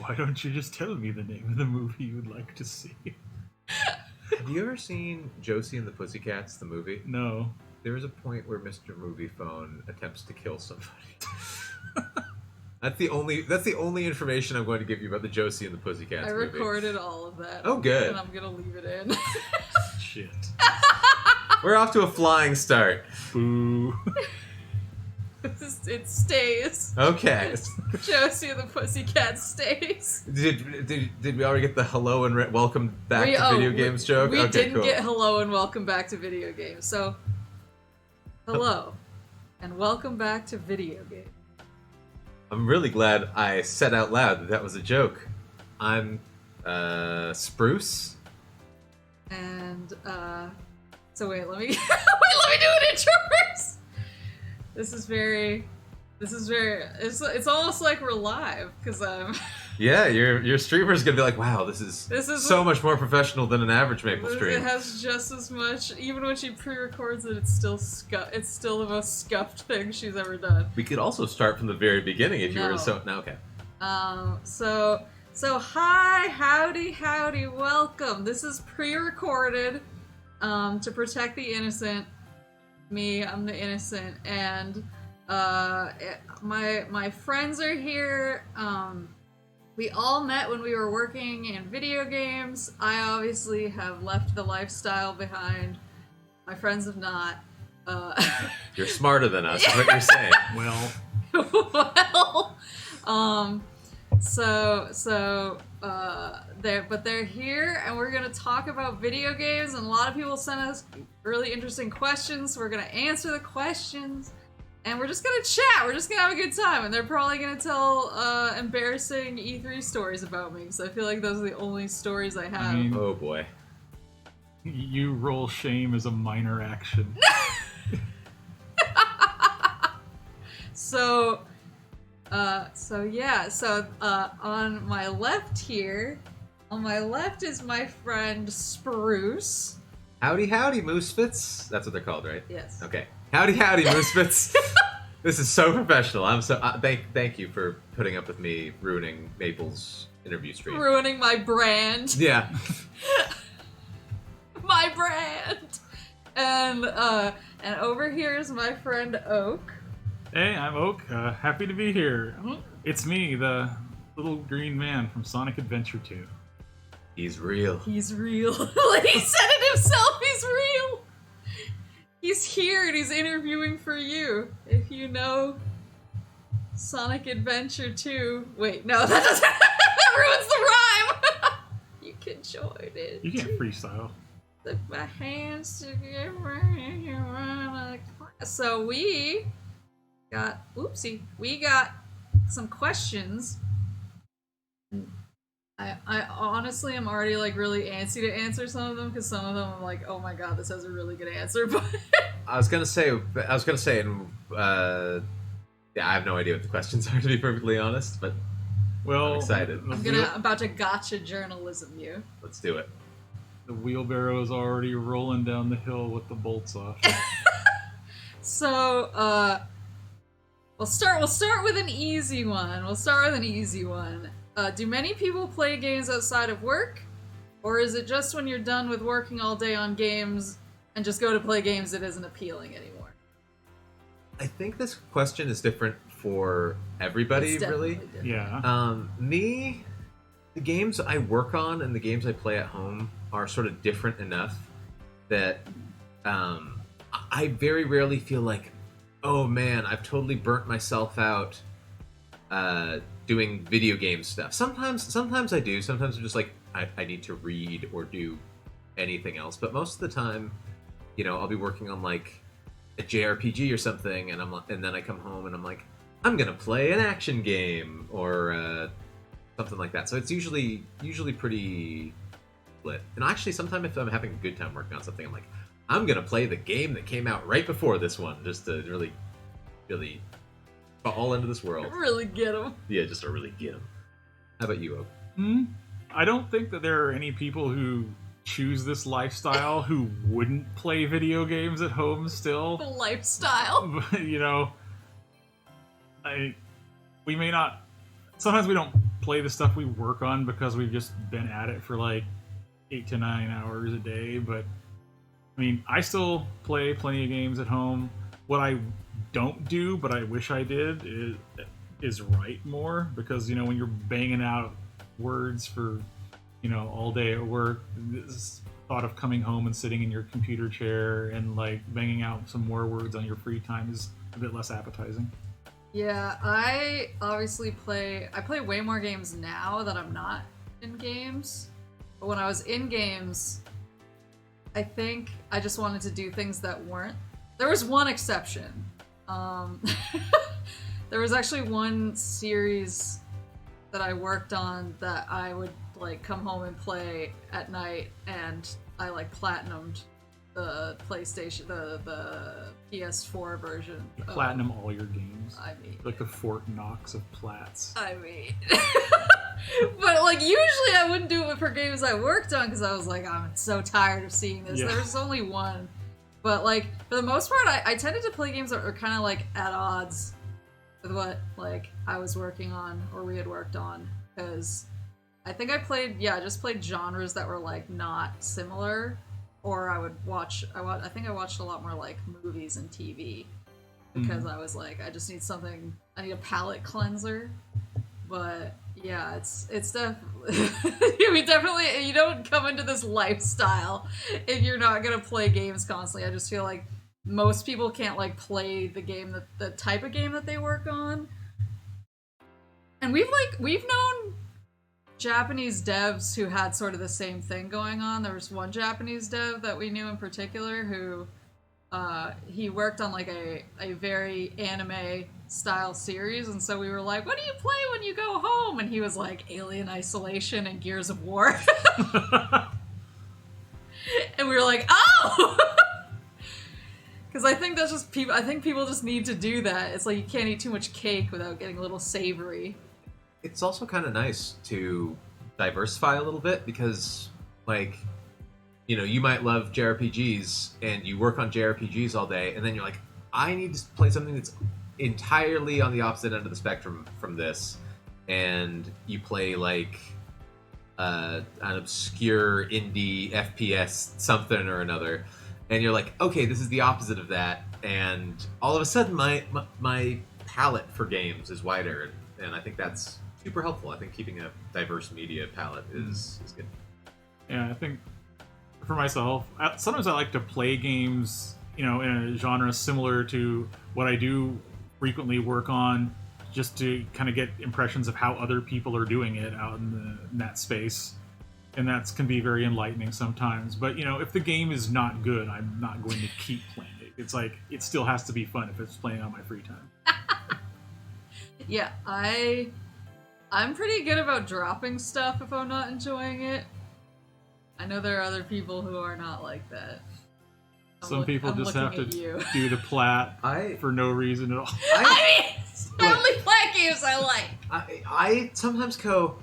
Why don't you just tell me the name of the movie you would like to see? Have you ever seen Josie and the Pussycats, the movie? No. There is a point where Mr. Movie Phone attempts to kill somebody. That's the only information I'm going to give you about the Josie and the Pussycats movie. I recorded all of that. Oh, good. And I'm gonna leave it in. Shit. We're off to a flying start. Boo. It stays. Okay. Josie and the Pussycat stays. Did we already get the hello and welcome back to video games joke? We Okay, didn't cool. get hello and welcome back to video games. So, hello and welcome back to video games. I'm really glad I said out loud that was a joke. I'm Spruce. And so wait, let me do an intro first. This is very. It's almost like we're live because Yeah, your streamer's gonna be like, wow, this is so much more professional than an average Maple stream. It has just as much. Even when she pre-records it, it's still the most scuffed thing she's ever done. We could also start from the very beginning if you were so. No, okay. So hi, howdy, welcome. This is pre-recorded to protect the innocent. I'm the innocent, and my friends are here. We all met when we were working in video games. I obviously have left the lifestyle behind. My friends have not. You're smarter than us, is what you're saying. They're here, and we're gonna talk about video games. And a lot of people sent us really interesting questions. So we're gonna answer the questions, and we're just gonna chat. We're just gonna have a good time, and they're probably gonna tell embarrassing E3 stories about me. So I feel like those are the only stories I have. I mean, Oh boy. You roll shame as a minor action. On my left here, on my left is my friend Spruce. Howdy, Moosefits. That's what they're called, right? Yes. Okay. Howdy, Moosefits. This is so professional. I'm so thank you for putting up with me ruining Maple's interview stream. Ruining my brand. Yeah. My brand. And over here is my friend Oak. Hey, I'm Oak. Happy to be here. It's me, the little green man from Sonic Adventure 2. He's real. He's real. Like he said it himself, he's real. He's here and he's interviewing for you. If you know Sonic Adventure 2. Wait, no, that doesn't that ruins the rhyme. You can join it. You can't freestyle. Lift my hands together. So we got some questions. I honestly am already like really antsy to answer some of them because some of them I'm like, oh my god, this has a really good answer. But I was gonna say, and yeah, I have no idea what the questions are, to be perfectly honest, but Well, I'm excited. I'm about to gotcha journalism you. Let's do it. The wheelbarrow is already rolling down the hill with the bolts off. So, we'll start with an easy one. Do many people play games outside of work? Or is it just when you're done with working all day on games and just go to play games that isn't appealing anymore? I think this question is different for everybody, really. Different. Yeah. Me, the games I work on and the games I play at home are sort of different enough that I very rarely feel like, oh man, I've totally burnt myself out doing video game stuff. Sometimes I do. Sometimes I'm just like, I need to read or do anything else. But most of the time, I'll be working on like a JRPG or something, and then I come home and I'm like, I'm gonna play an action game or something like that. So it's usually pretty split. And actually, sometimes if I'm having a good time working on something, I'm like, I'm gonna play the game that came out right before this one, just to really fall into this world. Really get them. Yeah, just to really get them. How about you, Oak? I don't think that there are any people who choose this lifestyle who wouldn't play video games at home still. The lifestyle. But, we may not... Sometimes we don't play the stuff we work on because we've just been at it for like 8 to 9 hours a day. But I mean, I still play plenty of games at home. What I don't do, but I wish I did, is write more, because you know, when you're banging out words for, you know, all day at work, this thought of coming home and sitting in your computer chair and like banging out some more words on your free time is a bit less appetizing. Yeah, I obviously play way more games now that I'm not in games. But when I was in games, I think I just wanted to do things that weren't. There was one exception. There was actually one series that I worked on that I would like come home and play at night, and I like platinumed the PlayStation, the PS4 version. Platinum all your games. I mean, like the Fort Knox of plats. I mean, but like usually I wouldn't do it for games I worked on because I was like, I'm so tired of seeing this. Yeah. There's only one, but like for the most part, I tended to play games that are kind of like at odds with what like I was working on or we had worked on, because I think I just played genres that were like not similar, or I would watch. I think I watched a lot more like movies and TV because I was like, I just need something. I need a palate cleanser. But yeah, it's definitely you don't come into this lifestyle if you're not gonna play games constantly. I just feel like most people can't like play the type of game that they work on. And we've known Japanese devs who had sort of the same thing going on. There was one Japanese dev that we knew in particular who he worked on like a very anime style series, and so we were like, what do you play when you go home? And he was like, Alien Isolation and Gears of War. And we were like, oh! Because I think that's just people. I think people just need to do that. It's like you can't eat too much cake without getting a little savory. It's also kind of nice to diversify a little bit because, like, you know, you might love JRPGs and you work on JRPGs all day, and then you're like, I need to play something that's entirely on the opposite end of the spectrum from this, and you play like an obscure indie FPS something or another, and you're like, okay, this is the opposite of that, and all of a sudden my palette for games is wider, and I think that's super helpful. I think keeping a diverse media palette is good. Yeah, I think for myself, sometimes I like to play games, you know, in a genre similar to what I do frequently work on, just to kind of get impressions of how other people are doing it out in that space. And that can be very enlightening sometimes. But, you know, if the game is not good, I'm not going to keep playing it. It's like, it still has to be fun if it's playing on my free time. Yeah, I'm pretty good about dropping stuff if I'm not enjoying it. I know there are other people who are not like that. Some people I'm just have to do the plat I for no reason at all. I mean, it's the only plat games I like. I sometimes go,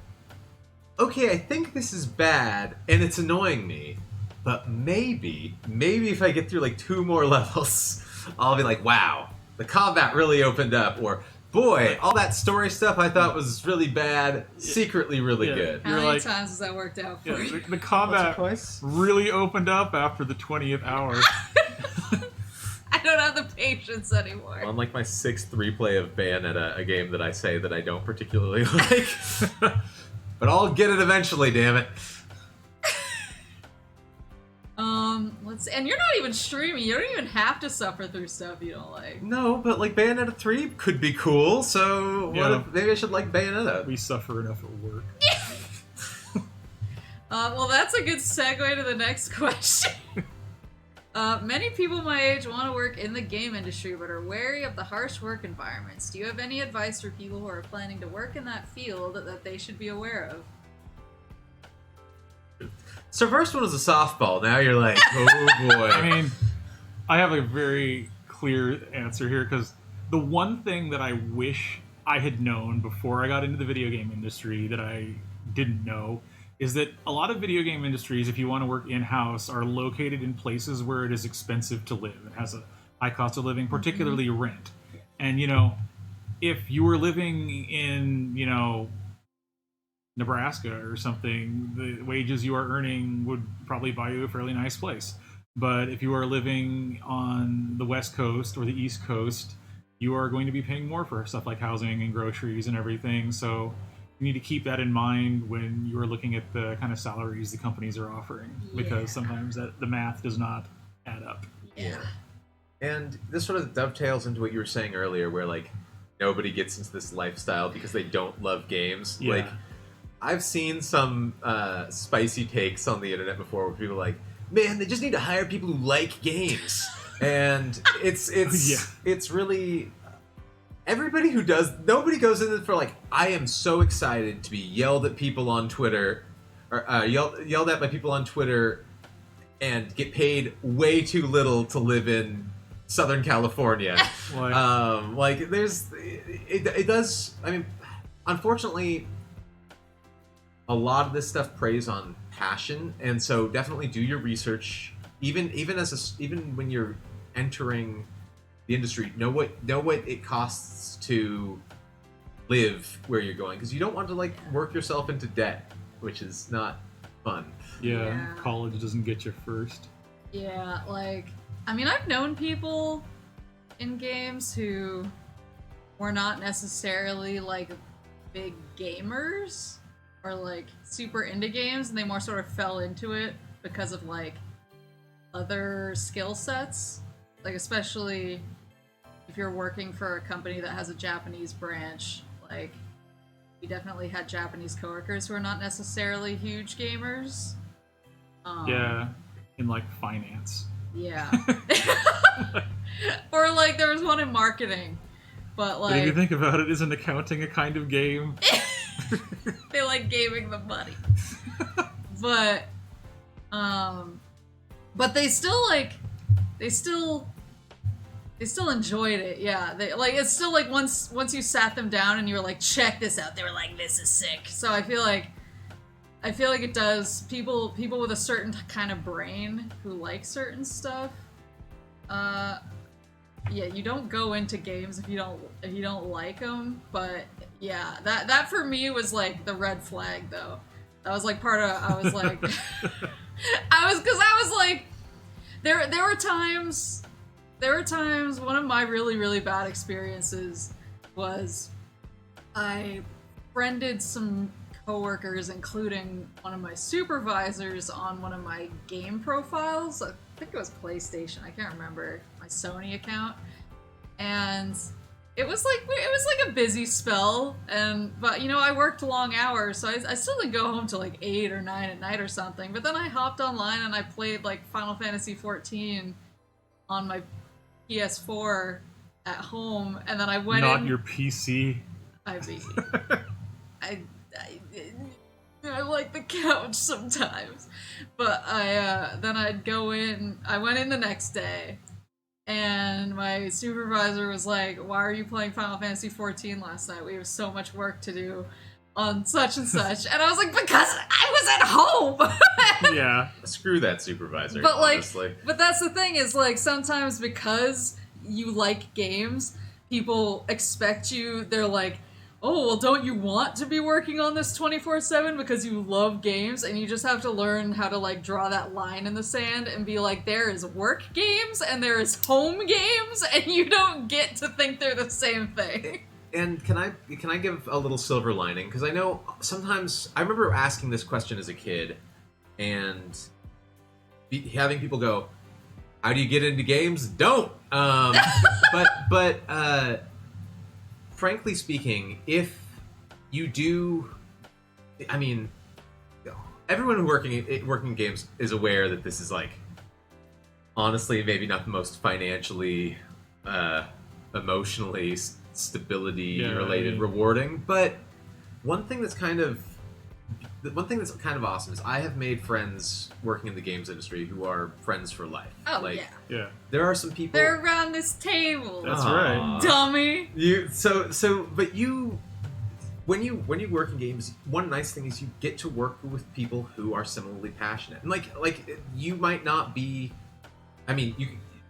okay, I think this is bad and it's annoying me, but maybe if I get through like 2 more levels, I'll be like, wow, the combat really opened up, or boy, all that story stuff I thought was really bad, secretly really good. How many times has that worked out for you? The combat really opened up after the 20th hour. I don't have the patience anymore. Unlike my 6th replay of Bayonetta, a game that I say that I don't particularly like. But I'll get it eventually, damn it. Let's see. And you're not even streaming. You don't even have to suffer through stuff you don't like. No, but like Bayonetta 3 could be cool, so what if maybe I should like Bayonetta? We suffer enough at work. Well, that's a good segue to the next question. Many people my age want to work in the game industry but are wary of the harsh work environments. Do you have any advice for people who are planning to work in that field that they should be aware of? So first one was a softball, now you're like, oh boy. I mean, I have a very clear answer here, because the one thing that I wish I had known before I got into the video game industry that I didn't know is that a lot of video game industries, if you want to work in-house, are located in places where it is expensive to live. It has a high cost of living, particularly rent. And, you know, if you were living in, you know, Nebraska or something, the wages you are earning would probably buy you a fairly nice place. But if you are living on the West Coast or the East Coast, you are going to be paying more for stuff like housing and groceries and everything. So you need to keep that in mind when you are looking at the kind of salaries the companies are offering, because sometimes the math does not add up. Yeah. And this sort of dovetails into what you were saying earlier, where like nobody gets into this lifestyle because they don't love games. Yeah. Like, I've seen some spicy takes on the internet before where people are like, man, they just need to hire people who like games. And it's really everybody who does. Nobody goes in it for like, I am so excited to be yelled at people on Twitter, or yelled at by people on Twitter, and get paid way too little to live in Southern California. Like there's it does. I mean, unfortunately, a lot of this stuff preys on passion, and so definitely do your research. Even when you're entering the industry, know what it costs to live where you're going, because you don't want to like work yourself into debt, which is not fun. Yeah, college doesn't get you first. Yeah, like, I mean, I've known people in games who were not necessarily like big gamers or like super into games, and they more sort of fell into it because of like other skill sets. Like, especially if you're working for a company that has a Japanese branch, like, we definitely had Japanese coworkers who are not necessarily huge gamers. Yeah, in like finance. Yeah. Or like there was one in marketing, but like. But if you think about it, isn't accounting a kind of game? They like gaming the money. But they still like, they still enjoyed it. Yeah, they like, it's still like once you sat them down and you were like, check this out, they were like, this is sick. So I feel like it does. People with a certain kind of brain who like certain stuff. Yeah, you don't go into games if you don't like them. But yeah, that for me was like the red flag though. That was like part of. I was like, I was like, there were times. One of my really really bad experiences was I friended some coworkers, including one of my supervisors, on one of my game profiles. I think it was PlayStation. I can't remember, my Sony account, and it was like a busy spell. But you know, I worked long hours, so I still didn't go home till like 8 or 9 at night or something. But then I hopped online and I played like Final Fantasy 14 on my PS4 at home, and then I went Not in. your PC. I mean, I like the couch sometimes, but then I'd go in. I went in the next day, and my supervisor was like, "Why are you playing Final Fantasy 14 last night? We have so much work to do on such and such." And I was like, "Because I was at home." Yeah. Screw that supervisor. But like, honestly. but that's the thing, is like, sometimes because you like games, people expect you. They're like, oh, well, don't you want to be working on this 24/7 because you love games? And you just have to learn how to like draw that line in the sand and be like, there is work games and there is home games, and you don't get to think they're the same thing. And can I give a little silver lining? Because I know sometimes I remember asking this question as a kid, and having people go, "How do you get into games?" Don't. But frankly speaking, if you do, I mean, everyone who working in games is aware that this is like, honestly, maybe not the most financially, emotionally, stability related rewarding. But one thing that's kind of awesome is I have made friends working in the games industry who are friends for life. Oh, like, Yeah. there are some people. They're around this table. That's right. Dummy. When you work in games, one nice thing is you get to work with people who are similarly passionate. And like you might not be, I mean,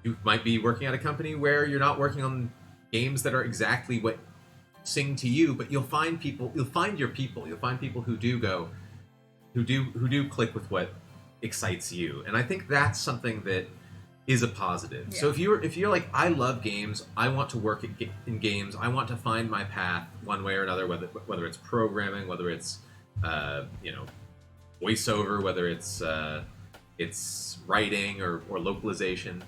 you might be working at a company where you're not working on games that are exactly what sing to you, but you'll find people. You'll find your people. You'll find people who do click with what excites you, and I think that's something that is a positive. Yeah. So if you're like, I love games, I want to work in games, I want to find my path one way or another, whether it's programming, whether it's voiceover, whether it's writing or localization.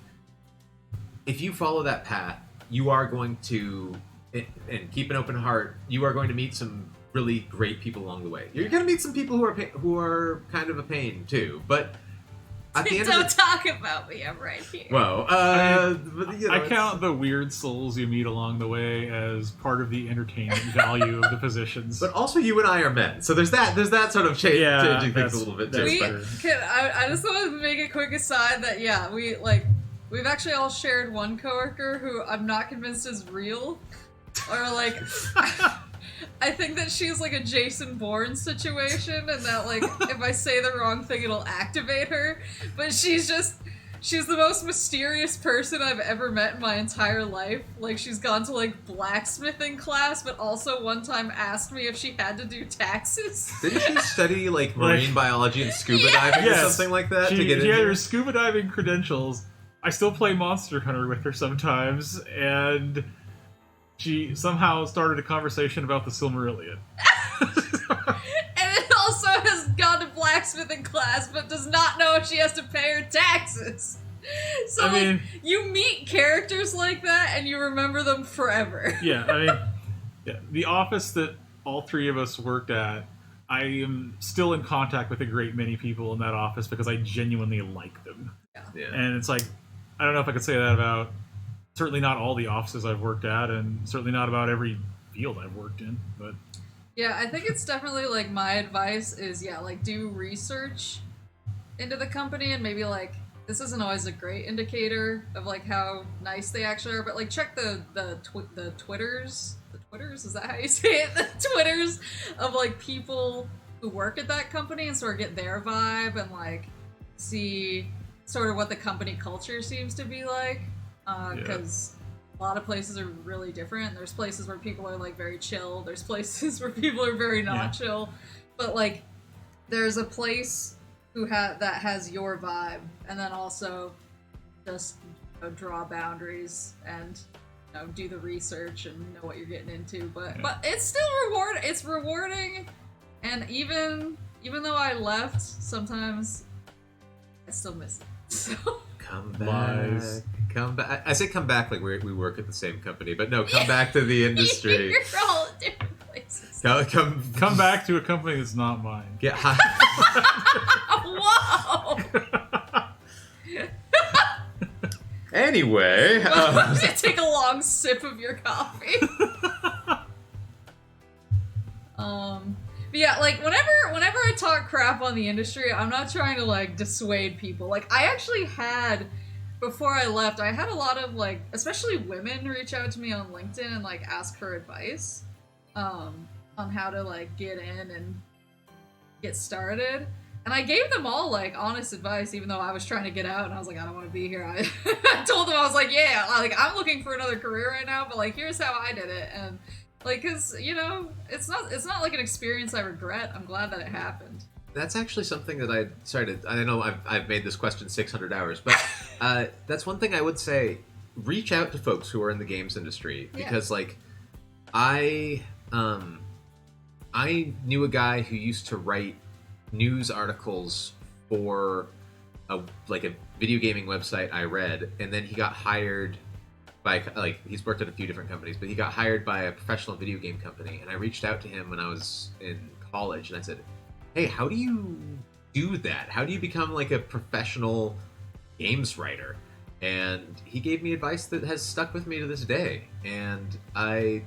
If you follow that path, you are going to, and keep an open heart, you are going to meet some really great people along the way. You're going to meet some people who are kind of a pain too, but at the end Don't talk about me. I'm right here. Well, I count the weird souls you meet along the way as part of the entertainment value of the positions. But also, you and I are men, so there's that sort of changing things a little bit too. I just want to make a quick aside that we've actually all shared one coworker who I'm not convinced is real, or like. I think that she's like a Jason Bourne situation, and that like if I say the wrong thing, it'll activate her. But she's the most mysterious person I've ever met in my entire life. Like, she's gone to like blacksmithing class, but also one time asked me if she had to do taxes. Didn't she study like marine biology and scuba diving or something like that to get in? She had her scuba diving credentials. I still play Monster Hunter with her sometimes, and she somehow started a conversation about the Silmarillion. And it also has gone to blacksmithing class, but does not know if she has to pay her taxes. So, you meet characters like that, and you remember them forever. The office that all three of us worked at, I am still in contact with a great many people in that office because I genuinely like them. Yeah. And it's like, I don't know if I could say that about certainly not all the offices I've worked at, and certainly not about every field I've worked in, but... Yeah, I think it's definitely, like, my advice is, do research into the company, and maybe, like, this isn't always a great indicator of, like, how nice they actually are, but, like, check the Twitters. The Twitters? Is that how you say it? The Twitters of, like, people who work at that company and sort of get their vibe and, like, see sort of what the company culture seems to be like. Because a lot of places are really different. There's places where people are like very chill. There's places where people are very not chill. But like, there's a place that has your vibe, and then also just draw boundaries and do the research and know what you're getting into. But it's still rewarding. It's rewarding, and even though I left, sometimes I still miss it. So. Come back. Come back. I say come back like we work at the same company, but no, come back to the industry. You're all at different places. Come back to a company that's not mine. Get high. Whoa! Anyway. Take a long sip of your coffee. But yeah, like, whenever I talk crap on the industry, I'm not trying to, like, dissuade people. Like, I actually had, before I left, I had a lot of, like, especially women reach out to me on LinkedIn and, like, ask for advice on how to, like, get in and get started. And I gave them all, like, honest advice, even though I was trying to get out, and I was like, I don't want to be here. I told them, I was like, yeah, like, I'm looking for another career right now, but, like, here's how I did it. And, like, because, it's not like an experience I regret. I'm glad that it happened. That's actually something that I know I've made this question 600 hours, but that's one thing I would say. Reach out to folks who are in the games industry, because, like, I knew a guy who used to write news articles for a video gaming website I read, and then he got hired by, like, he's worked at a few different companies, but he got hired by a professional video game company, and I reached out to him when I was in college, and I said, hey, how do you do that? How do you become, like, a professional games writer? And he gave me advice that has stuck with me to this day, and I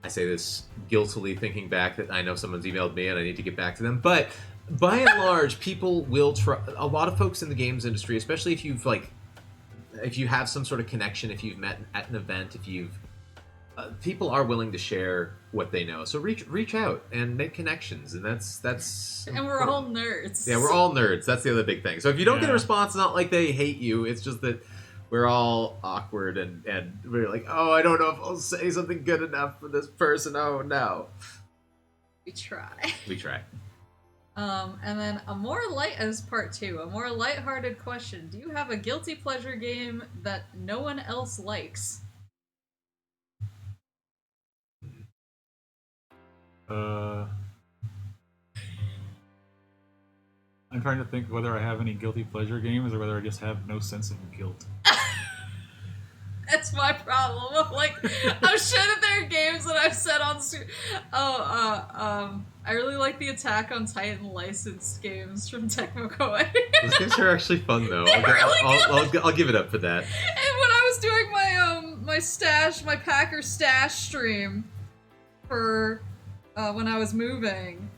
say this guiltily, thinking back that I know someone's emailed me and I need to get back to them, but by and large, people will try. A lot of folks in the games industry, especially if you have some sort of connection, if you've met at an event, people are willing to share what they know. So reach out and make connections, and that's. And we're all nerds. Yeah, we're all nerds. That's the other big thing. So if you don't get a response, it's not like they hate you. It's just that we're all awkward and we're like, oh, I don't know if I'll say something good enough for this person. Oh no. We try. We try. And then as part 2, a more lighthearted question. Do you have a guilty pleasure game that no one else likes? I'm trying to think whether I have any guilty pleasure games or whether I just have no sense of guilt. That's my problem. Like, I'm sure that there are games that I've said on I really like the Attack on Titan licensed games from Tecmo Koei. Those games are actually fun, though. I'll give it up for that. And when I was doing my Packer stash stream for when I was moving,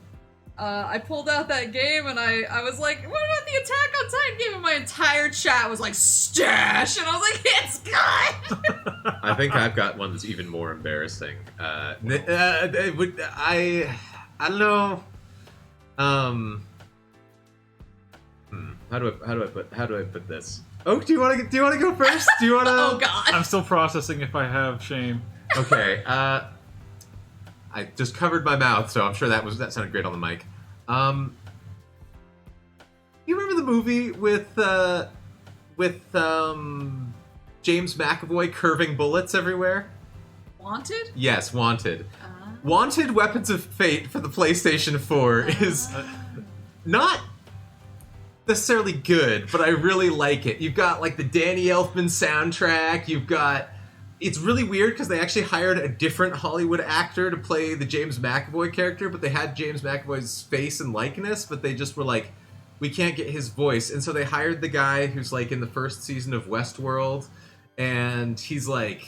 I pulled out that game and I was like, what about the Attack on Titan game? And my entire chat was like, stash! And I was like, it's good! I think I've got one that's even more embarrassing. I don't know. How do I put this? Oh, do you want to go first? Do you want to? Oh God! I'm still processing if I have shame. Okay. I just covered my mouth, so I'm sure that sounded great on the mic. You remember the movie with James McAvoy curving bullets everywhere? Wanted? Yes, Wanted. Wanted Weapons of Fate for the PlayStation 4 is not necessarily good, but I really like it. You've got like the Danny Elfman soundtrack. You've got... It's really weird because they actually hired a different Hollywood actor to play the James McAvoy character, but they had James McAvoy's face and likeness, but they just were like, we can't get his voice. And so they hired the guy who's like in the first season of Westworld, and he's like...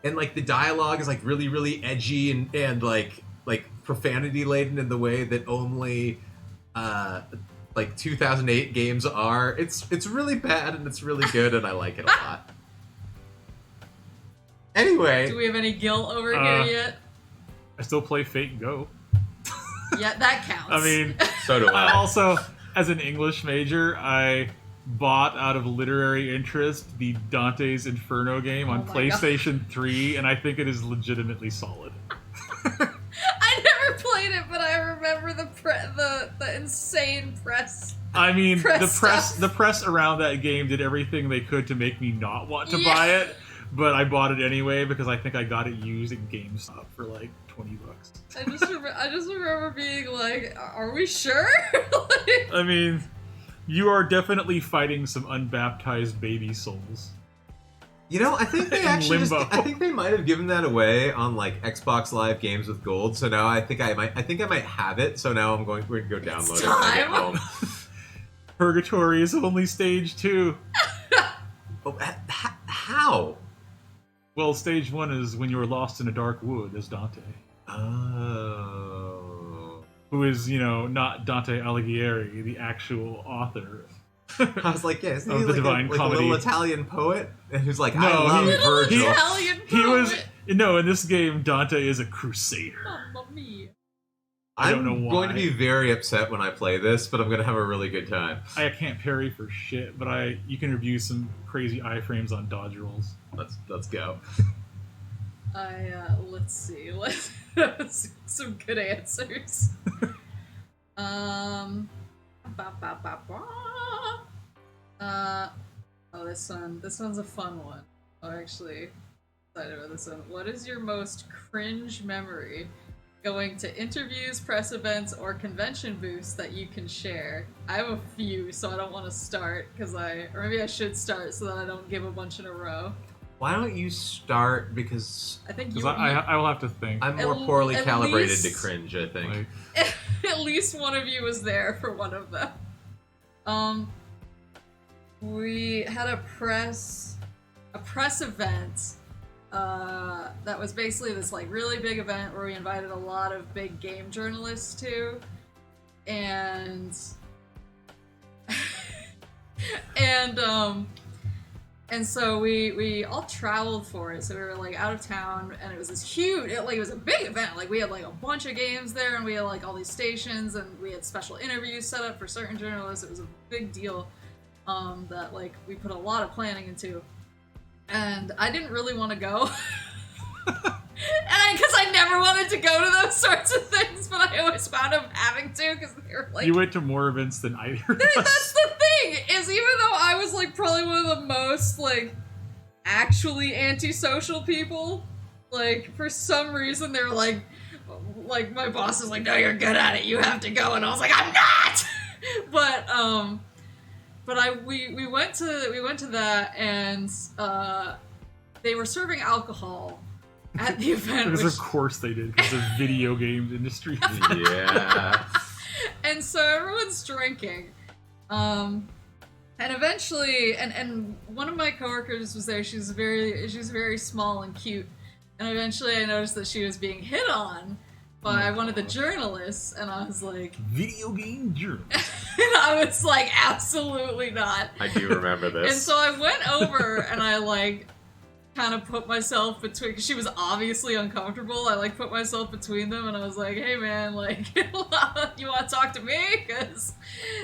And like the dialogue is like really, really edgy and like profanity laden in the way that only like 2008 games are. It's really bad and it's really good and I like it a lot. Anyway, do we have any guilt over here yet? I still play Fate Go. Yeah, that counts. I mean, so do I. Also, as an English major, I bought out of literary interest the Dante's Inferno game on PlayStation 3, and I think it is legitimately solid. I never played it, but I remember the insane press. I mean, stuff. the press around that game did everything they could to make me not want to buy it, but I bought it anyway because I think I got it used at GameStop for like $20. I just remember being like, "Are we sure?" I mean, you are definitely fighting some unbaptized baby souls. You know, I think they actually Limbo. I think they might have given that away on like Xbox Live Games with Gold. So now I think I might have it. So now we're going to go download it when I get home. Purgatory is only stage 2. Oh, how? Well, stage 1 is when you're lost in a dark wood as Dante. Oh. Who is, not Dante Alighieri, the actual author. I was like, yeah, isn't he the like, Divine a Comedy. little Italian poet? And who's like, No, I love Virgil. Italian He was... poet. No, in this game, Dante is a crusader. Mamma mia. I don't know why. I'm going to be very upset when I play this, but I'm going to have a really good time. I can't parry for shit, but you can review some crazy iframes on dodge rolls. Let's go. Let's see. Let's some good answers. This one's a fun one. Oh, actually, excited about this one. What is your most cringe memory? Going to interviews, press events, or convention booths that you can share. I have a few, so I don't want to start or maybe I should start so that I don't give a bunch in a row. Why don't you start? Because I think I will have to think. I'm more poorly at calibrated least- to cringe, I think. Like, At least one of you was there for one of them. We had a press event that was basically this like really big event where we invited a lot of big game journalists to, and so we all traveled for it. So we were like out of town, and it was this huge, it was a big event. Like we had like a bunch of games there, and we had like all these stations, and we had special interviews set up for certain journalists. It was a big deal that like we put a lot of planning into. and I didn't really want to go. And because I never wanted to go to those sorts of things, but I always found up having to because they were like... You went to more events than either of us. That's the thing, is even though I was like probably one of the most like actually antisocial people, like for some reason they're like my boss is like, no, you're good at it, you have to go, and I was like, I'm not. But we went to that, and they were serving alcohol at the event. Because of course they did, because of video games industry. Yeah. And so everyone's drinking. And eventually, and one of my coworkers was there. She's very small and cute. And eventually I noticed that she was being hit on by one of the journalists, and I was like... Video game journalist. And I was like, absolutely not. I do remember this. And so I went over and I like kind of put myself between, because she was obviously uncomfortable. I like put myself between them, and I was like, hey man, like, you want to talk to me? Because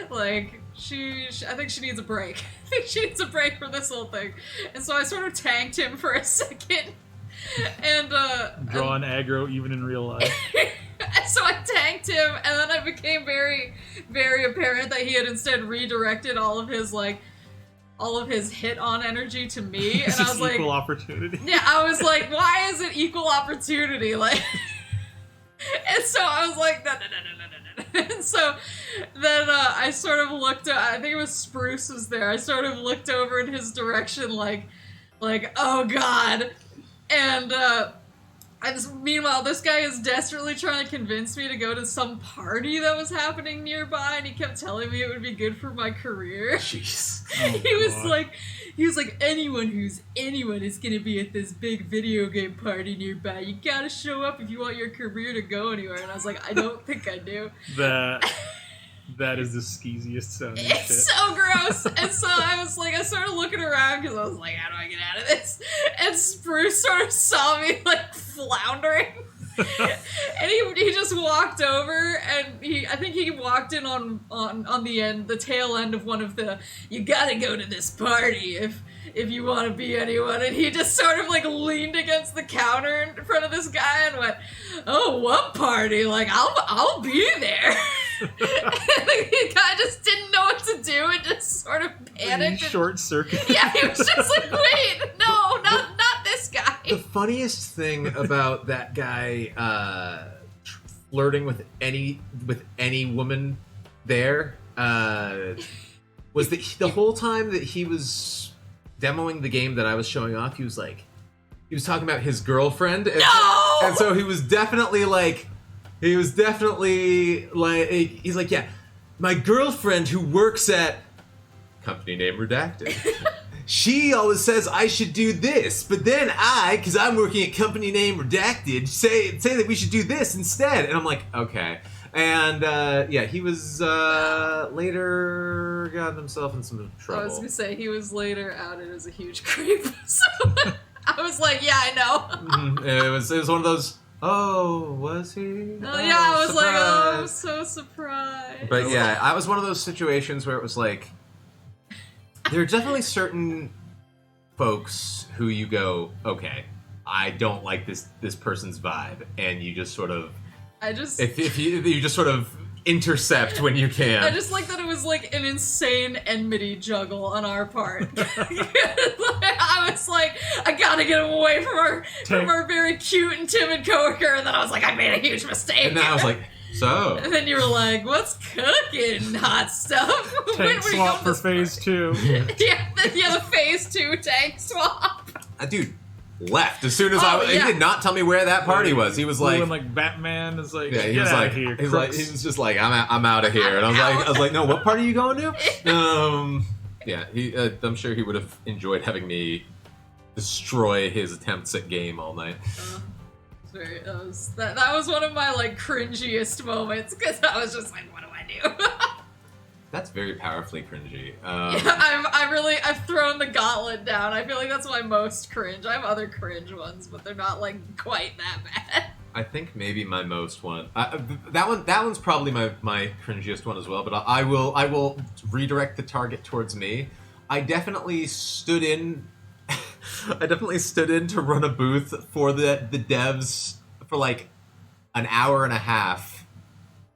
like I think she needs a break. I think she needs a break from this whole thing. And so I sort of tanked him for a second. And drawing aggro even in real life. So I tanked him, and then it became very, very apparent that he had instead redirected all of his hit on energy to me. And I was like, equal opportunity. Yeah, I was like, why is it equal opportunity? Like, and so I was like, no. And so then I sort of looked at, I think it was Spruce was there. I sort of looked over in his direction like, oh God. And meanwhile, this guy is desperately trying to convince me to go to some party that was happening nearby, and he kept telling me it would be good for my career. Jeez. He was like, anyone is gonna be at this big video game party nearby. You gotta show up if you want your career to go anywhere. And I was like, I don't think I do. That is the skeeziest sounding shit. It's so gross. And so I was like, I started looking around because I was like, how do I get out of this? And Spruce sort of saw me like floundering. And he just walked over, and I think he walked in on the tail end of one of the, you gotta go to this party if you want to be anyone. And he just sort of like leaned against the counter in front of this guy and went, oh, what party? Like, I'll be there. And the guy just didn't know what to do and just sort of panicked. Short circuit. Yeah, he was just like, wait, no, not this guy. The funniest thing about that guy flirting with any woman there was that the whole time that he was demoing the game that I was showing off, he was talking about his girlfriend. And, No! And so he was definitely like, he's like, yeah, my girlfriend who works at company name redacted. She always says I should do this, but then because I'm working at company name redacted, say that we should do this instead. And I'm like, okay. And yeah, he was later got himself in some trouble. I was gonna say he was later outed as a huge creep. So I was like, yeah, I know. It was one of those. Oh, was he? Oh, yeah, I was like, oh, I'm so surprised. But yeah, I was one of those situations where it was like, there are definitely certain folks who you go, okay, I don't like this person's vibe, and you just sort of, if you just sort of intercept when you can. I just like that it was like an insane enmity juggle on our part. I was like, I gotta get him away from our very cute and timid coworker, and then I was like, I made a huge mistake. And then I was like, so. And then you were like, what's cooking, hot stuff? Tank swap for phase 2. yeah, the phase 2 tank swap. Dude left as soon as he did not tell me where that party was. He was like, when like Batman is like, yeah, he get was out like, of here, he was just like, I'm out of here. And I was like, no, what party are you going to? Yeah, I'm sure he would have enjoyed having me destroy his attempts at game all night. That was one of my like cringiest moments, because I was just like, what do I do? That's very powerfully cringy. Yeah, I've thrown the gauntlet down. I feel like that's my most cringe. I have other cringe ones, but they're not like quite that bad. I think maybe my most one. That one's probably my cringiest one as well. But I will redirect the target towards me. I definitely stood in. I definitely stood in to run a booth for the devs for like an hour and a half,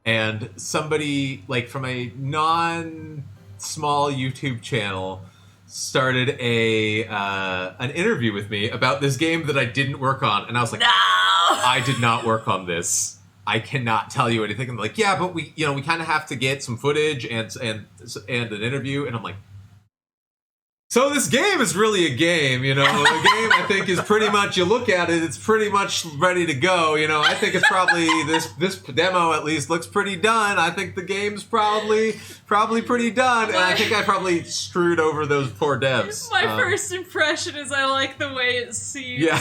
and somebody like from a non-small YouTube channel started an interview with me about this game that I didn't work on, and I was like, No! I did not work on this. I cannot tell you anything. I'm like, yeah, but we kind of have to get some footage and an interview, and I'm like, so this game is really a game, A game I think is pretty much, you look at it, it's pretty much ready to go, I think it's probably, this demo at least looks pretty done. I think the game's probably pretty done, and I think I probably screwed over those poor devs. My first impression is I like the way it seems. Yeah,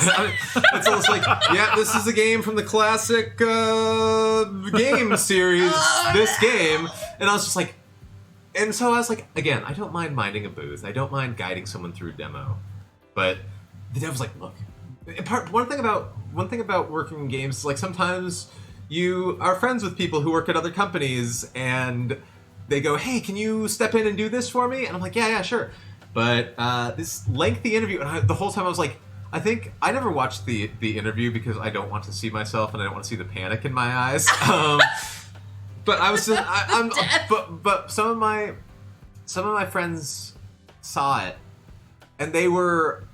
it's almost like, yeah, this is a game from the classic game series, this game, and I was just like, and so I was like, again, I don't mind minding a booth. I don't mind guiding someone through a demo. But the dev was like, look, one thing about working in games is like sometimes you are friends with people who work at other companies and they go, hey, can you step in and do this for me? And I'm like, yeah, sure. But this lengthy interview, and the whole time I was like, I think I never watched the interview because I don't want to see myself and I don't want to see the panic in my eyes. But I was just, but some of my friends saw it, and they were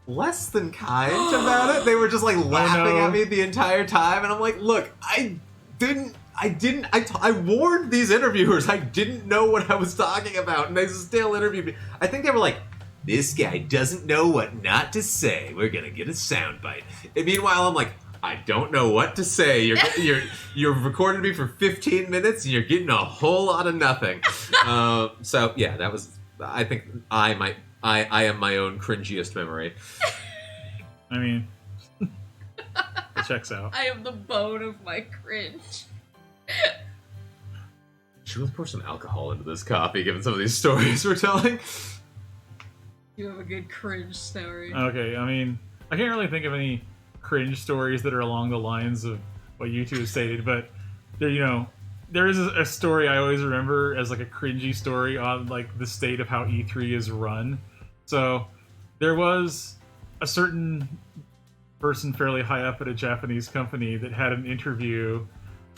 less than kind about it. They were just like laughing at me the entire time, and I'm like, look, I warned these interviewers. I didn't know what I was talking about, and they still interviewed me. I think they were like, this guy doesn't know what not to say. We're gonna get a soundbite. And meanwhile, I'm like, I don't know what to say. You're recording me for 15 minutes and you're getting a whole lot of nothing. So yeah, that was. I think I am my own cringiest memory. I mean, it checks out. I am the bone of my cringe. Should we pour some alcohol into this coffee, given some of these stories we're telling? You have a good cringe story. Okay, I mean, I can't really think of any cringe stories that are along the lines of what you two have stated, but there is a story I always remember as like a cringy story on like the state of how E3 is run. So there was a certain person fairly high up at a Japanese company that had an interview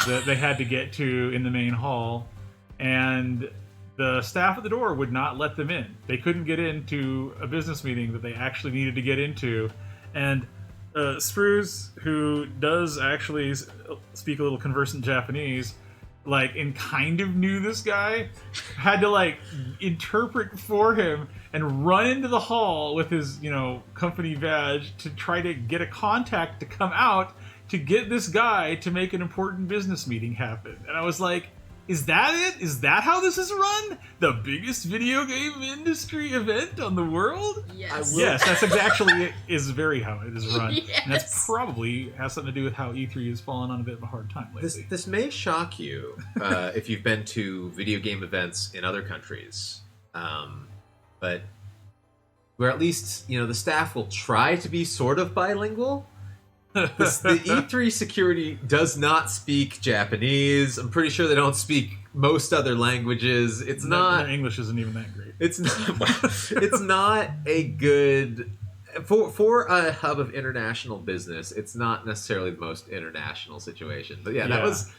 that they had to get to in the main hall, and the staff at the door would not let them in. They couldn't get into a business meeting that they actually needed to get into, and Spruce, who does actually speak a little conversant Japanese, and kind of knew this guy, had to interpret for him and run into the hall with his company badge to try to get a contact to come out to get this guy to make an important business meeting happen. And I was like, is that it? Is that how this is run? The biggest video game industry event on the world? Yes. Yes, that's actually is very how it is run. Yes. And that's probably has something to do with how E3 has fallen on a bit of a hard time lately. This may shock you if you've been to video game events in other countries. But where at least, the staff will try to be sort of bilingual. The E3 security does not speak Japanese. I'm pretty sure they don't speak most other languages. It's not. Their English isn't even that great. It's not. It's not a good for a hub of international business. It's not necessarily the most international situation. But yeah. that was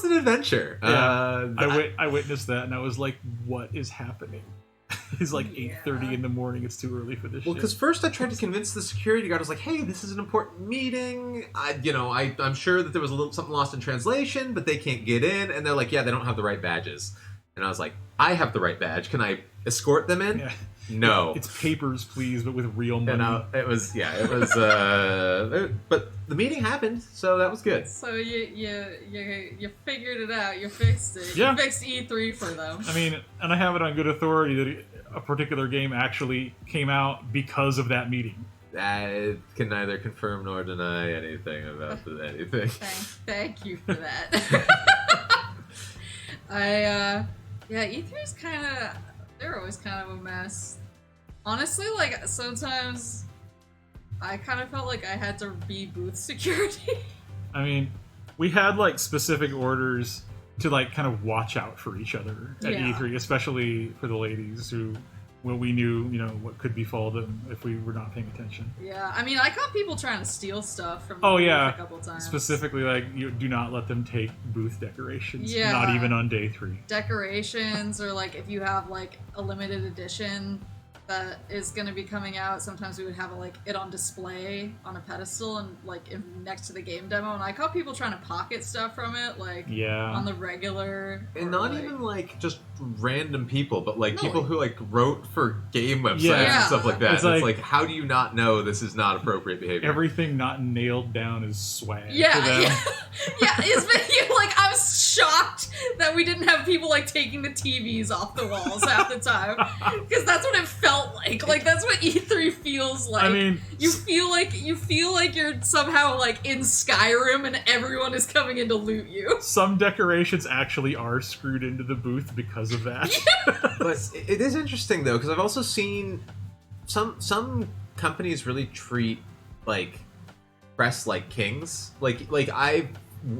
an adventure. Yeah. I witnessed that, and I was like, "What is happening?" It's like 8:30 in the morning. It's too early for this. Well, because first I tried to convince the security guard. I was like, "Hey, this is an important meeting. I'm sure that there was something lost in translation, but they can't get in." And they're like, "Yeah, they don't have the right badges." And I was like, "I have the right badge. Can I escort them in?" Yeah. No. It's papers, please, but with real money. And it was. But the meeting happened, so that was good. So you figured it out. You fixed it. Yeah. You fixed E3 for them. I mean, and I have it on good authority that a particular game actually came out because of that meeting. I can neither confirm nor deny anything about anything. Thank you for that. E3's kind of, they're always kind of a mess. Honestly, sometimes I kind of felt like I had to be booth security. I mean, we had specific orders to kind of watch out for each other at E3, especially for the ladies who well, we knew, what could befall them if we were not paying attention. Yeah, I mean, I caught people trying to steal stuff from the Oh booth yeah, a couple times. specifically like you do not let them take booth decorations. Yeah. Not even on day 3. Decorations, or like if you have like a limited edition that is going to be coming out, sometimes we would have it on display on a pedestal and next to the game demo, and I caught people trying to pocket stuff from it, on the regular. And not even just random people, but No, people who wrote for game websites Yeah. and stuff like that. It's It's like- how do you not know this is not appropriate behavior? Everything not nailed down is swag. Yeah, to them. yeah. It's been I'm shocked that we didn't have people taking the TVs off the walls half the time, because that's what it felt like. That's what E3 feels like. I mean, you feel like you're somehow in Skyrim and everyone is coming in to loot you. some decorations actually are screwed into the booth because of that. But it is interesting though, because I've also seen some companies really treat press like kings.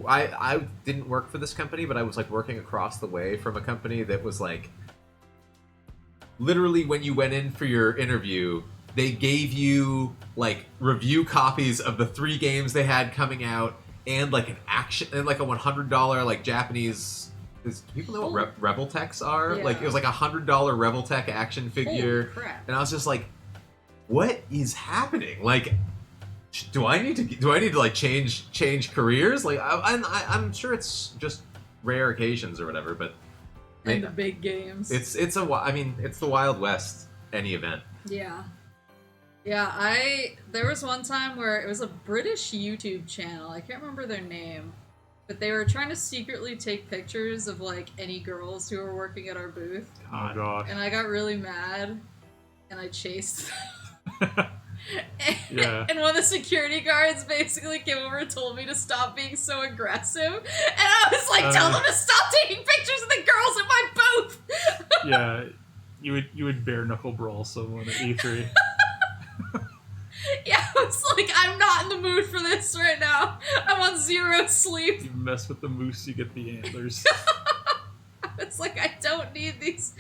I didn't work for this company, but I was working across the way from a company that was literally when you went in for your interview, they gave you review copies of the 3 games they had coming out and an action and a $100 Japanese. Do people know what Rebel Techs are? Yeah. It was a $100 Rebel Tech action figure, Holy crap. and I was just what is happening? Do I need to change careers? I'm sure it's just rare occasions or whatever, but And the big games. it's the Wild West. Any event. Yeah. There was one time where it was a British YouTube channel. I can't remember their name, but they were trying to secretly take pictures of any girls who were working at our booth. Oh gosh. And I got really mad, and I chased them. Yeah. And one of the security guards basically came over and told me to stop being so aggressive. And I was tell them to stop taking pictures of the girls at my booth! Yeah. You would bare knuckle brawl someone at E3. Yeah, I was I'm not in the mood for this right now. I'm on 0 sleep. You mess with the moose, you get the antlers. It's I don't need these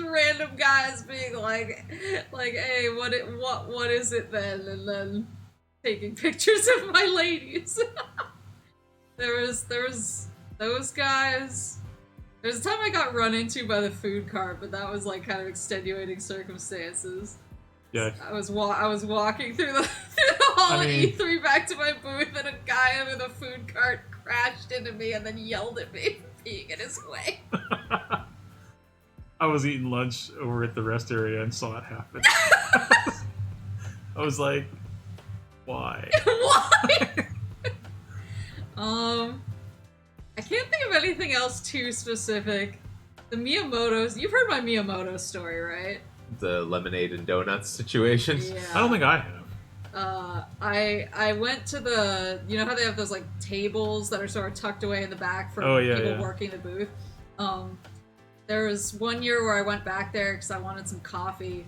random guys being hey, what is it then? And then taking pictures of my ladies. there was those guys. There's a time I got run into by the food cart, but that was kind of extenuating circumstances. Yeah. I was walking through the hall at E3 back to my booth, and a guy under the food cart crashed into me and then yelled at me for being in his way. I was eating lunch over at the rest area and saw it happen. I was like, why? Why? I can't think of anything else too specific. The Miyamotos, you've heard my Miyamoto story, right? The lemonade and donuts situation. Yeah. I don't think I have. I went to the, you know how they have those tables that are sort of tucked away in the back for people working the booth? There was one year where I went back there because I wanted some coffee,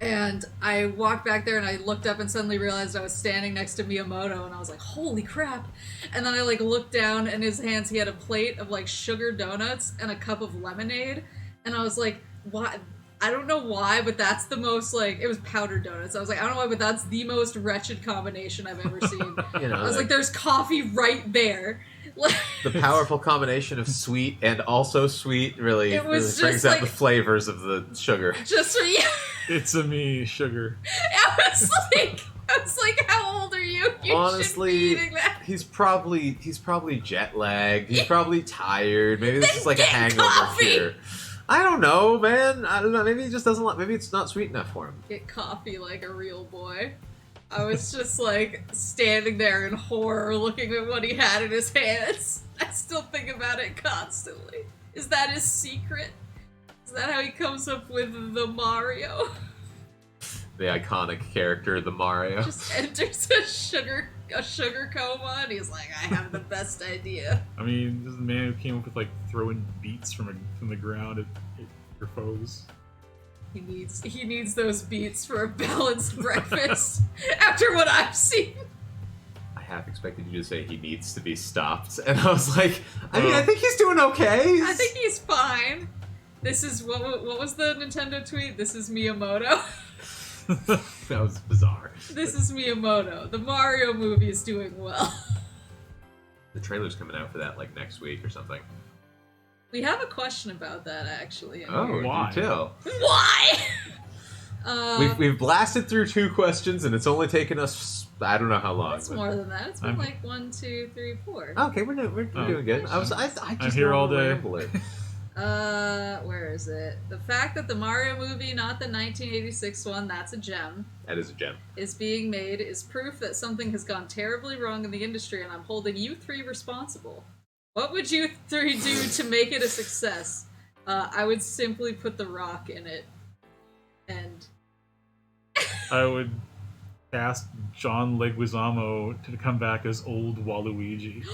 and I walked back there and I looked up and suddenly realized I was standing next to Miyamoto, and I was like, holy crap. And then I looked down, and in his hands he had a plate of sugar donuts and a cup of lemonade, and I was like, what? I don't know why, but that's the most, it was powdered donuts. I was like, I don't know why, but that's the most wretched combination I've ever seen. I was like, there's coffee right there. The powerful combination of sweet and also sweet really brings out the flavors of the sugar. It's a me, sugar. I was like, how old are you? You Honestly, shouldn't be eating that. he's probably jet lagged. He's probably tired. Maybe this is a hangover coffee. here. I don't know, man. I don't know. Maybe he just doesn't like. Maybe it's not sweet enough for him. Get coffee like a real boy. I was just standing there in horror looking at what he had in his hands. I still think about it constantly. Is that his secret? Is that how he comes up with the Mario? The iconic character, the Mario. Just enters a sugar coma, and he's like, I have the best idea. I mean, this is the man who came up with throwing beets from the ground at your foes. He needs those beats for a balanced breakfast. After what I've seen. I half expected you to say he needs to be stopped, and I was like, I think he's doing okay. I think he's fine. This is what was the Nintendo tweet? This is Miyamoto. That was bizarre. This is Miyamoto. The Mario movie is doing well. The trailer's coming out for that like next week or something. We have a question about that actually. Oh, Why? do tell. Why? We've blasted through 2 questions and it's only taken us I don't know how long. It's more than that. It's been like 1, 2, 3, 4. Okay, we're doing good. I just here all day. It. Where is it? The fact that the Mario movie, not the 1986 one, that's a gem, That is a gem. is being made is proof that something has gone terribly wrong in the industry, and I'm holding you 3 responsible. What would you 3 do to make it a success? I would simply put The Rock in it. And I would ask John Leguizamo to come back as old Waluigi.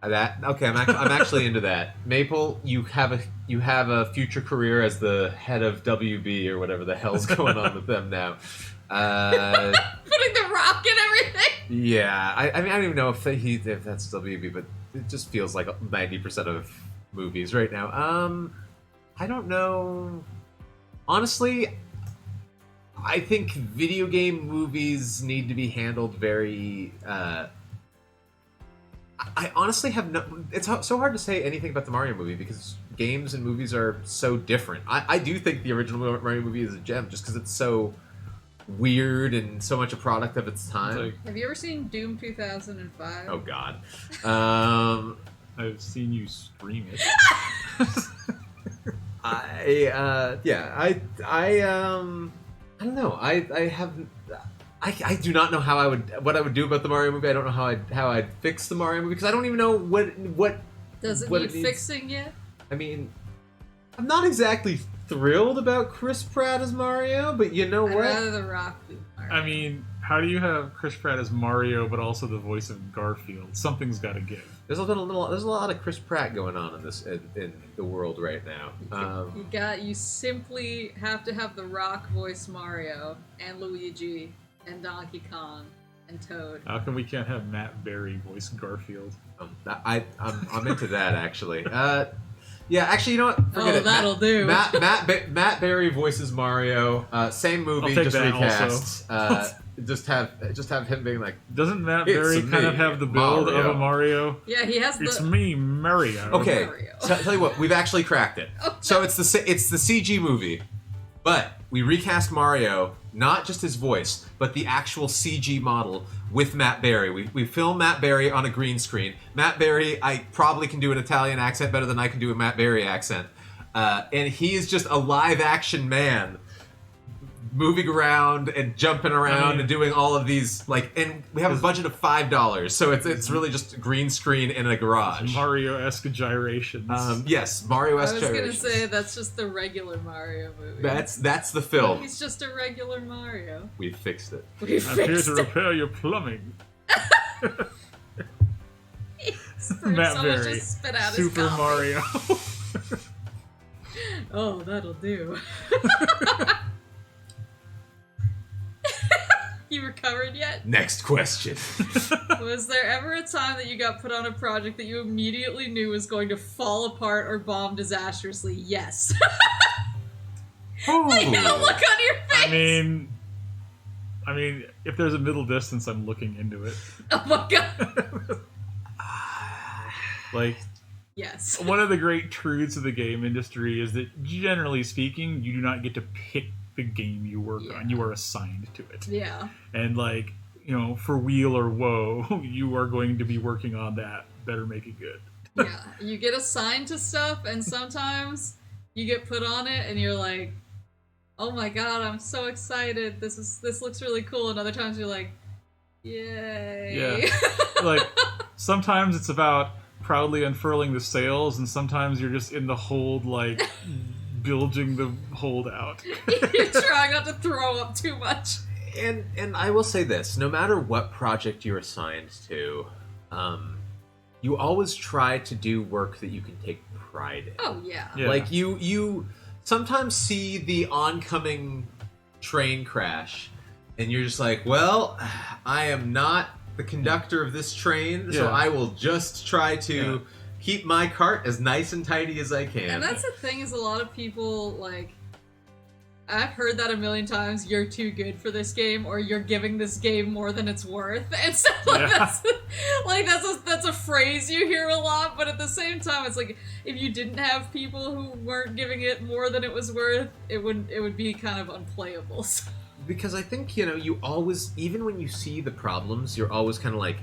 Okay, I'm actually into that. Maple, you have a future career as the head of WB or whatever the hell's going on with them now. putting The Rock in everything. Yeah, I mean I don't even know if that's WB, but it just feels like 90% of movies right now. I don't know. Honestly, I think video game movies need to be handled very. I honestly have no. It's so hard to say anything about the Mario movie because games and movies are so different. I do think the original Mario movie is a gem just because it's so weird and so much a product of its time. Have you ever seen Doom 2005? Oh God. I've seen you stream it. I don't know. I do not know what I would do about the Mario movie. I don't know how I'd fix the Mario movie because I don't even know what does it what need fixing yet? I mean, I'm not exactly thrilled about Chris Pratt as Mario, but you know I'd what? rather The Rock be Mario. I mean, how do you have Chris Pratt as Mario but also the voice of Garfield? Something's got to give. There's a lot of Chris Pratt going on in the world right now. You simply have to have The Rock voice Mario and Luigi and Donkey Kong and Toad. How come we can't have Matt Berry voice Garfield? I'm into that actually. Yeah, actually, you know what? Forget it. That'll do. Matt Berry voices Mario. Same movie, just recast. Just have him being like. Doesn't Matt "It's Berry kind of me, have the build Mario." of a Mario? Yeah, he has It's me, Mario. Okay, Mario. tell you what, we've actually cracked it. Oh, So it's the CG movie, but we recast Mario, not just his voice, but the actual CG model with Matt Berry. We film Matt Berry on a green screen. Matt Berry, I probably can do an Italian accent better than I can do a Matt Berry accent. And he is just a live action man moving around and jumping around and doing all of these, and we have a budget of $5, so it's really just a green screen in a garage. Mario-esque gyrations. Yes, Mario-esque I was gyrations. gonna say that's just the regular Mario movie. That's the film. He's just a regular Mario. We fixed it. We I'm here fixed to it. repair your plumbing. Matt Matt Berry, just spit out Super his coffee. Mario. Oh, that'll do. You recovered yet? Next question. Was there ever a time that you got put on a project that you immediately knew was going to fall apart or bomb disastrously? Yes. Like the look on your face. I mean, if there's a middle distance, I'm looking into it. Oh my god. Like, Yes. one of the great truths of the game industry is that, generally speaking, you do not get to pick the game you work on. You are assigned to it. Yeah. And, for weal or woe, you are going to be working on that. Better make it good. Yeah. You get assigned to stuff, and sometimes you get put on it, and you're like, oh my god, I'm so excited. This looks really cool. And other times you're like, yay. Yeah. Sometimes it's about proudly unfurling the sails, and sometimes you're just in the hold, bilging the hold out. You're trying not to throw up too much. And I will say this, no matter what project you're assigned to, you always try to do work that you can take pride in. Oh, yeah. Yeah. You sometimes see the oncoming train crash, and you're just like, well, I am not the conductor of this train, so Yeah. I will just try to keep my cart as nice and tidy as I can. And that's the thing, is a lot of people, like, I've heard that a million times, you're too good for this game, or you're giving this game more than it's worth. And so that's a phrase you hear a lot, but at the same time, it's like, if you didn't have people who weren't giving it more than it was worth, it would be kind of unplayable. So. Because I think, you know, you always, even when you see the problems, you're always kind of like,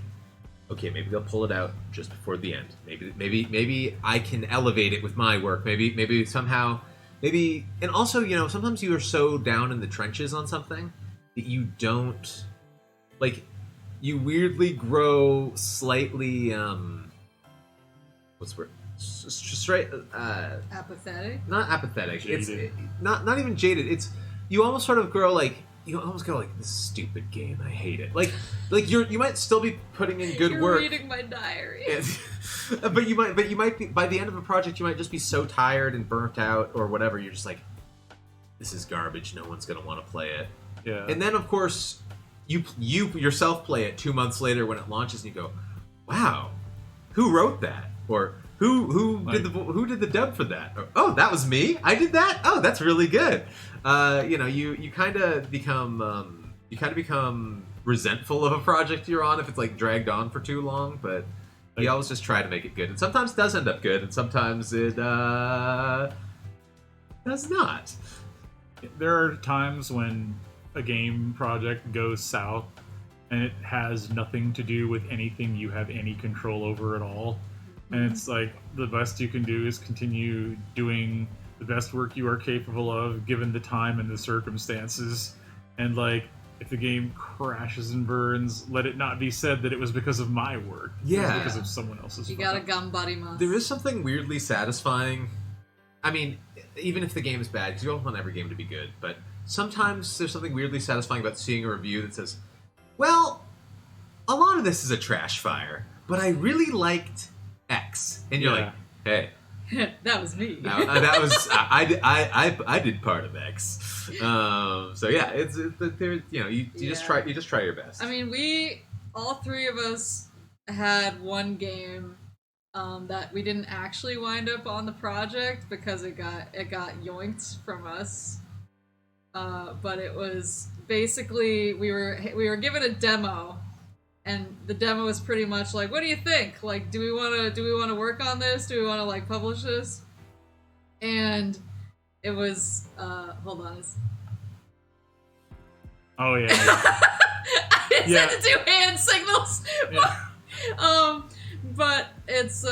okay, maybe they'll pull it out just before the end. Maybe I can elevate it with my work. Maybe somehow, and also, you know, sometimes you are so down in the trenches on something that you don't, like, you weirdly grow slightly, what's the word? Straight, Apathetic? Not apathetic. Jaded. It's not even jaded. It's, you almost sort of grow like, this stupid game, I hate it. Like you might still be putting in good You're work. reading my diary. but you might be, by the end of a project, you might just be so tired and burnt out or whatever. You're just like, this is garbage. No one's gonna want to play it. Yeah. And then of course, you yourself play it 2 months later when it launches, and you go, wow, who wrote that? Or who did the dub for that? Or, oh, that was me. I did that. Oh, that's really good. You know, you kind of become resentful of a project you're on if it's like dragged on for too long. But you always just try to make it good, and sometimes it does end up good, and sometimes it does not. There are times when a game project goes south, and it has nothing to do with anything you have any control over at all. And it's like, the best you can do is continue doing the best work you are capable of, given the time and the circumstances. And like, if the game crashes and burns, let it not be said that it was because of my work. Yeah. It was because of someone else's. You gotta gambarimasu. There is something weirdly satisfying. I mean, even if the game is bad, because you don't want every game to be good, but sometimes there's something weirdly satisfying about seeing a review that says, well, a lot of this is a trash fire, but I really liked X. And you're like, hey. That was me. That was I did part of X. So yeah, it's there. You know, you just try your best. I mean, all three of us had one game that we didn't actually wind up on the project because it got yoinked from us. But it was basically we were given a demo. And the demo was pretty much like, what do you think? Like, do we want to work on this? Do we want to like publish this? And it was hold on. Oh yeah. I had to do hand signals. Yeah. But it's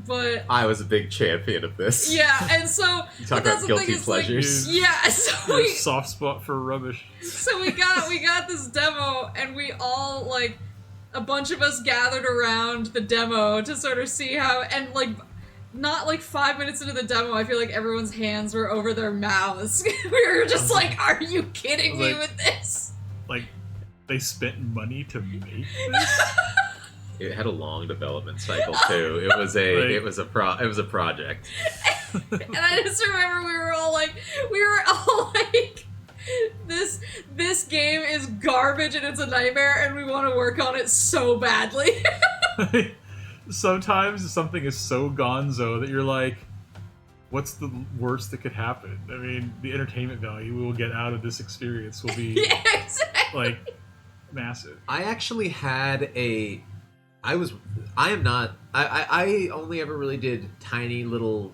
but I was a big champion of this. yeah, and so You talk about guilty pleasures. Like, yeah, so we soft spot for rubbish. So we got this demo, and we all, like, a bunch of us gathered around the demo to sort of see how, and like, not like 5 minutes into the demo, I feel like everyone's hands were over their mouths. We were just like, are you kidding me with this? Like, they spent money to make this? It had a long development cycle too. It was a project. And I just remember we were all like, this game is garbage and it's a nightmare, and we want to work on it so badly. Sometimes something is so gonzo that you're like, what's the worst that could happen? I mean, the entertainment value we will get out of this experience will be like massive. I actually had I only ever really did tiny little.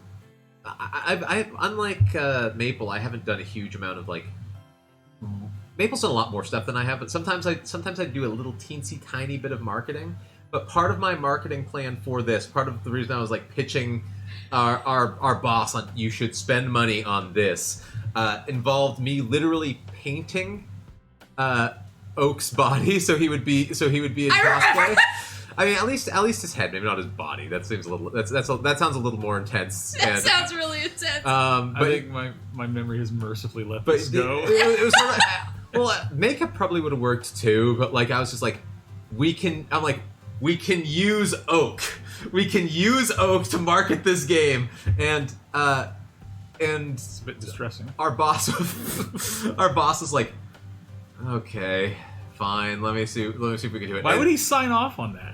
I unlike Maple, I haven't done a huge amount of like. Maple's done a lot more stuff than I have, but sometimes I do a little teensy tiny bit of marketing. But part of my marketing plan for this, part of the reason I was like pitching our boss on you should spend money on this, involved me literally painting Oak's body so he would be in cosplay. I mean, at least his head, maybe not his body. That seems a little. That sounds a little more intense. That sounds really intense. But I think my memory has mercifully let this go. It was sort of, well, makeup probably would have worked too, but like I was just like, we can use Oak. We can use Oak to market this game, and It's a bit distressing. our boss is like, okay, fine. Let me see if we can do it. Why would he sign off on that?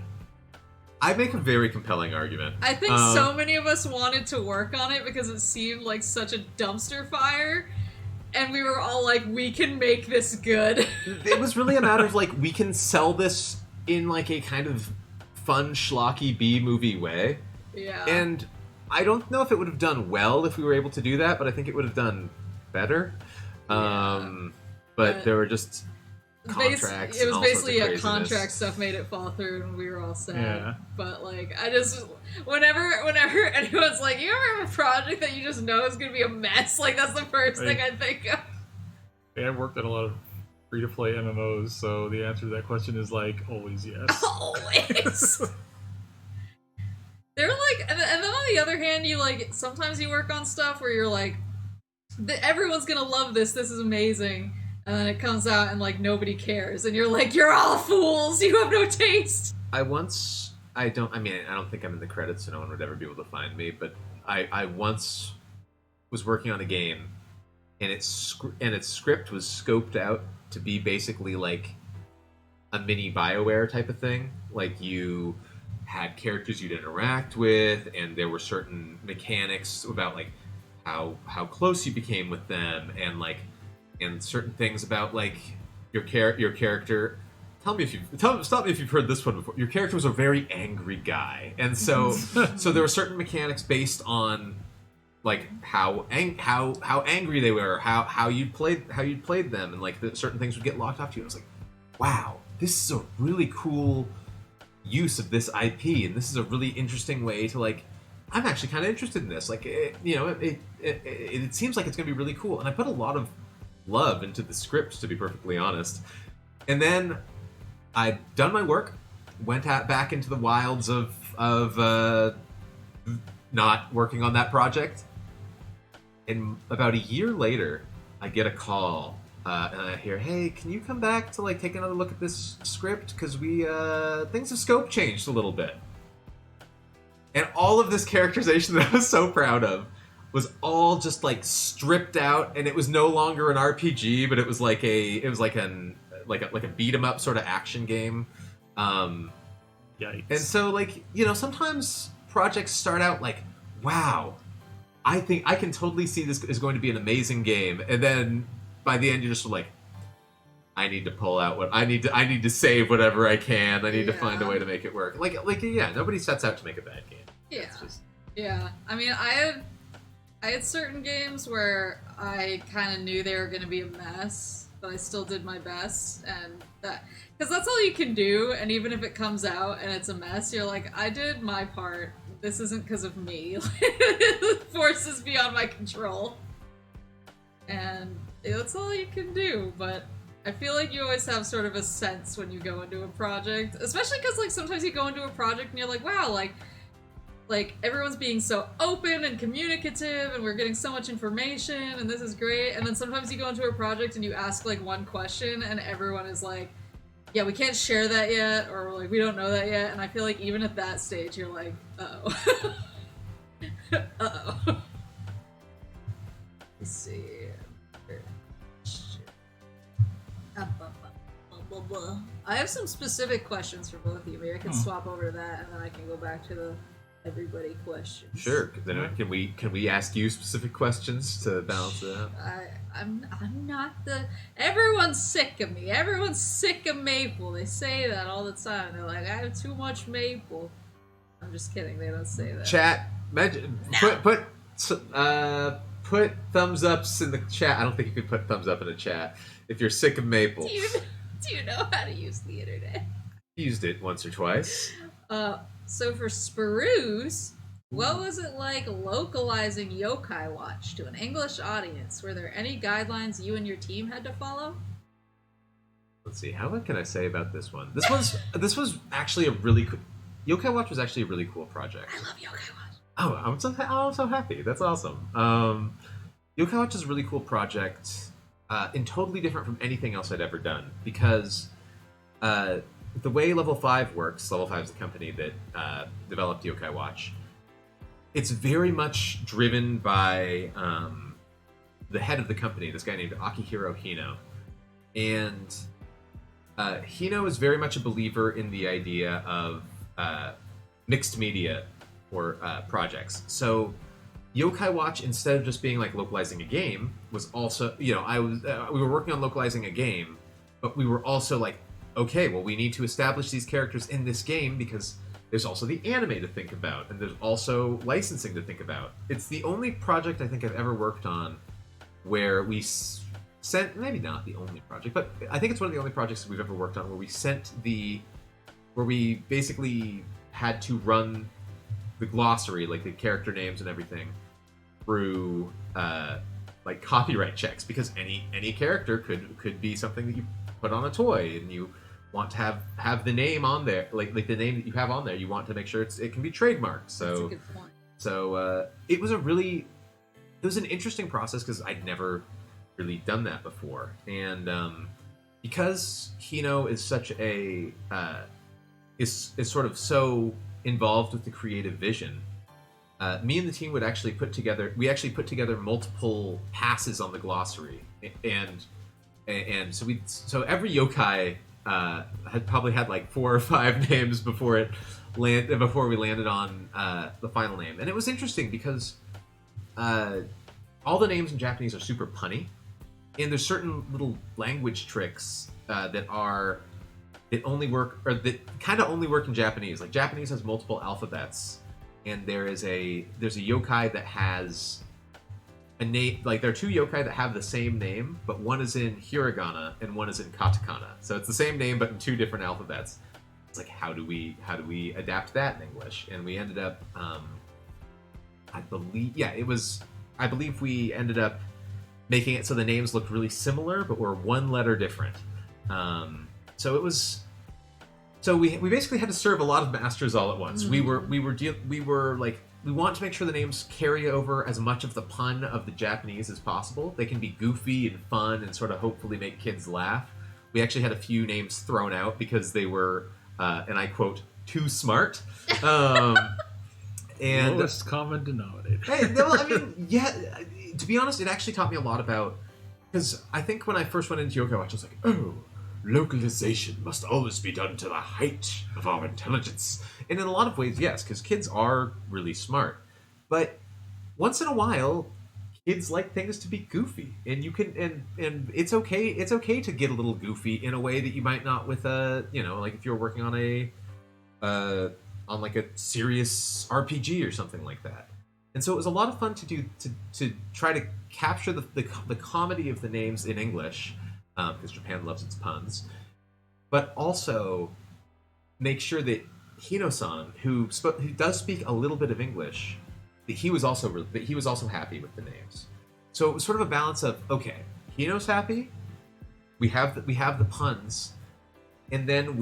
I make a very compelling argument. I think so many of us wanted to work on it because it seemed like such a dumpster fire, and we were all like, we can make this good. It was really a matter of, like, we can sell this in, like, a kind of fun, schlocky B-movie way. Yeah. And I don't know if it would have done well if we were able to do that, but I think it would have done better. But there were just contracts. It was and all basically sorts of a craziness. contract stuff made it fall through, and we were all sad. Yeah. But like, I just whenever anyone's like, "You ever have a project that you just know is gonna be a mess?" Like that's the first thing I think of. Yeah, I've worked at a lot of free-to-play MMOs, so the answer to that question is like always yes. Always. They're like, and then on the other hand, you like sometimes you work on stuff where you're like, everyone's gonna love this. This is amazing. And then it comes out and, like, nobody cares. And you're like, you're all fools! You have no taste! I don't think I'm in the credits, so no one would ever be able to find me, but I once was working on a game, and its script was scoped out to be basically, like, a mini BioWare type of thing. Like, you had characters you'd interact with, and there were certain mechanics about, like, how close you became with them, and, like, and certain things about, like, your character. Stop me if you've heard this one before. Your character was a very angry guy, and so there were certain mechanics based on, like, how angry they were, how you'd played them, and like certain things would get locked off to you. And I was like, wow, this is a really cool use of this IP, and this is a really interesting way to, like, I'm actually kind of interested in this. Like, it seems like it's gonna be really cool, and I put a lot of love into the script, to be perfectly honest. And then I'd done my work, went back into the wilds of not working on that project, and about a year later, I get a call, and I hear, "Hey, can you come back to, like, take another look at this script? Because we things have scope changed a little bit." And all of this characterization that I was so proud of was all just, like, stripped out, and it was no longer an RPG, but it was like a beat 'em up sort of action game. Yikes. And so, like, you know, sometimes projects start out like, wow, I think I can totally see this is going to be an amazing game, and then by the end you're just like, I need to pull out what I need to save whatever I can. I need to find a way to make it work. Like yeah, nobody sets out to make a bad game. Yeah. Yeah. I mean, I had certain games where I kind of knew they were going to be a mess, but I still did my best, and because that's all you can do. And even if it comes out and it's a mess, you're like, I did my part. This isn't because of me. Forces beyond my control, and that's all you can do. But I feel like you always have sort of a sense when you go into a project, especially because, like, sometimes you go into a project and you're like, wow, like everyone's being so open and communicative, and we're getting so much information, and this is great. And then sometimes you go into a project and you ask, like, one question, and everyone is like, yeah, we can't share that yet, or, like, we don't know that yet. And I feel like even at that stage, you're like, uh-oh. Uh-oh. Let's see. I have some specific questions for both of you. Maybe I can swap over to that, and then I can go back to the everybody questions. Sure. Then can we ask you specific questions to balance it out? I'm not the. Everyone's sick of me. Everyone's sick of Maple. They say that all the time. They're like, I have too much Maple. I'm just kidding. They don't say that. Chat. Put thumbs ups in the chat. I don't think you could put thumbs up in the chat if you're sick of Maple. Do you know how to use the internet? Used it once or twice. So for Spruce, what was it like localizing Yokai Watch to an English audience? Were there any guidelines you and your team had to follow? Let's see. How much can I say about this one? This was actually a really cool. Yokai Watch was actually a really cool project. I love Yokai Watch. Oh, I'm so happy. That's awesome. Yokai Watch is a really cool project, and totally different from anything else I'd ever done, because the way Level 5 works, Level 5 is the company that developed Yokai Watch, it's very much driven by the head of the company, this guy named Akihiro Hino. And Hino is very much a believer in the idea of mixed media or projects. So Yokai Watch, instead of just being like localizing a game, was also, you know, we were working on localizing a game, but we were also like, okay, well, we need to establish these characters in this game because there's also the anime to think about, and there's also licensing to think about. It's the only project I think I've ever worked on where we sent, maybe not the only project, but I think it's one of the only projects that we've ever worked on where we basically had to run the glossary, like the character names and everything, through like copyright checks, because any character could be something that you put on a toy, and you want to have the name on there, like the name that you have on there, you want to make sure it can be trademarked. So That's a good point. So it was an interesting process because I'd never really done that before, and because Hino is such a is sort of so involved with the creative vision. Me and the team would actually put together multiple passes on the glossary, and so every yokai had probably had like 4 or 5 names before we landed on the final name. And it was interesting because all the names in Japanese are super punny, and there's certain little language tricks that only work, or that kind of only work in Japanese. Like Japanese has multiple alphabets, and there's a yokai that has a name. Like there are 2 yokai that have the same name, but one is in hiragana and one is in katakana. So it's the same name but in 2 different alphabets. It's like, how do we adapt that in English? And we ended up, I believe we ended up making it so the names looked really similar but were 1 letter different. So we basically had to serve a lot of masters all at once. Mm-hmm. We were like, we want to make sure the names carry over as much of the pun of the Japanese as possible. They can be goofy and fun and sort of hopefully make kids laugh. We actually had a few names thrown out because they were, and I quote, too smart. And lowest common denominator. Hey, well, I mean, yeah. To be honest, it actually taught me a lot about, because I think when I first went into Yokai Watch, I was like, oh, localization must always be done to the height of our intelligence. And in a lot of ways, yes, because kids are really smart. But once in a while, kids like things to be goofy, and you can, and it's okay. It's okay to get a little goofy in a way that you might not with a, you know, like if you're working on on like a serious RPG or something like that. And so it was a lot of fun to do to try to capture the comedy of the names in English, because Japan loves its puns, but also make sure that Hino-san, who does speak a little bit of English, that he was also happy with the names. So it was sort of a balance of, okay, Hino's happy, we have the puns, and then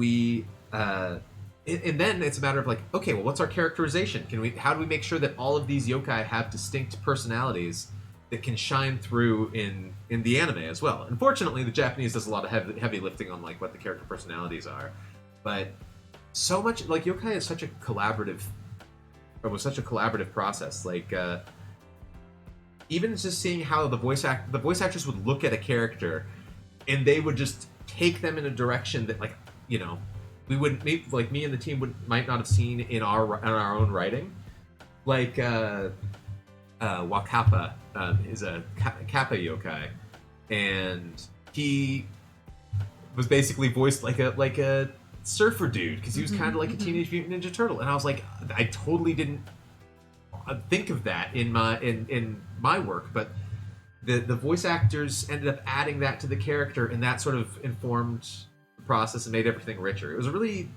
and then it's a matter of like, okay, well, what's our characterization? How do we make sure that all of these yokai have distinct personalities that can shine through in the anime as well? Unfortunately, the Japanese does a lot of heavy lifting on like what the character personalities are, but so much like yokai is such a collaborative process. Like even just seeing how the voice actors would look at a character, and they would just take them in a direction that, like, you know, we wouldn't, like me and the team might not have seen in our own writing. Like Wakappa is a kappa yokai, and he was basically voiced like a surfer dude because he was kind of like a Teenage Mutant Ninja Turtle, and I was like, I totally didn't think of that in my work, but the voice actors ended up adding that to the character, and that sort of informed the process and made everything richer. It was a really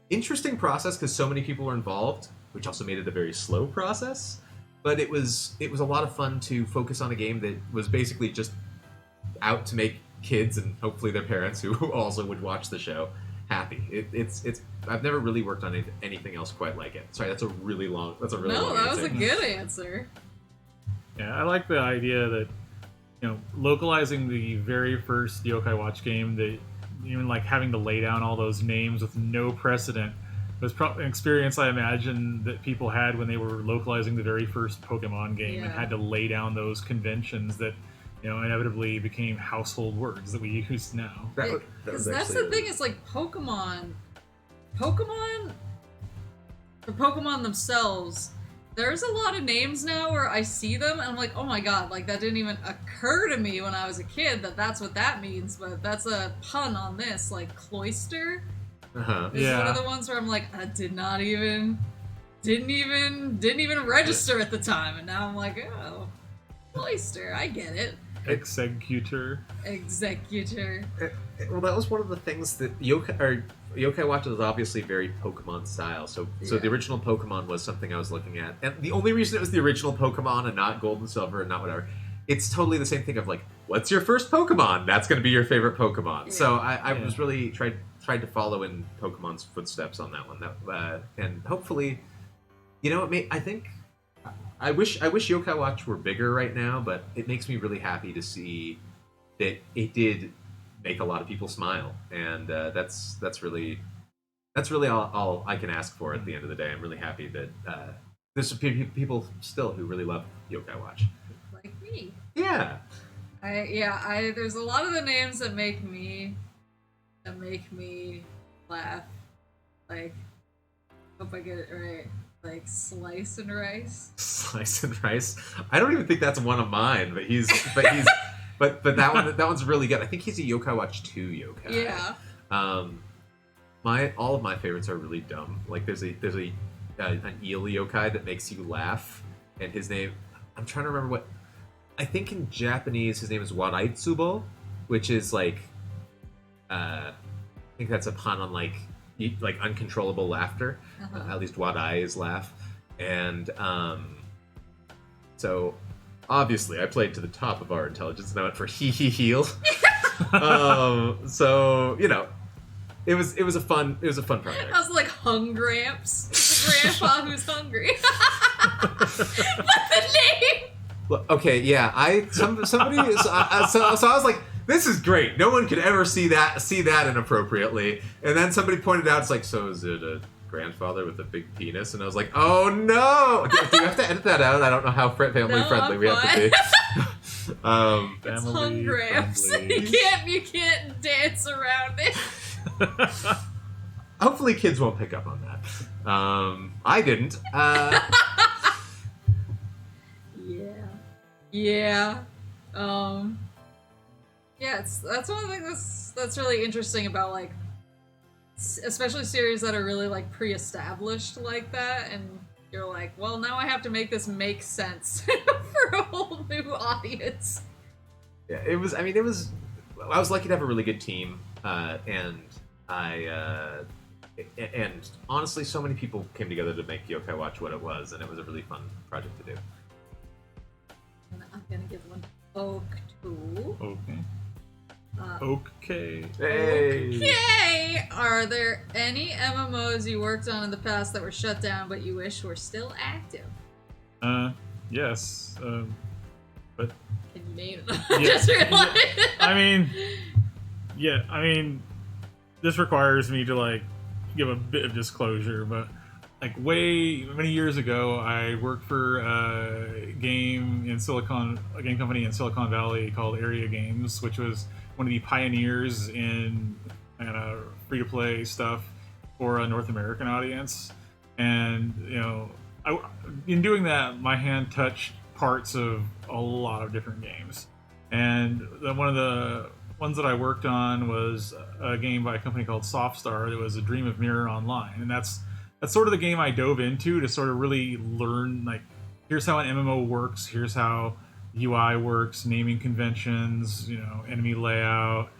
interesting process because so many people were involved, which also made it a very slow process. But it was a lot of fun to focus on a game that was basically just out to make kids and hopefully their parents, who also would watch the show, happy. It's I've never really worked on anything else quite like it. Sorry, that's a really long No, long that answer. was a good answer. Yeah, I like the idea that, you know, localizing the very first Yokai Watch game, that even like having to lay down all those names with no precedent was probably an experience I imagine that people had when they were localizing the very first Pokemon game and had to lay down those conventions that, you know, inevitably became household words that we use now. That's the thing, is like Pokemon, for for Pokemon themselves, there's a lot of names now where I see them and I'm like, oh my god, like that didn't even occur to me when I was a kid that that's what that means, but that's a pun on this, like Cloyster is one of the ones where I'm like, I didn't even register at the time, and now I'm like, oh, Cloyster, I get it. Executor. Well, that was one of the things that Yokai Watch is obviously very Pokemon style. So the original Pokemon was something I was looking at, and the only reason it was the original Pokemon and not Gold and Silver and not whatever, it's totally the same thing of like, what's your first Pokemon? That's going to be your favorite Pokemon. Yeah. So I was really tried to follow in Pokemon's footsteps on that one. And hopefully, I wish Yokai Watch were bigger right now, but it makes me really happy to see that it did make a lot of people smile, and that's really all I can ask for at the end of the day. I'm really happy that there's people still who really love Yokai Watch, like me. Yeah. There's a lot of the names that make me laugh. Like, hope I get it right. Like Slice and Rice. Slice and Rice. I don't even think that's one of mine, but that one's really good. I think he's a Yokai Watch 2 yokai. Yeah. All of my favorites are really dumb. Like there's an eel yokai that makes you laugh, and his name, I'm trying to remember what. I think in Japanese his name is Waraitsubo, which is like, I think that's a pun on like uncontrollable laughter. At least Wadai is laugh. And so obviously I played to the top of our intelligence and I went for heal. So, it was a fun project. I was like Hungramps. It's a grandpa who's hungry. What's the name? Well, okay, yeah. Somebody is so I was like, this is great. No one could ever see that inappropriately. And then somebody pointed out, it's like, so is it a grandfather with a big penis? And I was like, oh no! Do you have to edit that out? I don't know how family friendly we have to be. It's Hungramps. You can't dance around it. Hopefully kids won't pick up on that. I didn't. Yeah. That's one of the things that's really interesting about, like, especially series that are really like pre-established like that, and you're like, well, now I have to make this make sense for a whole new audience. Yeah, it was. I was lucky to have a really good team, and honestly, so many people came together to make Yokai Watch what it was, and it was a really fun project to do. And I'm gonna give one Oak to. Okay. Okay. Hey. Okay! Are there any MMOs you worked on in the past that were shut down but you wish were still active? Yes. But... Can you name them? I just realized. This requires me to, like, give a bit of disclosure, but, like, many years ago, I worked for a game company in Silicon Valley called Area Games, which was one of the pioneers in free-to-play stuff for a North American audience. And, in doing that, my hand touched parts of a lot of different games. And one of the ones that I worked on was a game by a company called Softstar that was a Dream of Mirror Online. And that's sort of the game I dove into to sort of really learn, like, here's how an MMO works, here's how UI works, naming conventions, enemy layout,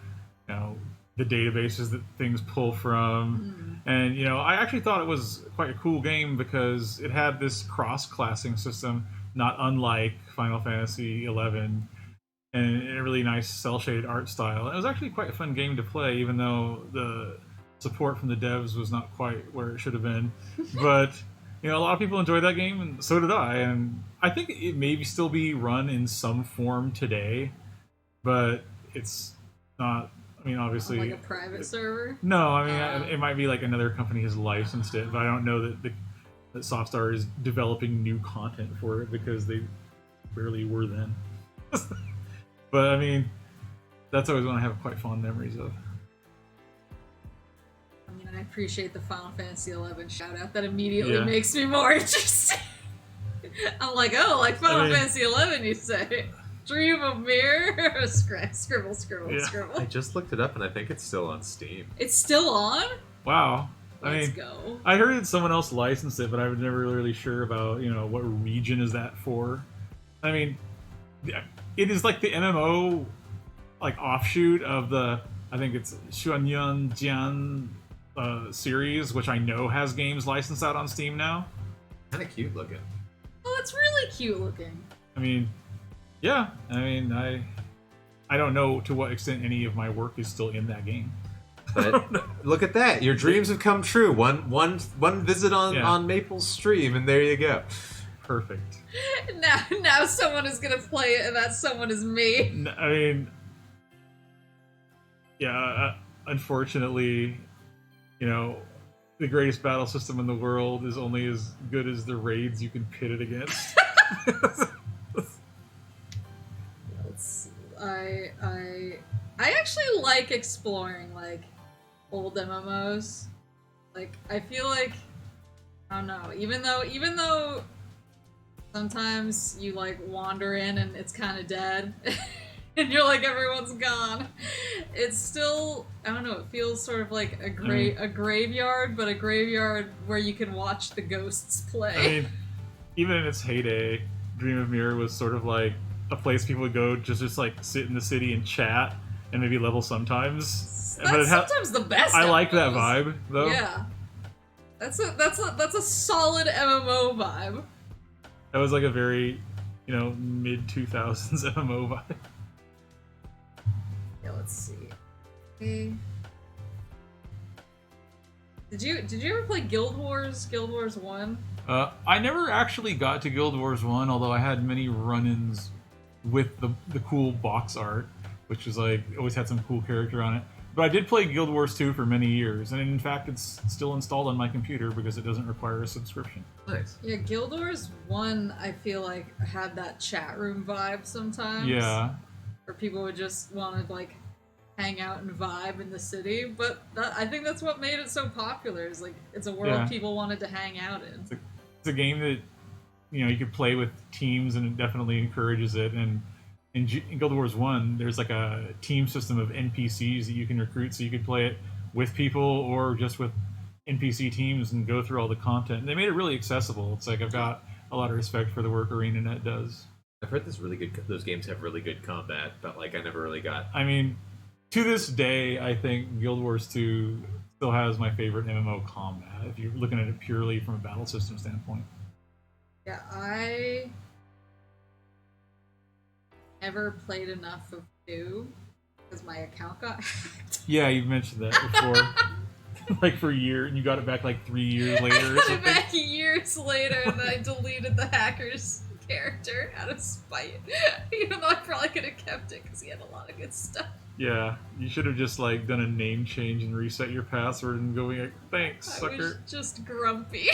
the databases that things pull from. And, I actually thought it was quite a cool game because it had this cross-classing system, not unlike Final Fantasy XI, and a really nice cel-shaded art style. It was actually quite a fun game to play, even though the support from the devs was not quite where it should have been. But a lot of people enjoyed that game, and so did I. And I think it may still be run in some form today, but it's not. Obviously, like a private server. No, it might be like another company has licensed it, but I don't know that Softstar is developing new content for it because they barely were then. But that's always one I have quite fond memories of. And I appreciate the Final Fantasy 11 shout out. That immediately Yeah. makes me more interested. I'm like, oh, like Final I mean- Fantasy 11, you say? Dream of Mirror? Scribble, Yeah. scribble. I just looked it up and I think it's still on Steam. It's still on? Wow. Let's I mean, go. I heard that someone else licensed it, but I was never really sure about, what region is that for. I mean, it is like the MMO, like, offshoot of the, I think it's Xuanyuan Jian series, which I know has games licensed out on Steam now. Kind of cute looking. Oh, it's really cute looking. I mean, yeah. I mean, I don't know to what extent any of my work is still in that game. But look at that. Your dreams have come true. One visit on, Yeah. on Maple's stream, and there you go. Perfect. Now someone is gonna play it, and that someone is me. I mean, yeah, unfortunately, the greatest battle system in the world is only as good as the raids you can pit it against. I actually like exploring like old MMOs. Like I feel like I don't know, even though sometimes you like wander in and it's kind of dead and you're like everyone's gone. It's still, I don't know, it feels sort of like a graveyard, but a graveyard where you can watch the ghosts play. I mean, even in its heyday, Dream of Mirror was sort of like a place people would go just like sit in the city and chat and maybe level sometimes. That's sometimes the best. I like that MMOs. vibe though. Yeah, that's a solid MMO vibe. That was like a very, mid 2000s MMO vibe. Yeah, let's see. Okay. Did you ever play Guild Wars? Guild Wars 1? I never actually got to Guild Wars 1, although I had many run-ins with the cool box art, which was like, always had some cool character on it. But I did play Guild Wars 2 for many years, and in fact it's still installed on my computer because it doesn't require a subscription. Nice. Yeah, Guild Wars 1, I feel like, had that chat room vibe sometimes. Yeah. Where people would just want to, like, hang out and vibe in the city. But I think that's what made it so popular, is, like, it's a world Yeah. people wanted to hang out in. It's a game that, you could play with teams, and it definitely encourages it. And in Guild Wars 1, there's like a team system of NPCs that you can recruit, so you could play it with people or just with NPC teams and go through all the content. And they made it really accessible. It's like I've got a lot of respect for the work ArenaNet does. I've heard those games have really good combat, but like I never really got. I mean, to this day, I think Guild Wars 2 still has my favorite MMO combat, if you're looking at it purely from a battle system standpoint. Yeah, I never played enough of 2 because my account got hacked. Yeah, you've mentioned that before. Like for a year, and you got it back like 3 years later or I got it something. back years later, and then I deleted the hacker's character out of spite. Even though I probably could have kept it because he had a lot of good stuff. Yeah, you should have just like done a name change and reset your password and going like, thanks, I sucker. was just grumpy.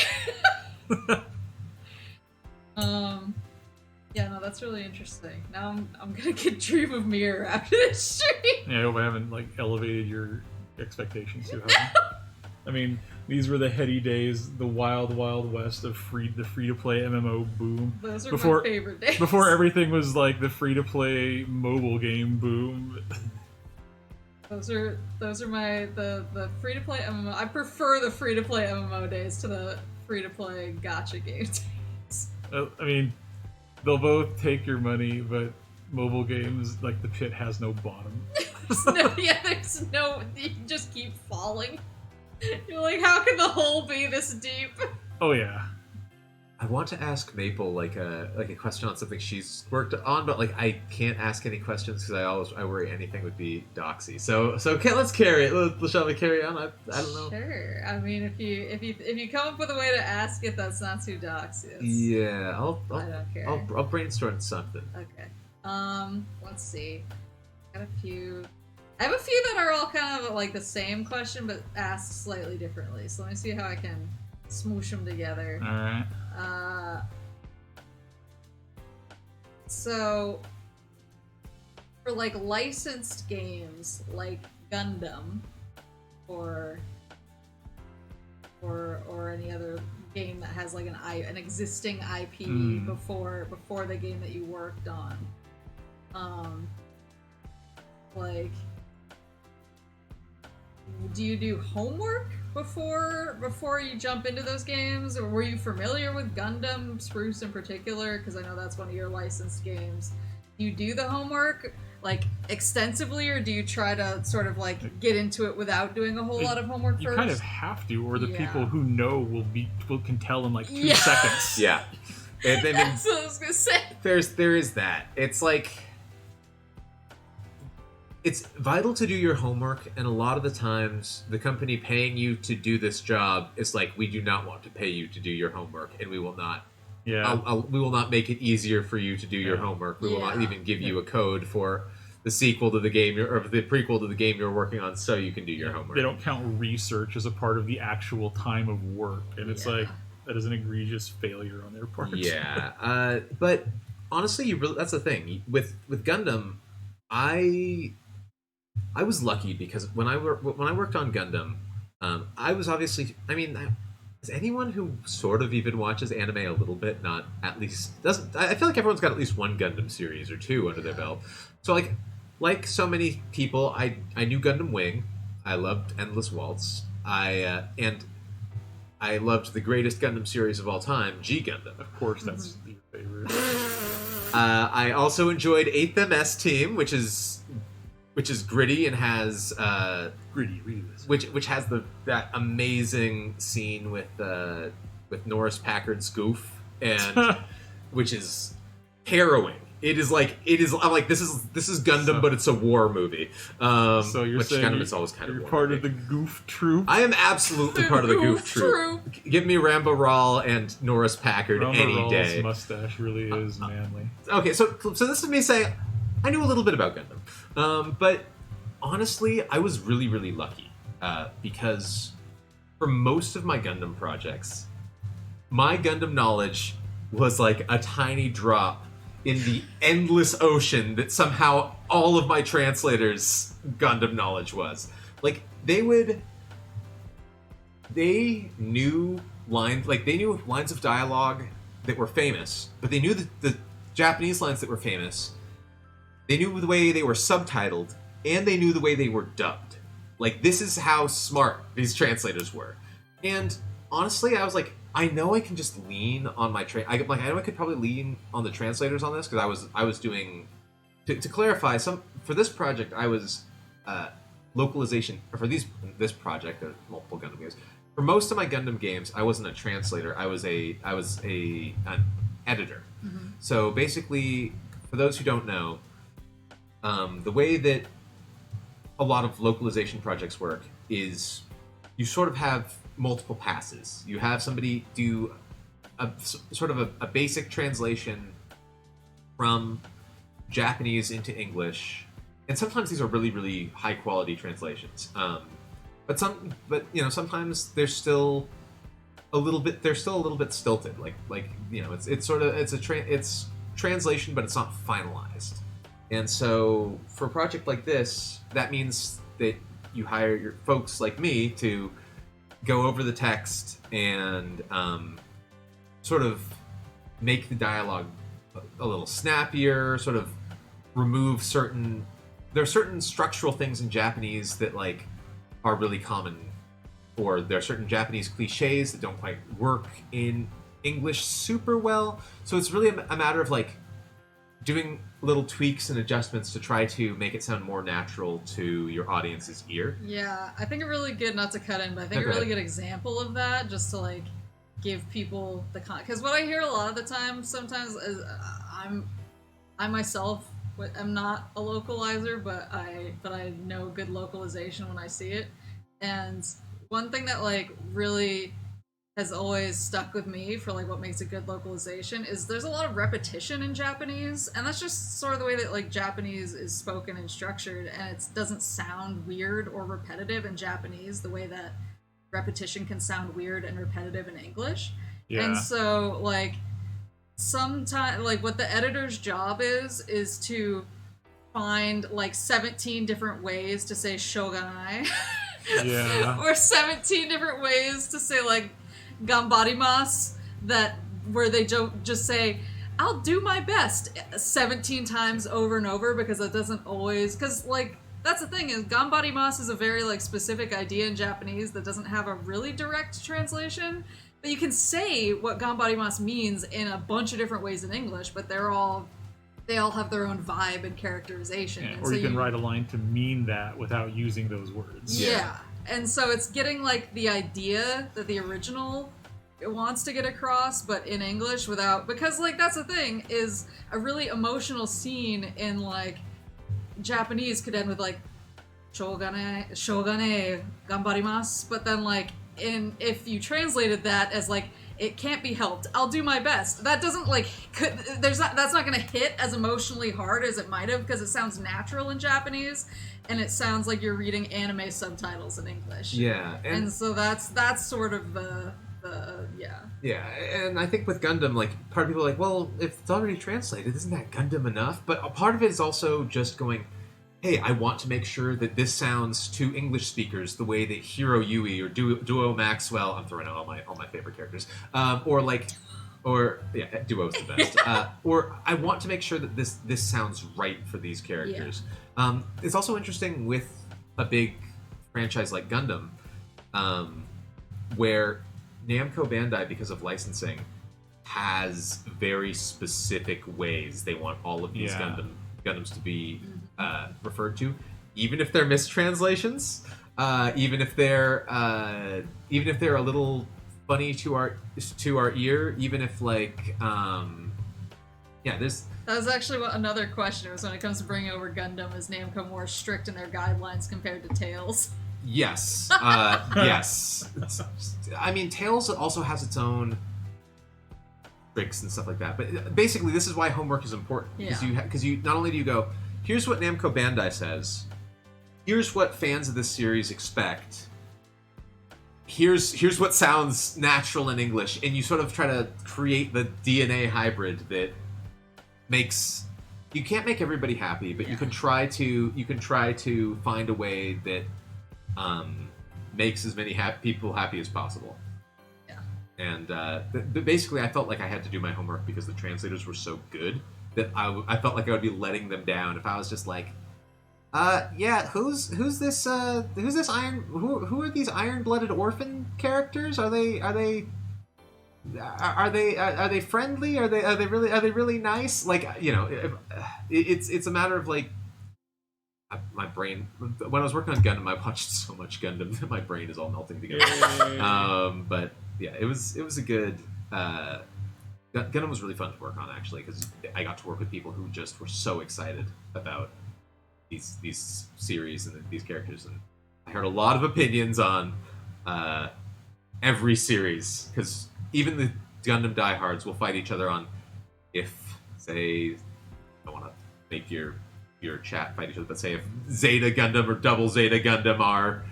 Yeah, no, that's really interesting. Now I'm gonna get Dream of Mirror after this stream. Yeah, I hope I haven't like elevated your expectations too high. I mean, these were the heady days, the wild, wild west of the free-to-play MMO boom. Those are Before- my favorite days. Before everything was like the free-to-play mobile game boom. Those are the free to play MMO. I prefer the free to play MMO days to the free to play gacha game days. I mean, they'll both take your money, but mobile games, like the pit has no bottom. There's no. You just keep falling. You're like, how can the hole be this deep? Oh yeah. I want to ask Maple like a question on something she's worked on, but like I can't ask any questions because I worry anything would be doxy. So okay, let's carry it. Shall we carry on? I don't know. Sure. I mean, if you come up with a way to ask it that's not too doxy. Yeah, I don't care. I'll brainstorm something. Okay. Let's see. Got a few. I have a few that are all kind of like the same question, but asked slightly differently. So let me see how I can smoosh them together. All right. So for like licensed games like Gundam or or any other game that has like an existing IP before the game that you worked on. Like, do you do homework before you jump into those games, or were you familiar with Gundam Spruce in particular? Because I know that's one of your licensed games. Do you do the homework like extensively, or do you try to sort of like get into it without doing a whole lot of homework first? You kind of have to, or the people who know can tell in like 2 seconds. Yeah. That's what I was gonna say. There is that. It's like, it's vital to do your homework, and a lot of the times the company paying you to do this job is like, we do not want to pay you to do your homework, and we will not. Yeah. We will not make it easier for you to do your homework. We will not even give you a code for the sequel to the game or the prequel to the game you're working on, so you can do your homework. They don't count research as a part of the actual time of work, and it's like, that is an egregious failure on their part. Yeah, but honestly, that's the thing with Gundam. I was lucky because when I worked on Gundam, I was obviously. I mean, is anyone who sort of even watches anime a little bit not at least doesn't? I feel like everyone's got at least one Gundam series or 2 under their belt. So like so many people, I knew Gundam Wing. I loved Endless Waltz. And I loved the greatest Gundam series of all time, G Gundam. Of course, that's your favorite. I also enjoyed 8th MS Team, which is gritty and has which has that amazing scene with Norris Packard's goof, and which is harrowing. I'm like, this is Gundam, but it's a war movie. So you're which saying Gundam is always kind of you're war part movie. of the goof troop? I am absolutely part of the goof troop. Give me Rambo Rawl and Norris Packard any day. Rawl's mustache really is manly. Okay, so this is me saying I knew a little bit about Gundam, but honestly, I was really, really lucky because for most of my Gundam projects, my Gundam knowledge was like a tiny drop in the endless ocean that somehow all of my translators' Gundam knowledge was. Like, they knew lines of dialogue that were famous, but they knew the Japanese lines that were famous. They knew the way they were subtitled, and they knew the way they were dubbed. Like, this is how smart these translators were. And honestly, I was like, I know I can just lean on my I know I could probably lean on the translators on this, because I was doing, to clarify, for this project I was localization, or for this project, there are multiple Gundam games. For most of my Gundam games, I wasn't a translator. I was an editor. Mm-hmm. So basically, for those who don't know, the way that a lot of localization projects work is you sort of have multiple passes. You have somebody do a basic translation from Japanese into English, and sometimes these are really, really high quality translations. But sometimes they're still a little bit stilted. It's translation, but it's not finalized. And so for a project like this, that means that you hire your folks like me to go over the text and sort of make the dialogue a little snappier, sort of remove there are certain structural things in Japanese that are really common, or there are certain Japanese cliches that don't quite work in English super well. So it's really a matter of doing little tweaks and adjustments to try to make it sound more natural to your audience's ear. Yeah, I think a really good, not to cut in, but I think a really good example of that, just to give people the because what I hear a lot of the time sometimes is I myself am not a localizer, but I know good localization when I see it. And one thing that really has always stuck with me for what makes a good localization is there's a lot of repetition in Japanese, and that's just sort of the way that Japanese is spoken and structured, and it doesn't sound weird or repetitive in Japanese the way that repetition can sound weird and repetitive in English. Yeah. And so sometimes what the editor's job is to find 17 different ways to say shogunai Yeah. Or 17 different ways to say like gambarimasu, where they just say I'll do my best 17 times over and over, because it doesn't always, because like that's the thing is gambarimasu is a very like specific idea in Japanese that doesn't have a really direct translation, but you can say what gambarimasu means in a bunch of different ways in English, but they all have their own vibe and characterization. Yeah, and or so you can write a line to mean that without using those words. Yeah. And so it's getting like the idea that the original wants to get across, but in English without, because like that's the thing is a really emotional scene in like Japanese could end with like shogane gambarimasu, but then like if you translated that as like it can't be helped, I'll do my best, that doesn't like that's not gonna hit as emotionally hard as it might have, because it sounds natural in Japanese and it sounds like you're reading anime subtitles in English. Yeah, and so that's sort of the yeah, and I think with Gundam, like, part of people are like, well, if it's already translated, isn't that Gundam enough? But a part of it is also just going, hey, I want to make sure that this sounds to English speakers the way that Hiro Yui or Duo Maxwell, I'm throwing out all my favorite characters, Duo's the best. Or I want to make sure that this sounds right for these characters. Yeah. It's also interesting with a big franchise like Gundam, where Namco Bandai, because of licensing, has very specific ways they want all of these Gundams to be referred to, even if they're mistranslations, even if they're a little funny to our ear, even if like there's. That was actually another question. Was when it comes to bringing over Gundam, is Namco more strict in their guidelines compared to Tales? Yes. Yes. I mean, Tales also has its own tricks and stuff like that. But basically, this is why homework is important. Because you not only do you go, here's what Namco Bandai says, here's what fans of this series expect, here's what sounds natural in English, and you sort of try to create the DNA hybrid that makes. You can't make everybody happy, but you can try to find a way that makes as many people happy as possible. Yeah. And but basically, I felt like I had to do my homework because the translators were so good that I felt like I would be letting them down if I was just like, who's this iron? Who are these iron-blooded orphan characters? Are they friendly? Are they really nice? Like, you know, it's a matter of like. My brain, when I was working on Gundam, I watched so much Gundam that my brain is all melting together. But yeah, it was a good. Gundam was really fun to work on, actually, because I got to work with people who just were so excited about these series and these characters, and I heard a lot of opinions on every series, because even the Gundam diehards will fight each other on if, say, I want to make your chat fight each other, but say if Zeta Gundam or Double Zeta Gundam are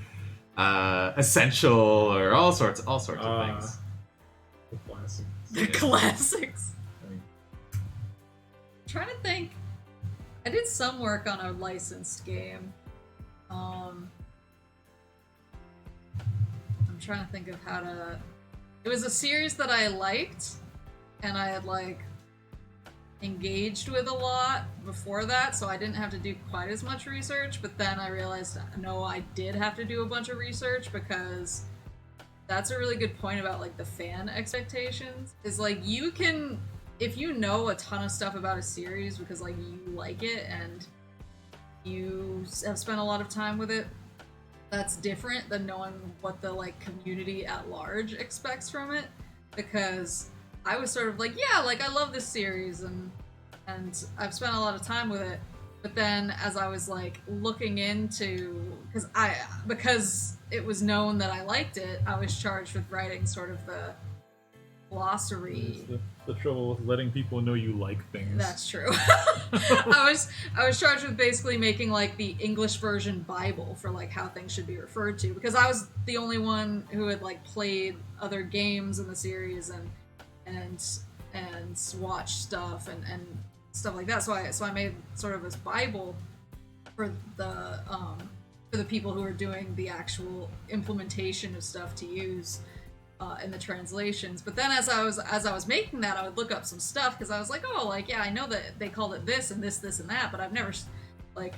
essential, or all sorts of things. The classics. The classics. I'm trying to think. I did some work on a licensed game. I'm trying to think of how to. It was a series that I liked, and I had like engaged with a lot before that, so I didn't have to do quite as much research, but then I realized, no, I did have to do a bunch of research, because that's a really good point about like the fan expectations, is like you can, if you know a ton of stuff about a series because like you like it and you have spent a lot of time with it, that's different than knowing what the like community at large expects from it, because I was sort of like, yeah, like I love this series and I've spent a lot of time with it. But then as I was like looking into, because it was known that I liked it, I was charged with writing sort of the glossary. The trouble with letting people know you like things. That's true. I was charged with basically making like the English version Bible for like how things should be referred to, because I was the only one who had like played other games in the series and watched stuff and stuff like that. So I made sort of this Bible for the for the people who are doing the actual implementation of stuff to use in the translations. But then as I was making that, I would look up some stuff because I was like, oh, like, yeah, I know that they called it this and this, this and that, but I've never, like,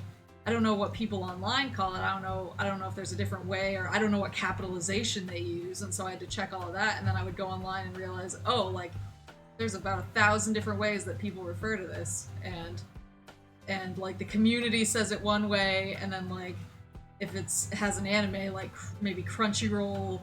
I don't know what people online call it. I don't know if there's a different way, or I don't know what capitalization they use. And so I had to check all of that, and then I would go online and realize, oh, like, there's about 1,000 different ways that people refer to this, and like the community says it one way, and then like if it has an anime, like maybe Crunchyroll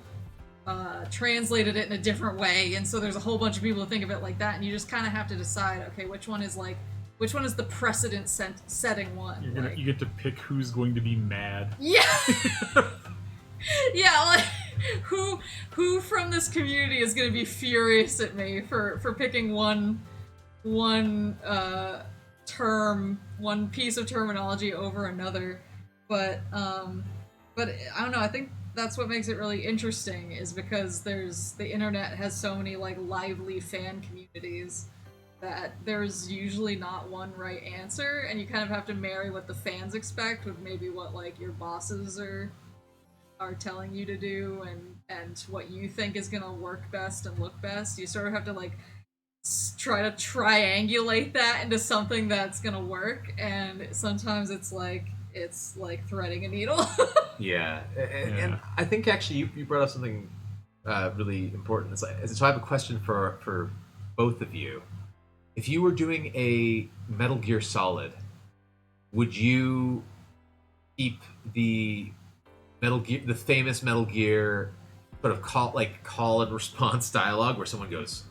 translated it in a different way, and so there's a whole bunch of people who think of it like that, and you just kind of have to decide, okay, which one is the precedent setting one. You get to pick who's going to be mad. Yeah. Yeah, like who from this community is going to be furious at me for picking one term, one piece of terminology over another. But I don't know, I think that's what makes it really interesting, is because the internet has so many like lively fan communities that there's usually not one right answer, and you kind of have to marry what the fans expect with maybe what like your bosses are telling you to do, and what you think is gonna work best and look best. You sort of have to like try to triangulate that into something that's gonna work, and sometimes it's like threading a needle. Yeah, and I think actually you brought up something really important. So I have a question for both of you. If you were doing a Metal Gear Solid, would you keep the famous Metal Gear sort of call and response dialogue where someone goes,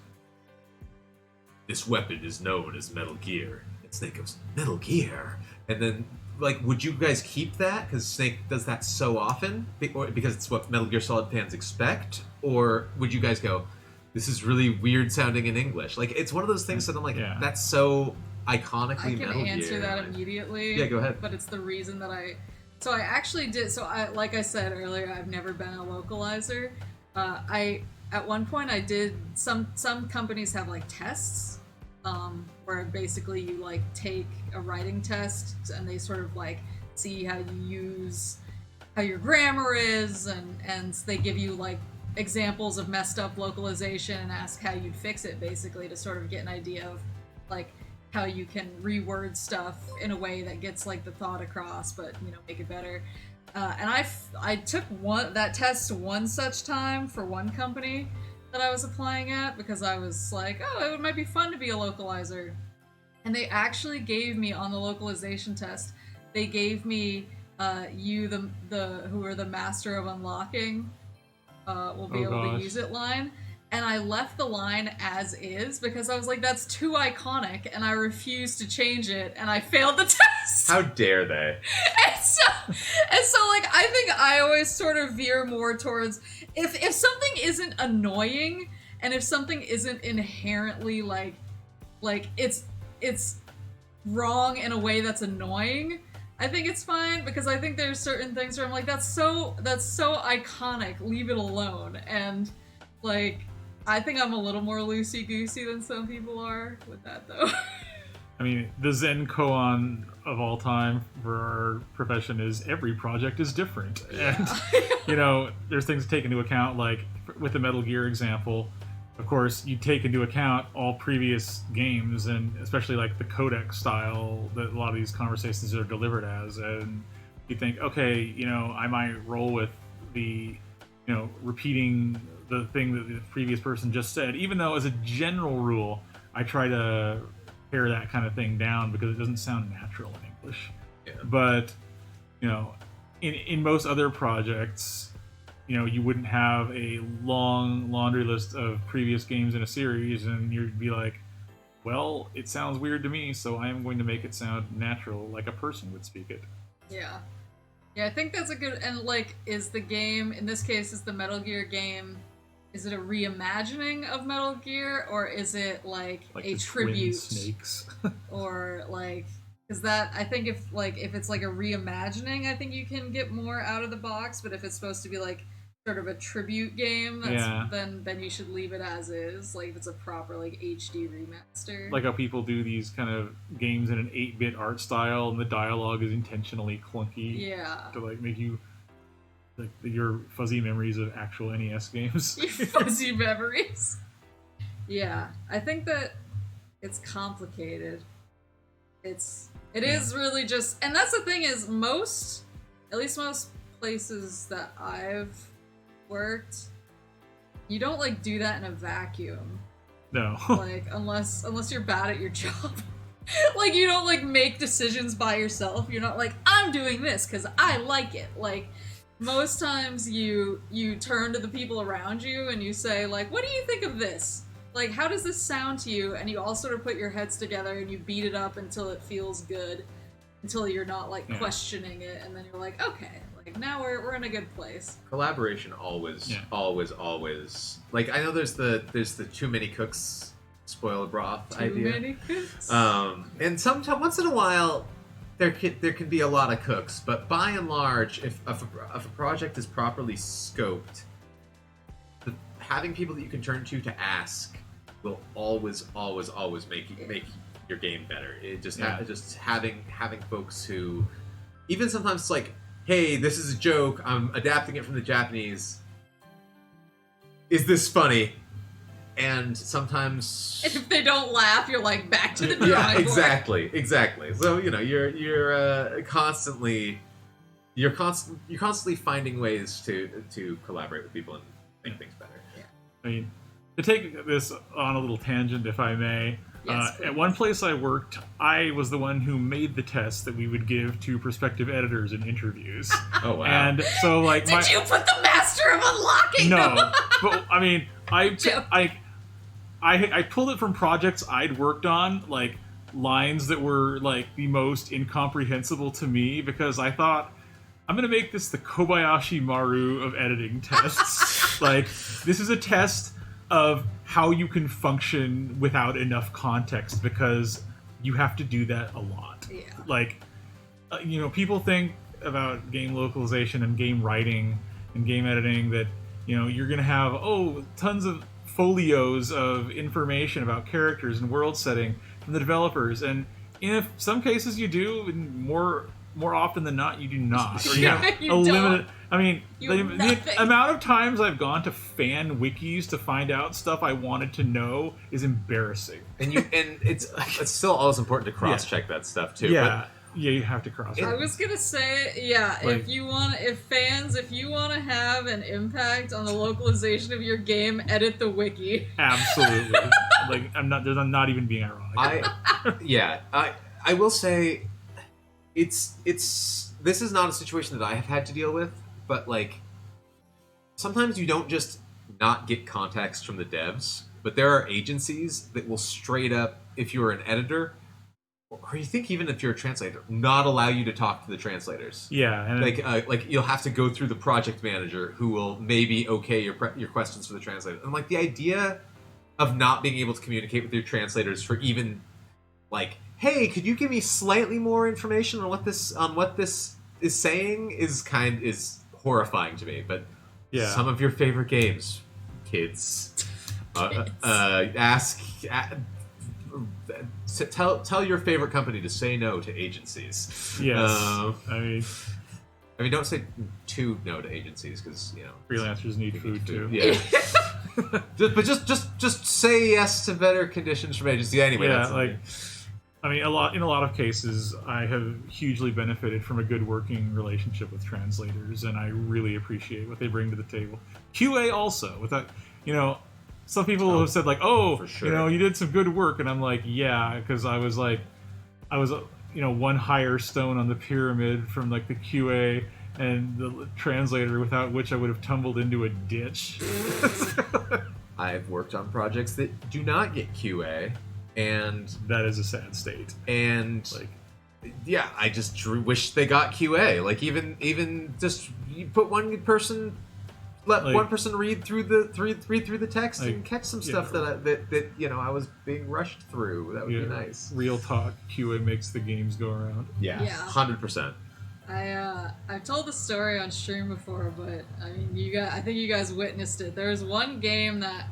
"This weapon is known as Metal Gear," and Snake goes, "Metal Gear," and then like, would you guys keep that because Snake does that so often because it's what Metal Gear Solid fans expect, or would you guys go, "This is really weird sounding in English"? Like, it's one of those things that I'm like, that's so iconically Metal Gear. I can answer that immediately. Yeah, go ahead. But it's the reason that I actually did. So like I said earlier, I've never been a localizer. At one point I did. Some companies have like tests, where basically you like take a writing test and they sort of like see how your grammar is, and they give you like examples of messed up localization and ask how you'd fix it, basically, to sort of get an idea of like how you can reword stuff in a way that gets like the thought across, but make it better. And I took that test one such time for one company that I was applying at, because I was like, oh, it might be fun to be a localizer. And they actually gave me, on the localization test, they gave me you who are the master of unlocking will be able to use it line. And I left the line as is because I was like, that's too iconic, and I refused to change it, and I failed the test. How dare they? And so like, I think I always sort of veer more towards if something isn't annoying, and if something isn't inherently like it's wrong in a way that's annoying, I think it's fine, because I think there's certain things where I'm like, that's so iconic, leave it alone. And like, I think I'm a little more loosey-goosey than some people are with that, though. I mean, the Zen koan of all time for our profession is every project is different. Yeah. And, there's things to take into account, like with the Metal Gear example, of course, you take into account all previous games, and especially like the codec style that a lot of these conversations are delivered as, and you think, okay, I might roll with the, repeating the thing that the previous person just said, even though as a general rule, I try to pare that kind of thing down because it doesn't sound natural in English. Yeah. But, in most other projects, you wouldn't have a long laundry list of previous games in a series, and you'd be like, well, it sounds weird to me, so I am going to make it sound natural, like a person would speak it. Yeah. Yeah, I think that's a good, and like, is the game, in this case, is the Metal Gear game, is it a reimagining of Metal Gear, or is it like a tribute? Snakes. Or like, because that, I think if it's like a reimagining, I think you can get more out of the box, but if it's supposed to be like sort of a tribute game, then you should leave it as is. Like if it's a proper like HD remaster. Like how people do these kind of games in an 8-bit art style, and the dialogue is intentionally clunky. Yeah. To like make you like your fuzzy memories of actual NES games. Your fuzzy memories. Yeah, I think that it's complicated. It is really just, and that's the thing is at least most places that I've worked, you don't like do that in a vacuum. No. Like unless you're bad at your job. Like you don't like make decisions by yourself. You're not like, I'm doing this because I like it. Like most times you turn to the people around you and you say like, what do you think of this? Like, how does this sound to you? And you all sort of put your heads together and you beat it up until it feels good, until you're not like questioning it, and then you're like, okay, like now we're in a good place. Collaboration always. Like I know there's the too many cooks spoil broth idea. Too many cooks. And sometimes once in a while there can be a lot of cooks, but by and large, if a project is properly scoped, having people that you can turn to ask will always make your game better. It just just having folks who, even sometimes it's like, hey, this is a joke, I'm adapting it from the Japanese. Is this funny? And sometimes, and if they don't laugh, you're like back to the drawing board. Exactly. So you're constantly finding ways to collaborate with people and make things better. Yeah. I mean, to take this on a little tangent, if I may, Yes, at one place I worked, I was the one who made the test that we would give to prospective editors in interviews. Oh, wow. And so, like, Did you put the master of unlocking? No, but I mean, I pulled it from projects I'd worked on, like lines that were like the most incomprehensible to me, because I thought, I'm gonna make this the Kobayashi Maru of editing tests. Like, this is a test of how you can function without enough context, because you have to do that a lot. Yeah. Like, people think about game localization and game writing and game editing that, you're gonna have, tons of folios of information about characters and world setting from the developers, and in some cases you do, and more often than not you do not. Or you have you a don't. limited. I mean, the nothing. amount of times I've gone to fan wikis to find out stuff I wanted to know is embarrassing. And it's still always important to cross check that stuff too. Yeah. Yeah, you have to cross. I was gonna say, Like, if you want to have an impact on the localization of your game, edit the wiki. Absolutely. Like, I'm not even being ironic. I will say, this is not a situation that I have had to deal with, but like, sometimes you don't just not get context from the devs, but there are agencies that will straight up, if you're an editor, or you think even if you're a translator, not allow you to talk to the translators. Yeah, and like you'll have to go through the project manager, who will maybe okay your questions for the translator. And like the idea of not being able to communicate with your translators for even like, hey, could you give me slightly more information on what this is saying is horrifying to me. But some of your favorite games, kids, tell your favorite company to say no to agencies. Yes, I mean, don't say too no to agencies, because freelancers need food too. Yeah, but just say yes to better conditions from agencies. Anyway, in a lot of cases, I have hugely benefited from a good working relationship with translators, and I really appreciate what they bring to the table. QA also, with that, some people have said like, for sure. You did some good work, and I'm like, yeah, because I was one higher stone on the pyramid from like the QA and the translator, without which I would have tumbled into a ditch. I've worked on projects that do not get QA, and that is a sad state. And I just wish they got QA. Like even just you put one person. Let one person read through the text and catch some stuff that I was being rushed through. That would be nice. Real talk, QA makes the games go around. Yeah, 100%. I've told the story on stream before, but I mean, I think you guys witnessed it. There was one game that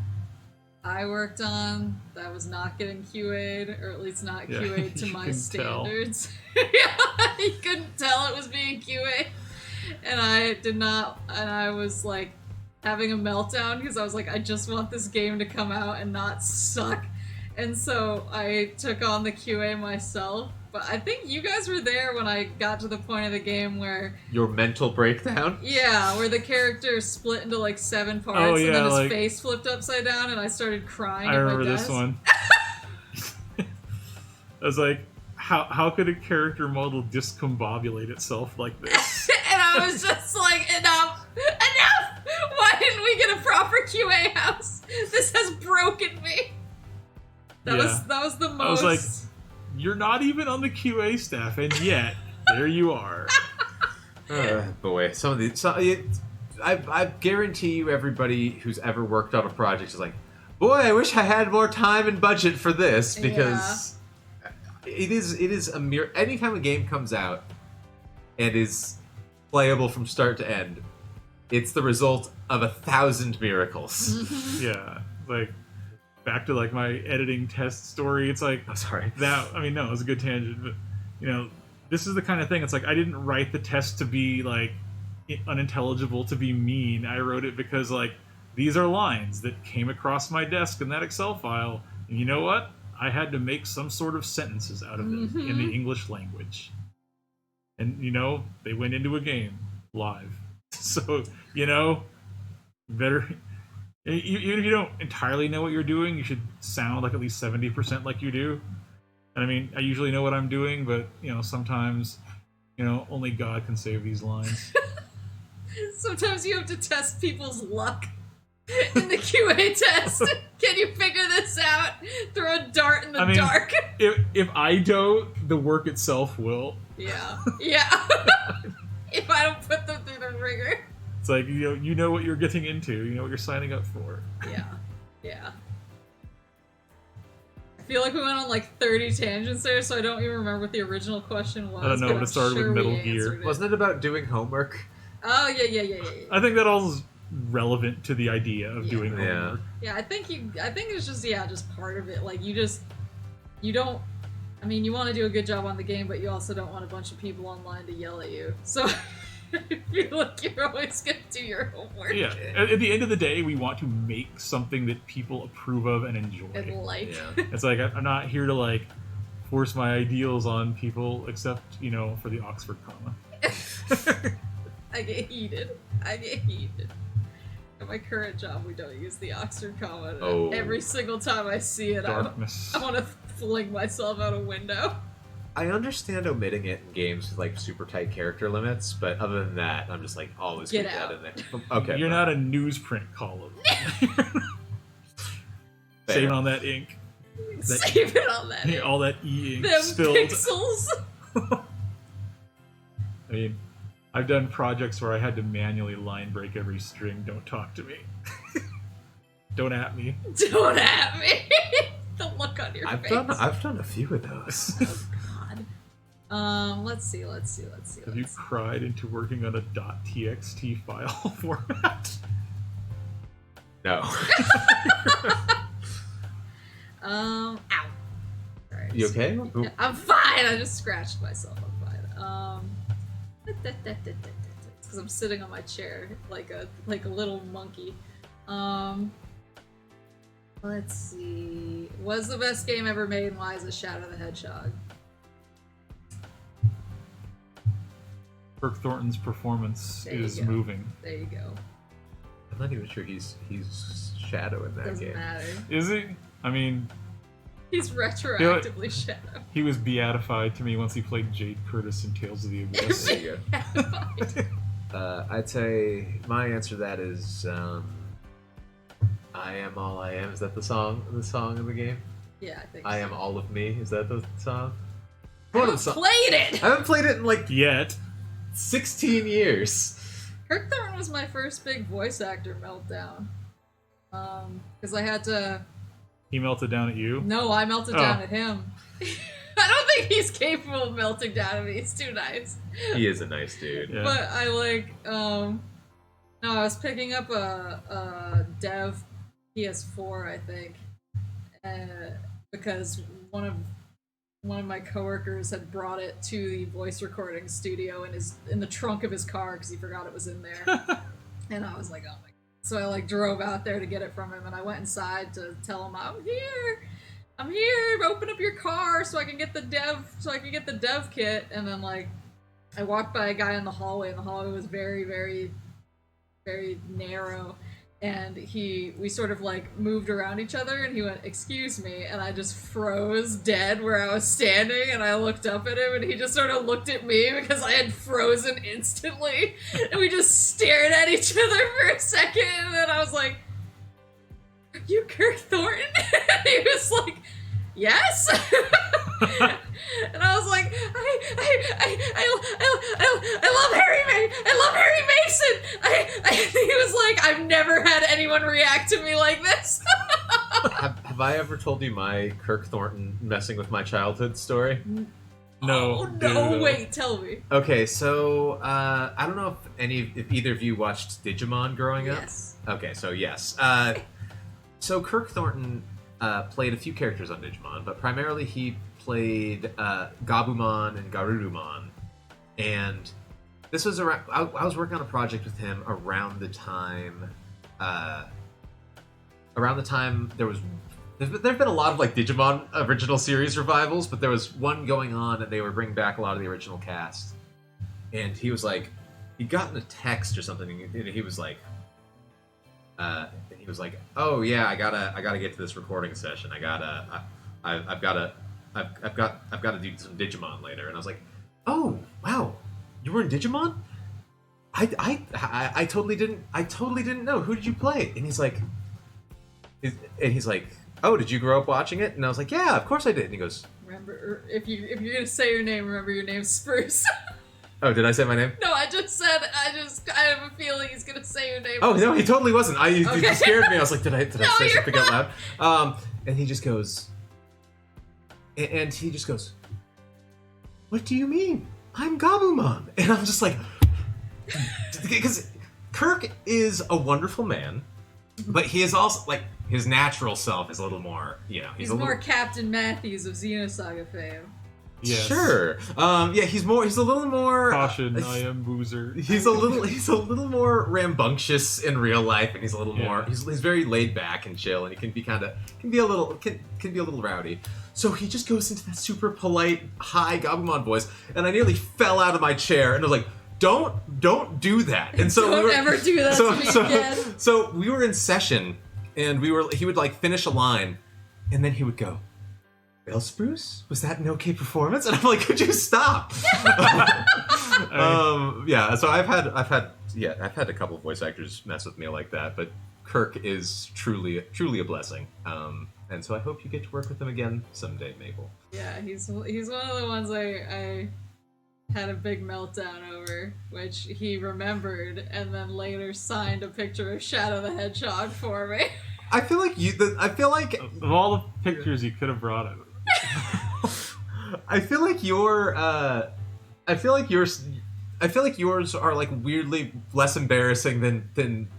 I worked on that was not getting QA'd, or at least not QA'd to my standards. You couldn't tell it was being QA'd, and I did not. And I was like having a meltdown because I was like, I just want this game to come out and not suck. And so I took on the QA myself. But I think you guys were there when I got to the point of the game where... Your mental breakdown? Yeah, where the character split into like 7 parts and then his face flipped upside down and I started crying at my desk. I remember this one. I was like, how could a character model discombobulate itself like this? And I was just like, enough! Enough! Why didn't we get a proper QA house? This has broken me. That was the most... I was like, you're not even on the QA staff, and yet, there you are. Boy, I guarantee you everybody who's ever worked on a project is like, boy, I wish I had more time and budget for this, because it is a mere... Anytime a game comes out and is playable from start to end, it's the result of 1,000 miracles. Yeah, like... Back to like my editing test story, it's like that. I mean, no, it was a good tangent, but you know, this is the kind of thing. It's like I didn't write the test to be like unintelligible, to be mean. I wrote it because like these are lines that came across my desk in that Excel file, and you know what? I had to make some sort of sentences out of them in the English language, and you know, they went into a game live. So you know, better. Even if you don't entirely know what you're doing, you should sound like at least 70% like you do. And I mean, I usually know what I'm doing, but, you know, sometimes, you know, only God can save these lines. Sometimes you have to test people's luck in the QA test. Can you figure this out? Throw a dart in the dark. If I don't, the work itself will. Yeah. If I don't put them through the ringer. It's like, you know what you're getting into. You know what you're signing up for. Yeah. I feel like we went on like 30 tangents there, so I don't even remember what the original question was. I don't know, but it started with Metal Gear. Wasn't it about doing homework? Oh, yeah. I think that all is relevant to the idea of doing homework. Yeah, I think it's just part of it. Like, you don't... I mean, you want to do a good job on the game, but you also don't want a bunch of people online to yell at you. So... I feel like you're always going to do your homework. Yeah. At the end of the day, we want to make something that people approve of and enjoy. And like. Yeah. It's like, I'm not here to, like, force my ideals on people, except, you know, for the Oxford comma. I get heated. At my current job, we don't use the Oxford comma. Every single time I see it, I want to fling myself out a window. I understand omitting it in games with like super tight character limits, but other than that, I'm just like always keep that in there. Okay, you're not a newsprint column. Save on that ink. Save it on that ink. All that e-ink them spilled. Pixels. I mean, I've done projects where I had to manually line break every string. Don't talk to me. Don't at me. Don't at me. The look on your face. I've done a few of those. Let's see. Have you cried into working on a .txt file format? No. Ow. Sorry, you okay? I'm fine. I just scratched myself. I'm fine. Because I'm sitting on my chair like a little monkey. Let's see. Was the best game ever made, and why is it Shadow the Hedgehog? Kirk Thornton's performance is moving. There you go. I'm not even sure he's Shadow in that Doesn't game. matter. Is he? I mean... He's retroactively Shadow. He was beatified to me once he played Jade Curtis in Tales of the Abyss. There you go. I'd say my answer to that is... I Am All I Am. Is that the song in the game? Yeah, I think I Am All of Me. Is that the song? I haven't played it! I haven't played it in like... Yet. 16 years. Kirk Thornton was my first big voice actor meltdown. Because I had to... He melted down at you? No, I melted down at him. I don't think he's capable of melting down at me. He's too nice. He is a nice dude. Yeah. But I like, no, I was picking up a dev PS4, I think, because one of my coworkers had brought it to the voice recording studio in the trunk of his car because he forgot it was in there. And I was like, oh my god. So I like drove out there to get it from him, and I went inside to tell him I'm here, open up your car so I can get the dev kit. And then like I walked by a guy in the hallway, and the hallway was very, very, very narrow. And we sort of like moved around each other, and he went, "Excuse me," and I just froze dead where I was standing, and I looked up at him, and he just sort of looked at me because I had frozen instantly, and we just stared at each other for a second, and then I was like, "Are you Kirk Thornton?" And he was like, "Yes." And I was like, I love Harry Mason. He was like, I've never had anyone react to me like this. Have I ever told you my Kirk Thornton messing with my childhood story? No. Oh, no, wait, tell me. Okay, so I don't know if either of you watched Digimon growing up. Yes. Okay, so yes. So Kirk Thornton played a few characters on Digimon, but primarily he played Gabumon and Garurumon. And this was around. I was working on a project with him around the time. There've been a lot of like Digimon original series revivals, but there was one going on, and they were bringing back a lot of the original cast. And he was like, he'd gotten a text or something, and he was like, "Oh yeah, I gotta get to this recording session. I've got to do some Digimon later." And I was like, "Oh wow, you were in Digimon? I totally didn't know. Who did you play?" And he's like, "Oh, did you grow up watching it?" And I was like, "Yeah, of course I did." And he goes, Remember, if you're gonna say your name, remember your name's Spruce. "Oh, did I say my name?" No, I have a feeling he's gonna say your name. Oh no, he totally wasn't. He Okay. scared me. I was like, "Did I No, say you're something out loud?" And he just goes, "What do you mean? I'm Gabumon." And I'm just like, because Kirk is a wonderful man, but he is also like his natural self is a little more, He's more Captain Matthews of Xenosaga fame. Yes. Sure. Yeah, he's a little more Caution, I am Boozer. He's a little more rambunctious in real life, and he's a little more. He's very laid back and chill, and he can be a little rowdy. So he just goes into that super polite, high Gabumon voice, and I nearly fell out of my chair, and I was like, "Don't do that!" And so Don't ever do that to me again. So we were in session, and he would like finish a line, and then he would go, "Well, Spruce, was that an okay performance?" And I'm like, "Could you stop?" Yeah. So I've had a couple of voice actors mess with me like that, but Kirk is truly a blessing. And so I hope you get to work with him again someday, Maple. Yeah, he's one of the ones I had a big meltdown over, which he remembered and then later signed a picture of Shadow the Hedgehog for me. I feel like Of all the pictures you could have brought it. I feel like yours are like weirdly less embarrassing than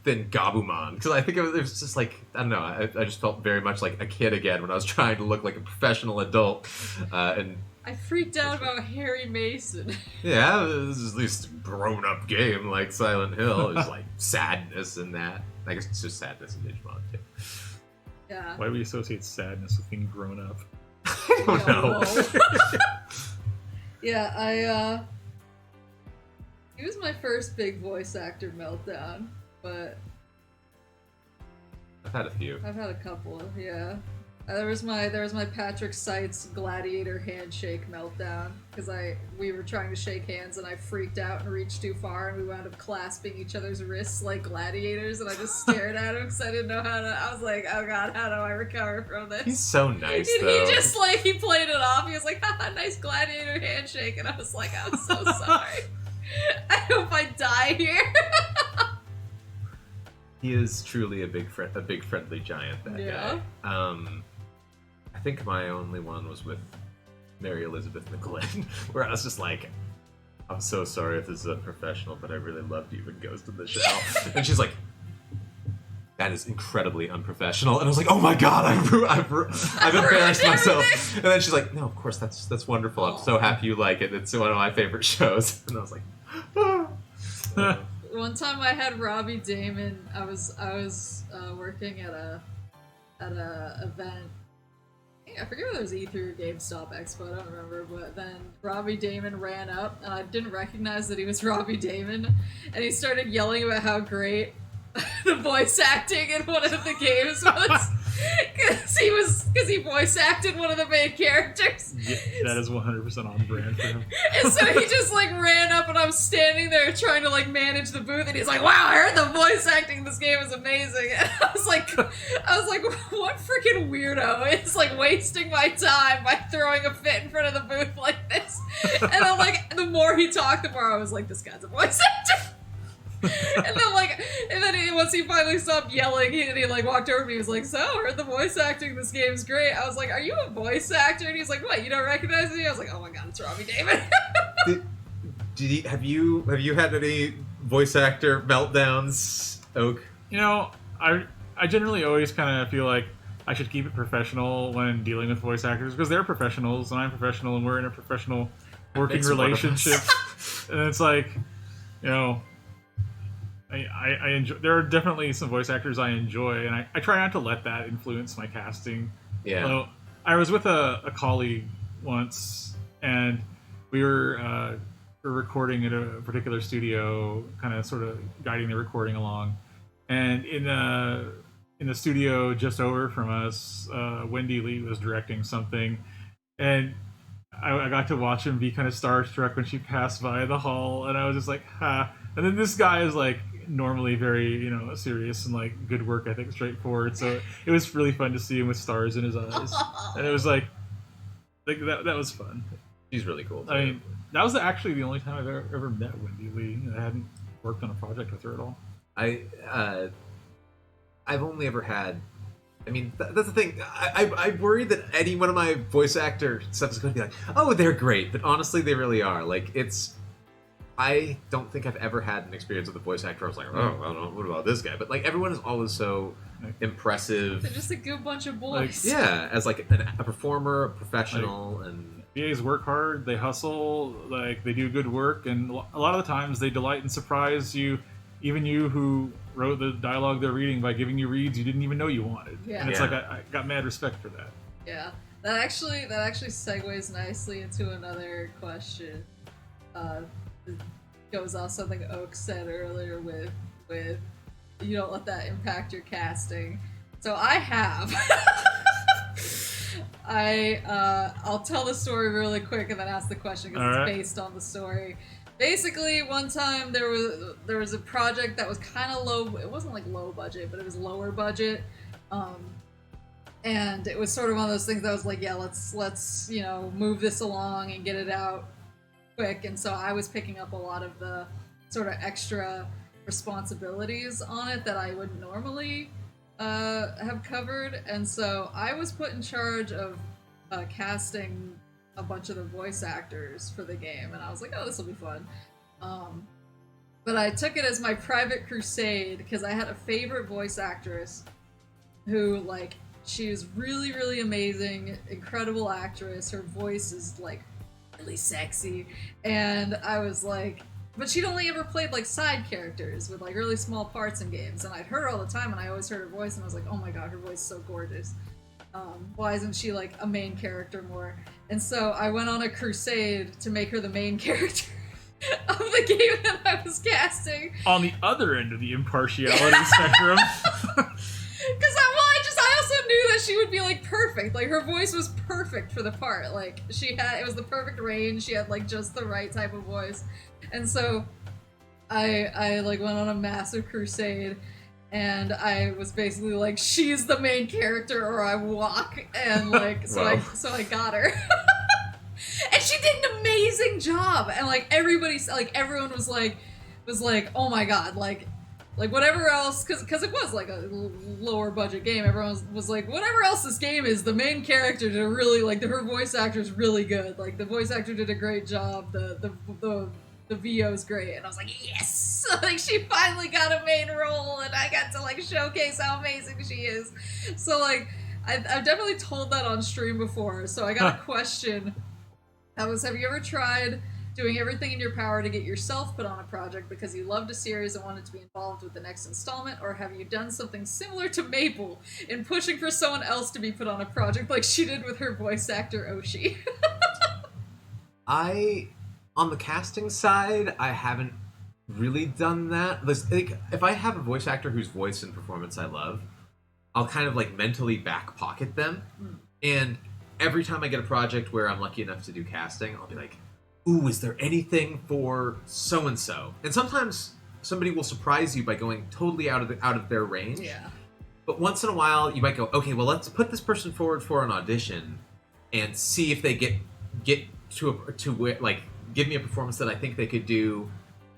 Gabumon, because I think it was just like, I don't know, I just felt very much like a kid again when I was trying to look like a professional adult, and I freaked out about Harry Mason. yeah, this is at least a grown-up game like Silent Hill. It was like sadness in that. I guess it's just sadness in Digimon too. Yeah. Why do we associate sadness with being grown up? I don't know. Yeah, he was my first big voice actor meltdown, but I've had a few. I've had a couple, yeah. There was my Patrick Seitz gladiator handshake meltdown because we were trying to shake hands and I freaked out and reached too far and we wound up clasping each other's wrists like gladiators and I just stared at him because I didn't know how to. I was like, oh god, how do I recover from this? He's so nice, And though. he just like he played it off. He was like, haha, nice gladiator handshake, and I was like, I'm so sorry. I hope I die here. He is truly a big friendly giant. That Yeah. guy. I think my only one was with Mary Elizabeth McGlynn, where I was just like, I'm so sorry if this is unprofessional, but I really loved you in Ghost in the Shell. And she's like, that is incredibly unprofessional. And I was like, oh my god, I've embarrassed myself. And then she's like, no, of course, that's wonderful. I'm so happy you like it. It's one of my favorite shows. And I was like, ah. One time I had Robbie Damon. I was working at a event. I forget whether it was E3 or GameStop Expo, I don't remember, but then Robbie Damon ran up, and I didn't recognize that he was Robbie Damon, and he started yelling about how great the voice acting in one of the games was, because he voice acted one of the main characters. Yeah, that is 100% on brand for him. And so he just like ran up, and I'm standing there trying to like manage the booth, and he's like, "Wow, I heard the voice acting in this game is amazing." And I was like, what freaking weirdo is like wasting my time by throwing a fit in front of the booth like this? And then like the more he talked, the more I was like, this guy's a voice actor. and then once he finally stopped yelling, he like walked over to me. He was like, "So, I heard the voice acting in this game's great." I was like, "Are you a voice actor?" And he's like, "What? You don't recognize me?" I was like, "Oh my god, it's Robbie Damon." Have you had any voice actor meltdowns, Oak? You know, I generally always kind of feel like I should keep it professional when dealing with voice actors because they're professionals and I'm professional and we're in a professional working relationship. And it's like, you know, I enjoy. There are definitely some voice actors I enjoy, and I try not to let that influence my casting. Yeah. So, I was with a colleague once, and we were recording at a particular studio, kind of sort of guiding the recording along. And in the studio just over from us, Wendy Lee was directing something, and I got to watch him be kind of starstruck when she passed by the hall, and I was just like, ha. And then this guy is like normally very, you know, serious and like good work ethic, straightforward. So it was really fun to see him with stars in his eyes, and it was like that was fun. She's really cool too. I mean, that was actually the only time I've ever met Wendy Lee. I hadn't worked on a project with her at all. I've only ever had. I mean, that's the thing. I worry that any one of my voice actor stuff is going to be like, oh, they're great, but honestly, they really are. Like, it's. I don't think I've ever had an experience with a voice actor. I was like, oh, I don't know, what about this guy? But like, everyone is always so impressive. They're just a good bunch of boys. Like, yeah, as like a performer, a professional, like, and VAs work hard, they hustle, like they do good work, and a lot of the times they delight and surprise you, even you who wrote the dialogue they're reading by giving you reads you didn't even know you wanted. Yeah. And it's like I got mad respect for that. Yeah, that actually segues nicely into another question. It goes off something Oak said earlier with you don't let that impact your casting. So I have. I'll tell the story really quick and then ask the question because it's based on the story. Basically, one time there was a project that was kind of low. It wasn't like low budget, but it was lower budget, and it was sort of one of those things that was like, yeah, let's you know move this along and get it out quick. And so I was picking up a lot of the sort of extra responsibilities on it that I would normally have covered, and so I was put in charge of casting a bunch of the voice actors for the game, and I was like, oh, this will be fun. But I took it as my private crusade because I had a favorite voice actress who, like, she was really, really amazing, incredible actress. Her voice is, like, really sexy, and I was like, but she'd only ever played like side characters with like really small parts in games, and I'd heard her all the time, and I always heard her voice, and I was like, oh my god, her voice is so gorgeous. Why isn't she like a main character more? And so I went on a crusade to make her the main character of the game that I was casting. On the other end of the impartiality spectrum. Because I also knew that she would be like perfect. Like her voice was perfect for the part. Like it was the perfect range. She had like just the right type of voice. And so I like went on a massive crusade, and I was basically like, she's the main character or I walk, and like so I got her. And she did an amazing job, and like everyone was like, oh my god, like Like, whatever else, because it was like a lower budget game, everyone was like, whatever else this game is, the main character did a really, like, her voice actor's really good. Like, the voice actor did a great job, the VO's great. And I was like, yes! Like, she finally got a main role, and I got to, like, showcase how amazing she is. So, like, I've definitely told that on stream before, so I got a question. That was, have you ever tried doing everything in your power to get yourself put on a project because you loved a series and wanted to be involved with the next installment, or have you done something similar to Maple in pushing for someone else to be put on a project like she did with her voice actor Oshi? On the casting side, I haven't really done that. Like, if I have a voice actor whose voice and performance I love, I'll kind of like mentally back pocket them. And every time I get a project where I'm lucky enough to do casting, I'll be like, ooh, is there anything for so-and-so? And sometimes somebody will surprise you by going totally out of their range. Yeah. But once in a while, you might go, okay, well, let's put this person forward for an audition and see if they get to like give me a performance that I think they could do.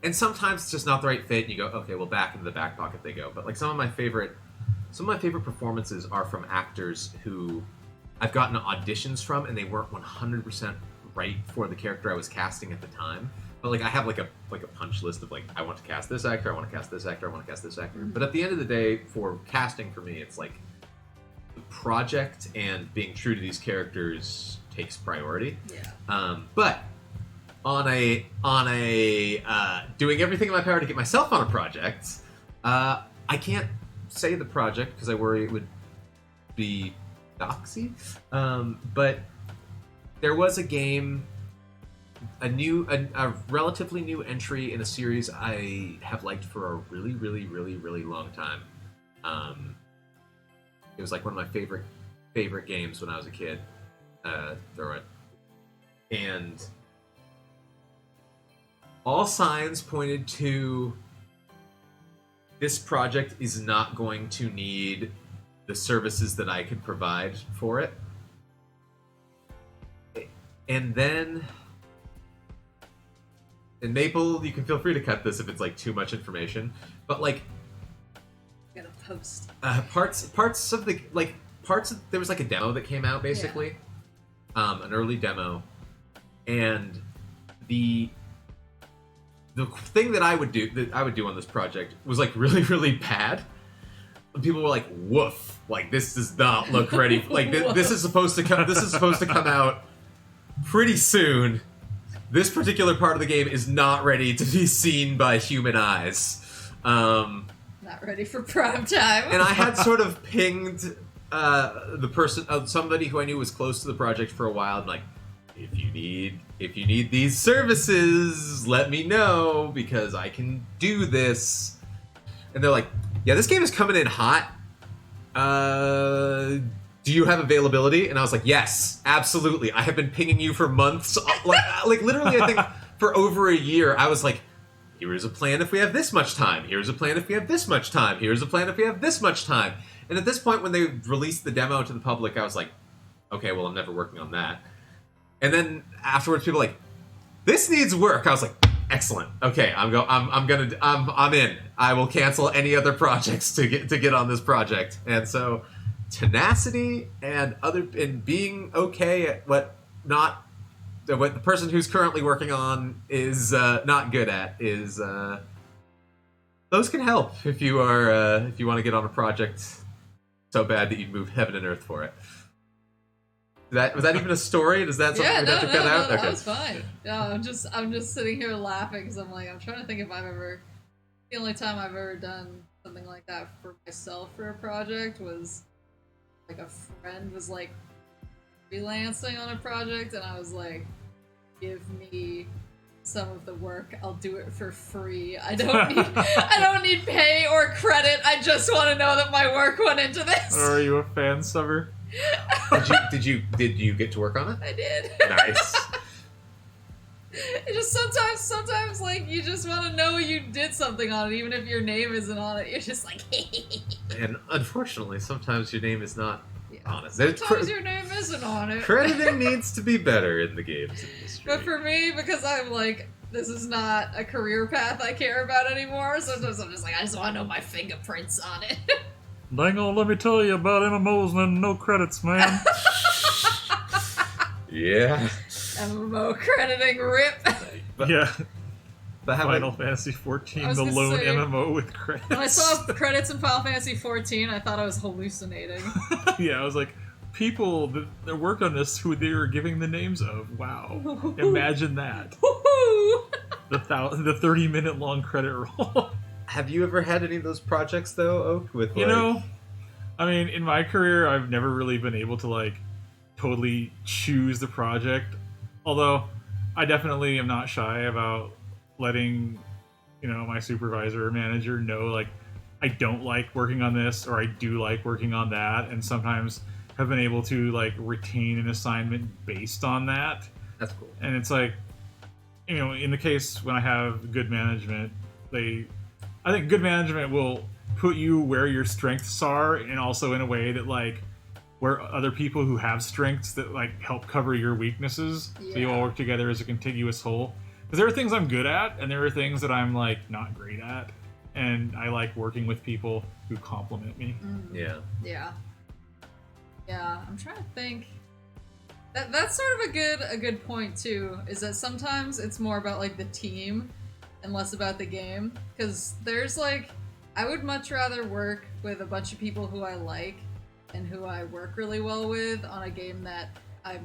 And sometimes it's just not the right fit, and you go, okay, well, back into the back pocket they go. But like some of my favorite performances are from actors who I've gotten auditions from, and they weren't 100% right for the character I was casting at the time. But like I have like a punch list of like, I want to cast this actor, I want to cast this actor, I want to cast this actor. But at the end of the day, for casting for me, it's like the project and being true to these characters takes priority. Yeah. But on a doing everything in my power to get myself on a project, I can't say the project because I worry it would be doxy. But there was a game, a relatively new entry in a series I have liked for a really, really, really, really long time. It was like one of my favorite games when I was a kid. And all signs pointed to this project is not going to need the services that I could provide for it. And then, and Maple, you can feel free to cut this if it's like too much information, but like, I'm gonna post parts of there was like a demo that came out basically, an early demo, and the thing that I would do on this project was like really, really bad. People were like, "Woof! Like this does not look ready. Like this is supposed to come out pretty soon. This particular part of the game is not ready to be seen by human eyes. Not ready for prime time." And I had sort of pinged the person, somebody who I knew was close to the project for a while, and like, if you need these services, let me know because I can do this. And they're like, yeah, this game is coming in hot. Do you have availability? And I was like, yes, absolutely. I have been pinging you for months. Like literally, I think for over a year, I was like, here's a plan if we have this much time. Here's a plan if we have this much time. Here's a plan if we have this much time. And at this point, when they released the demo to the public, I was like, okay, well, I'm never working on that. And then afterwards, people were like, this needs work. I was like, excellent. Okay, I'm in. I will cancel any other projects to get on this project. And so tenacity and being okay at what the person who's currently working on is not good at is those can help if you want to get on a project so bad that you'd move heaven and earth for it. Was that even a story? Does that something we have to cut out? No, okay. that was fine. No, I'm just sitting here laughing because I'm trying to think if I've ever. The only time I've ever done something like that for myself for a project was like a friend was like freelancing on a project, and I was like, give me some of the work, I'll do it for free. I don't need pay or credit. I just want to know that my work went into this. Or are you a fan subber? Did you get to work on it? I did. Nice. It just sometimes like you just want to know you did something on it, even if your name isn't on it. You're just like, and unfortunately, sometimes your name is not on it. Sometimes your name isn't on it. Crediting needs to be better in the games industry. But for me, because I'm like, this is not a career path I care about anymore. Sometimes I'm just like, I just want to know my fingerprints on it. Dang on, let me tell you about MMOs and no credits, man. Yeah. MMO crediting rip. Yeah. But how Final about Fantasy XIV, I was the gonna lone say, MMO with credits. When I saw credits in Final Fantasy XIV, I thought I was hallucinating. Yeah, I was like, people that worked on this who they were giving the names of. Wow. Imagine that. Woohoo! The 30-minute long credit roll. have you ever had any of those projects though, Oak? With You like, know, I mean, in my career, I've never really been able to like totally choose the project. Although, I definitely am not shy about letting, my supervisor or manager know, like, I don't like working on this, or I do like working on that, and sometimes have been able to like retain an assignment based on that. that's cool. And it's like, in the case when I have good management, I think good management will put you where your strengths are, and also in a way that like where other people who have strengths that like help cover your weaknesses, so you all work together as a contiguous whole. Because there are things I'm good at, and there are things that I'm like not great at, and I like working with people who compliment me. Yeah. Yeah, I'm trying to think. That's sort of a good point too. Is that sometimes it's more about like the team and less about the game. Because there's like, I would much rather work with a bunch of people who I like and who I work really well with on a game that I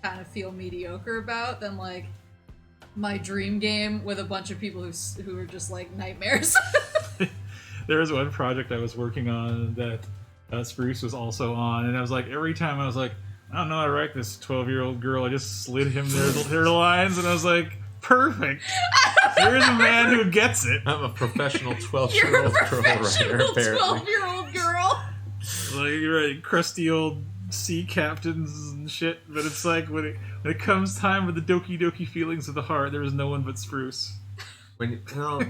kind of feel mediocre about than like my dream game with a bunch of people who are just like nightmares. There was one project I was working on that Spruce was also on, and I was like, every time I was like, I don't know, I wrecked this 12-year-old girl, I just slid him their lines, and I was like, perfect. Here's a man who gets it. I'm a professional You're a 12-year-old girl professional writer, apparently. 12-year-old girl. Like, you're right, crusty old sea captains and shit, but it's like, when it comes time with the doki doki feelings of the heart, there is no one but Spruce. When Wow.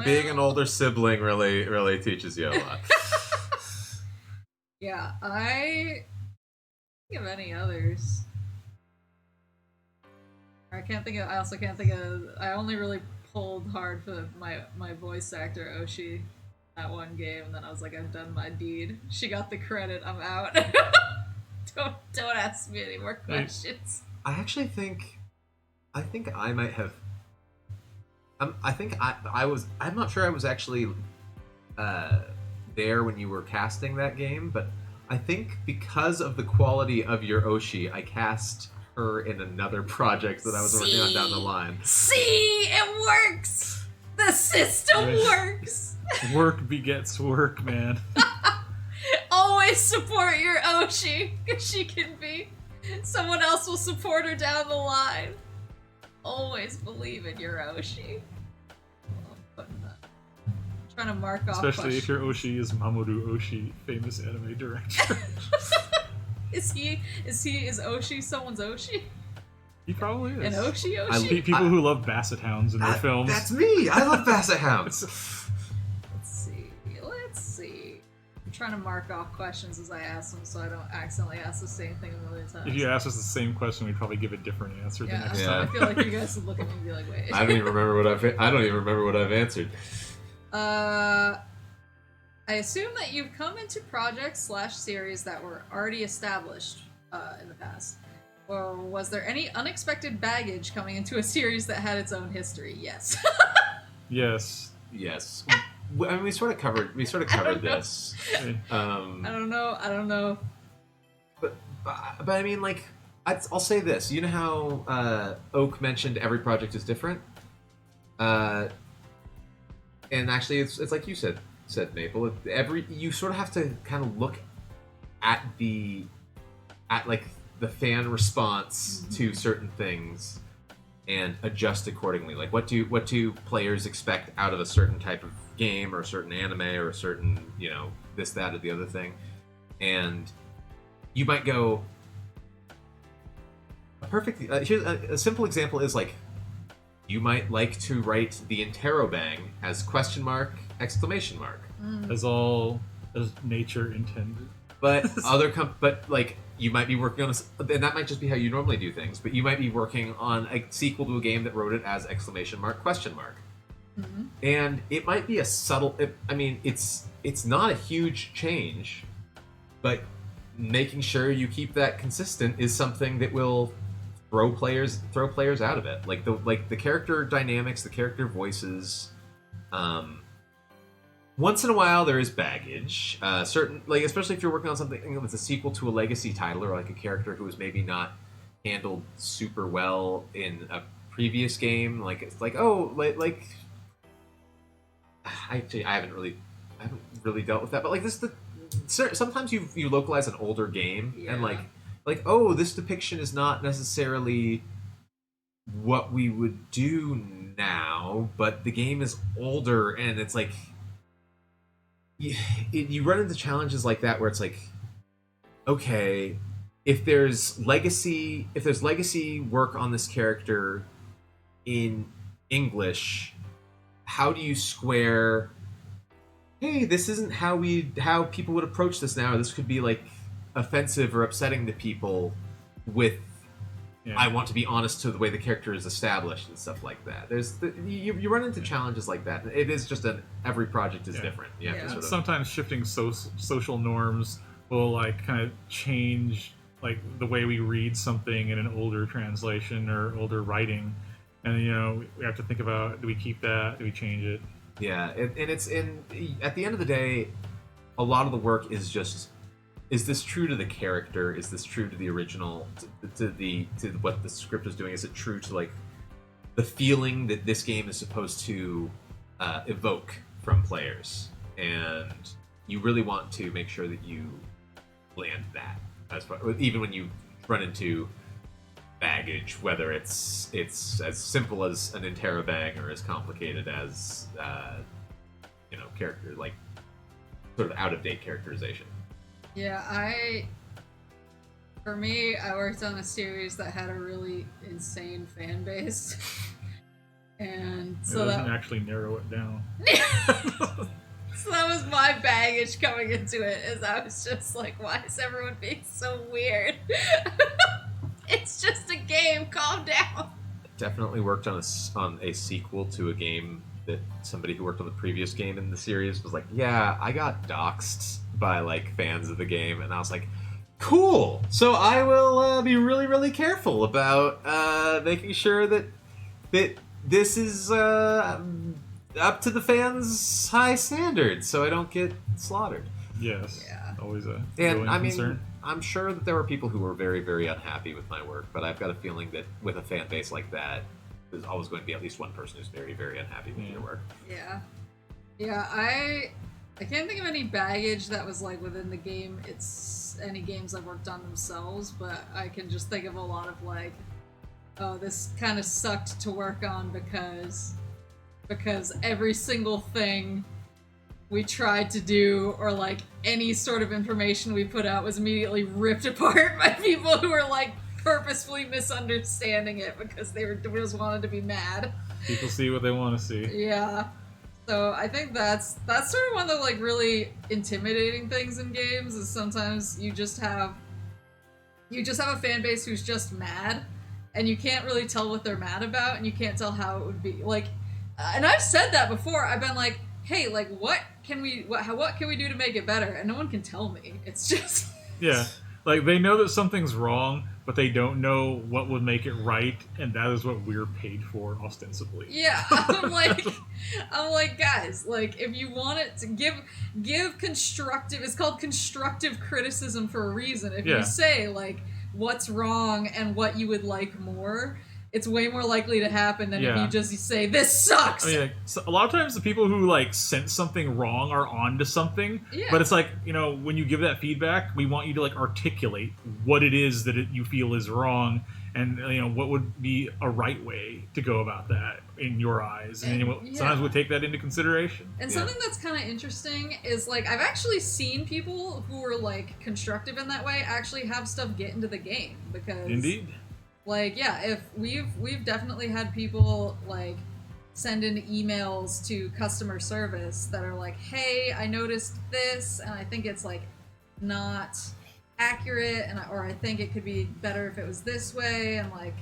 being an older sibling really teaches you a lot. Yeah, I think of any others. I also can't think of. I only really pulled hard for my voice actor Oshi that one game, and then I was like, I've done my deed. She got the credit. I'm out. Don't ask me any more questions. I actually think I might have. I think I was. I'm not sure I was actually there when you were casting that game, but I think because of the quality of your Oshi, I cast her in another project that I was working on down the line. See, it works. The system works. Work begets work, man. Always support your Oshi, because she can be. Someone else will support her down the line. Always believe in your Oshi. I'm trying to mark off. Especially if your Oshi is Mamoru Oshii, famous anime director. Is Oshi someone's Oshi? He probably is. An Oshi? People who love basset hounds in their films. That's me. I love basset hounds. Let's see. I'm trying to mark off questions as I ask them so I don't accidentally ask the same thing a million times. If you asked us the same question, we'd probably give a different answer the next Yeah. time. I feel like you guys would look at me and be like, wait. I don't even remember what I've answered. I assume that you've come into projects / series that were already established in the past. Or was there any unexpected baggage coming into a series that had its own history? Yes. Yes. Yes. I mean, we sort of covered this. I don't know. But I mean, like, I'll say this. You know how Oak mentioned every project is different? And actually, it's like you said Maple. You sort of have to kind of look at the fan response to certain things and adjust accordingly. Like, what do players expect out of a certain type of game or a certain anime or a certain, this, that, or the other thing? And you might go, here's a simple example is like, you might like to write the interrobang as ? Exclamation mark. As nature intended. But but like you might be working on and that might just be how you normally do things. But you might be working on a sequel to a game that wrote it as ! Question mark. Mm-hmm. And it might be a subtle. I mean, it's not a huge change, but making sure you keep that consistent is something that will throw players out of it. Like the character dynamics, the character voices. Once in a while, there is baggage. Especially if you're working on something that's a sequel to a legacy title, or like a character who was maybe not handled super well in a previous game. Like it's like I haven't really dealt with that. But like sometimes you localize an older game and this depiction is not necessarily what we would do now, but the game is older and it's like. You run into challenges like that where it's like, okay, if there's legacy work on this character in English, how do you square? Hey, this isn't how people would approach this now. This could be like offensive or upsetting to people. With I want to be honest to the way the character is established and stuff like that. You run into challenges like that. It is just every project is different. Sometimes shifting social norms will like kind of change like the way we read something in an older translation or older writing, and we have to think about, do we keep that? Do we change it? Yeah, and it's at the end of the day, a lot of the work is just. Is this true to the character? Is this true to the original? To what the script is doing? Is it true to like the feeling that this game is supposed to evoke from players? And you really want to make sure that you land that. Even when you run into baggage, whether it's as simple as an interrobang or as complicated as character like sort of out of date characterization. Yeah, for me, I worked on a series that had a really insane fan base, and so it doesn't actually narrow it down. So that was my baggage coming into it, is I was just like, why is everyone being so weird? It's just a game, calm down. Definitely worked on a sequel to a game that somebody who worked on the previous game in the series was like, yeah, I got doxxed by like fans of the game, and I was like, cool, so I will be really, really careful about making sure that this is up to the fans' high standards, so I don't get slaughtered. Yes. Yeah. Always a concern. I'm sure that there were people who were very, very unhappy with my work, but I've got a feeling that with a fan base like that, there's always going to be at least one person who's very, very unhappy with your work. Yeah. Yeah, I can't think of any baggage that was like within the game. It's any games I've worked on themselves, but I can just think of a lot of like, oh, this kind of sucked to work on because every single thing we tried to do, or like any sort of information we put out, was immediately ripped apart by people who were like purposefully misunderstanding it because they just wanted to be mad. People see what they want to see. Yeah. So I think that's sort of one of the like really intimidating things in games, is sometimes you just have a fan base who's just mad, and you can't really tell what they're mad about, and you can't tell how it would be like. And I've said that before. I've been like, hey, like what can we do to make it better? And no one can tell me. It's just yeah. Like, they know that something's wrong, but they don't know what would make it right, and that is what we're paid for, ostensibly. Yeah, I'm like, guys, like, if you want it to give constructive, it's called constructive criticism for a reason. If you say, like, what's wrong and what you would like more, it's way more likely to happen than if you just say, this sucks! I mean, like, so a lot of times the people who, like, sense something wrong are onto something, but it's like, when you give that feedback, we want you to, like, articulate what it is that you feel is wrong, and, what would be a right way to go about that in your eyes. And sometimes we take that into consideration. And something that's kind of interesting is, like, I've actually seen people who are, like, constructive in that way actually have stuff get into the game, because... Indeed. Like, yeah, if we've definitely had people, like, send in emails to customer service that are like, hey, I noticed this, and I think it's, like, not accurate, or I think it could be better if it was this way, and like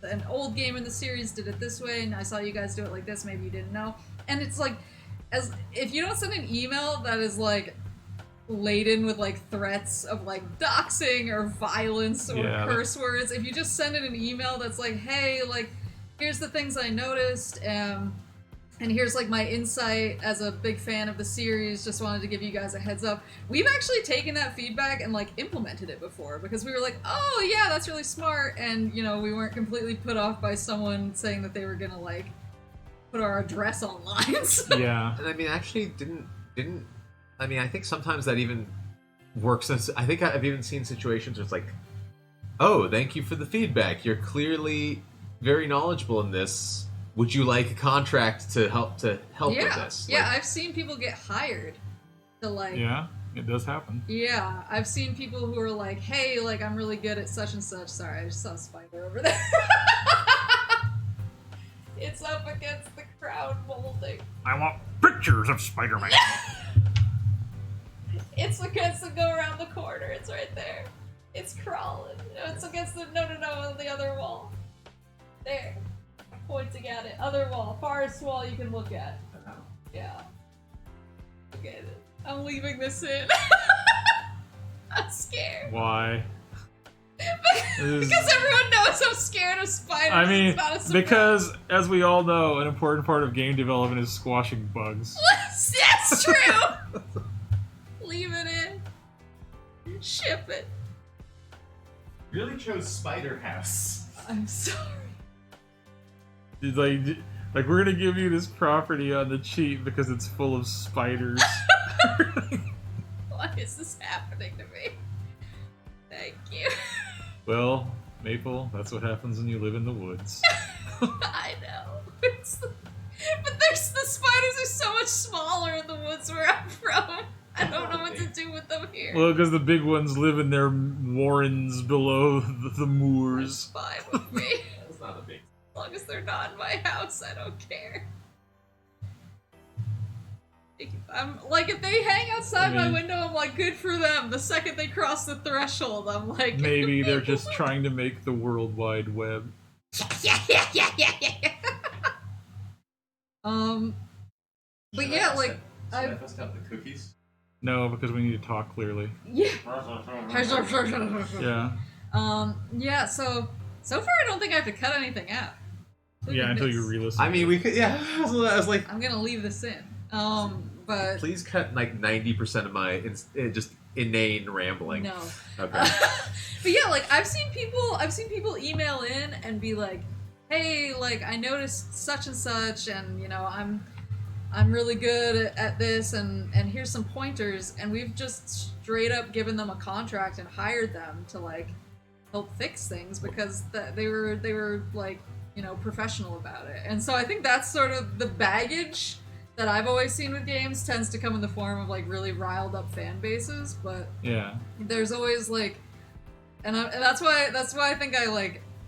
an old game in the series did it this way, and I saw you guys do it like this, maybe you didn't know. And it's like, as if you don't send an email that is like laden with like threats of like doxing or violence or curse words, if you just send it an email that's like, hey, like, here's the things I noticed, and here's like my insight as a big fan of the series, just wanted to give you guys a heads up. We've actually taken that feedback and like implemented it before, because we were like, oh yeah, that's really smart, and you know, we weren't completely put off by someone saying that they were gonna like put our address online. So. Yeah. And I mean, actually didn't I mean, I think sometimes that even works. I think I've even seen situations where it's like, oh, thank you for the feedback. You're clearly very knowledgeable in this. Would you like a contract to help with this? Yeah, I've seen people get hired to like... Yeah, it does happen. Yeah, I've seen people who are like, hey, like, I'm really good at such and such. Sorry, I just saw a spider over there. It's up against the crowd molding. I want pictures of Spider-Man. It's against the go around the corner. It's right there. It's crawling. It's against the no on the other wall. There. Pointing at it. Other wall. Farthest wall you can look at. Yeah. Look at it. I'm leaving this in. I'm scared. Why? Because everyone knows I'm scared of spiders. I mean, it's not a surprise. because, as we all know, an important part of game development is squashing bugs. That's true! Leave it in. Ship it. Really chose Spider House. I'm sorry. It's like we're gonna give you this property on the cheap because it's full of spiders. Why is this happening to me? Thank you. Well, Maple, that's what happens when you live in the woods. I know. But the spiders are so much smaller in the woods where I'm from. I don't know what to do with them here. Well, because the big ones live in their warrens below the moors. That's fine with me. That's not a big. As long as they're not in my house, I don't care. I'm like, if they hang outside my window, I'm like, good for them. The second they cross the threshold, I'm like, maybe they're just trying to make the World Wide Web. Yeah. But yeah, like, I must have the cookies. No, because we need to talk clearly. Yeah. Yeah. Yeah. So far, I don't think I have to cut anything out. Yeah, until you re-listen. I mean, we could. Yeah, I was like, I'm gonna leave this in. But please cut like 90% of my just inane rambling. No. Okay. But yeah, like I've seen people email in and be like, "Hey, like I noticed such and such, and you know I'm really good at this, and here's some pointers," and we've just straight up given them a contract and hired them to like help fix things because they were like, you know, professional about it. And so I think that's sort of the baggage that I've always seen with games tends to come in the form of like really riled up fan bases, but yeah, there's always like, and that's why I think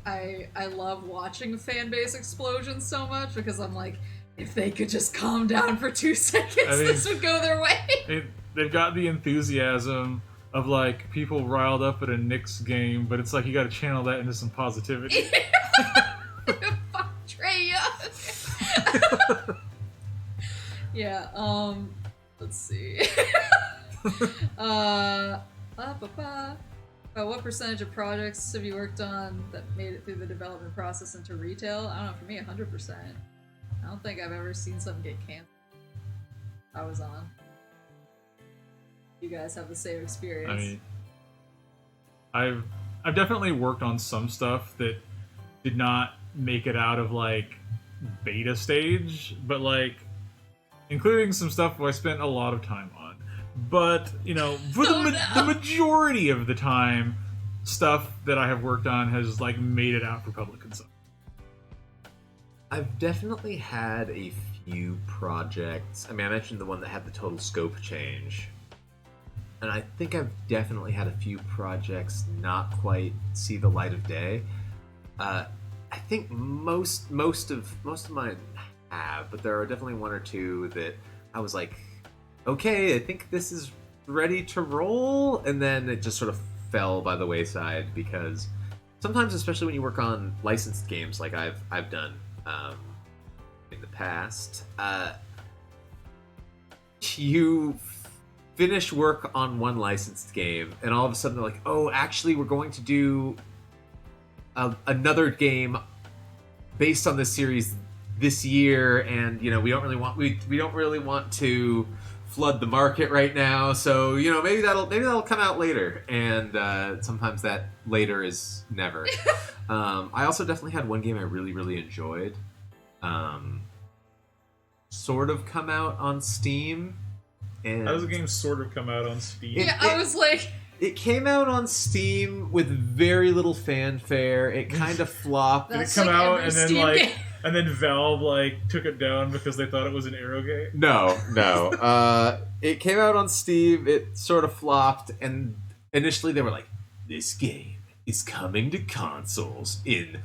I love watching fan base explosions so much, because I'm like, if they could just calm down for 2 seconds, this would go their way. They've got the enthusiasm of like people riled up at a Knicks game, but it's like you got to channel that into some positivity. Fuck Trey Young. Yeah, let's see. What percentage of projects have you worked on that made it through the development process into retail? I don't know, for me, 100%. I don't think I've ever seen something get canceled I was on. You guys have the same experience. I mean, I've definitely worked on some stuff that did not make it out of like beta stage, but like including some stuff I spent a lot of time on. But, you know, for the majority of the time, stuff that I have worked on has like made it out for public consumption. I've definitely had a few projects. I mean, I mentioned the one that had the total scope change. And I think I've definitely had a few projects not quite see the light of day. I think most of mine have, but there are definitely one or two that I was like, okay, I think this is ready to roll, and then it just sort of fell by the wayside because sometimes, especially when you work on licensed games like I've done in the past, you finish work on one licensed game, and all of a sudden they're like, "Oh, actually, we're going to do another game based on this series this year, and we don't really want to flood the market right now, so maybe that'll come out later." And sometimes that later is never. I also definitely had one game I really enjoyed, sort of come out on Steam. And how does a game sort of come out on Steam? I was like, it came out on Steam with very little fanfare. It kind of flopped. Did it That's come like out every and then Steam like game. and then Valve like took it down because they thought it was an arrow game? No. It came out on Steam. It sort of flopped, and initially they were like, "This game is coming to consoles in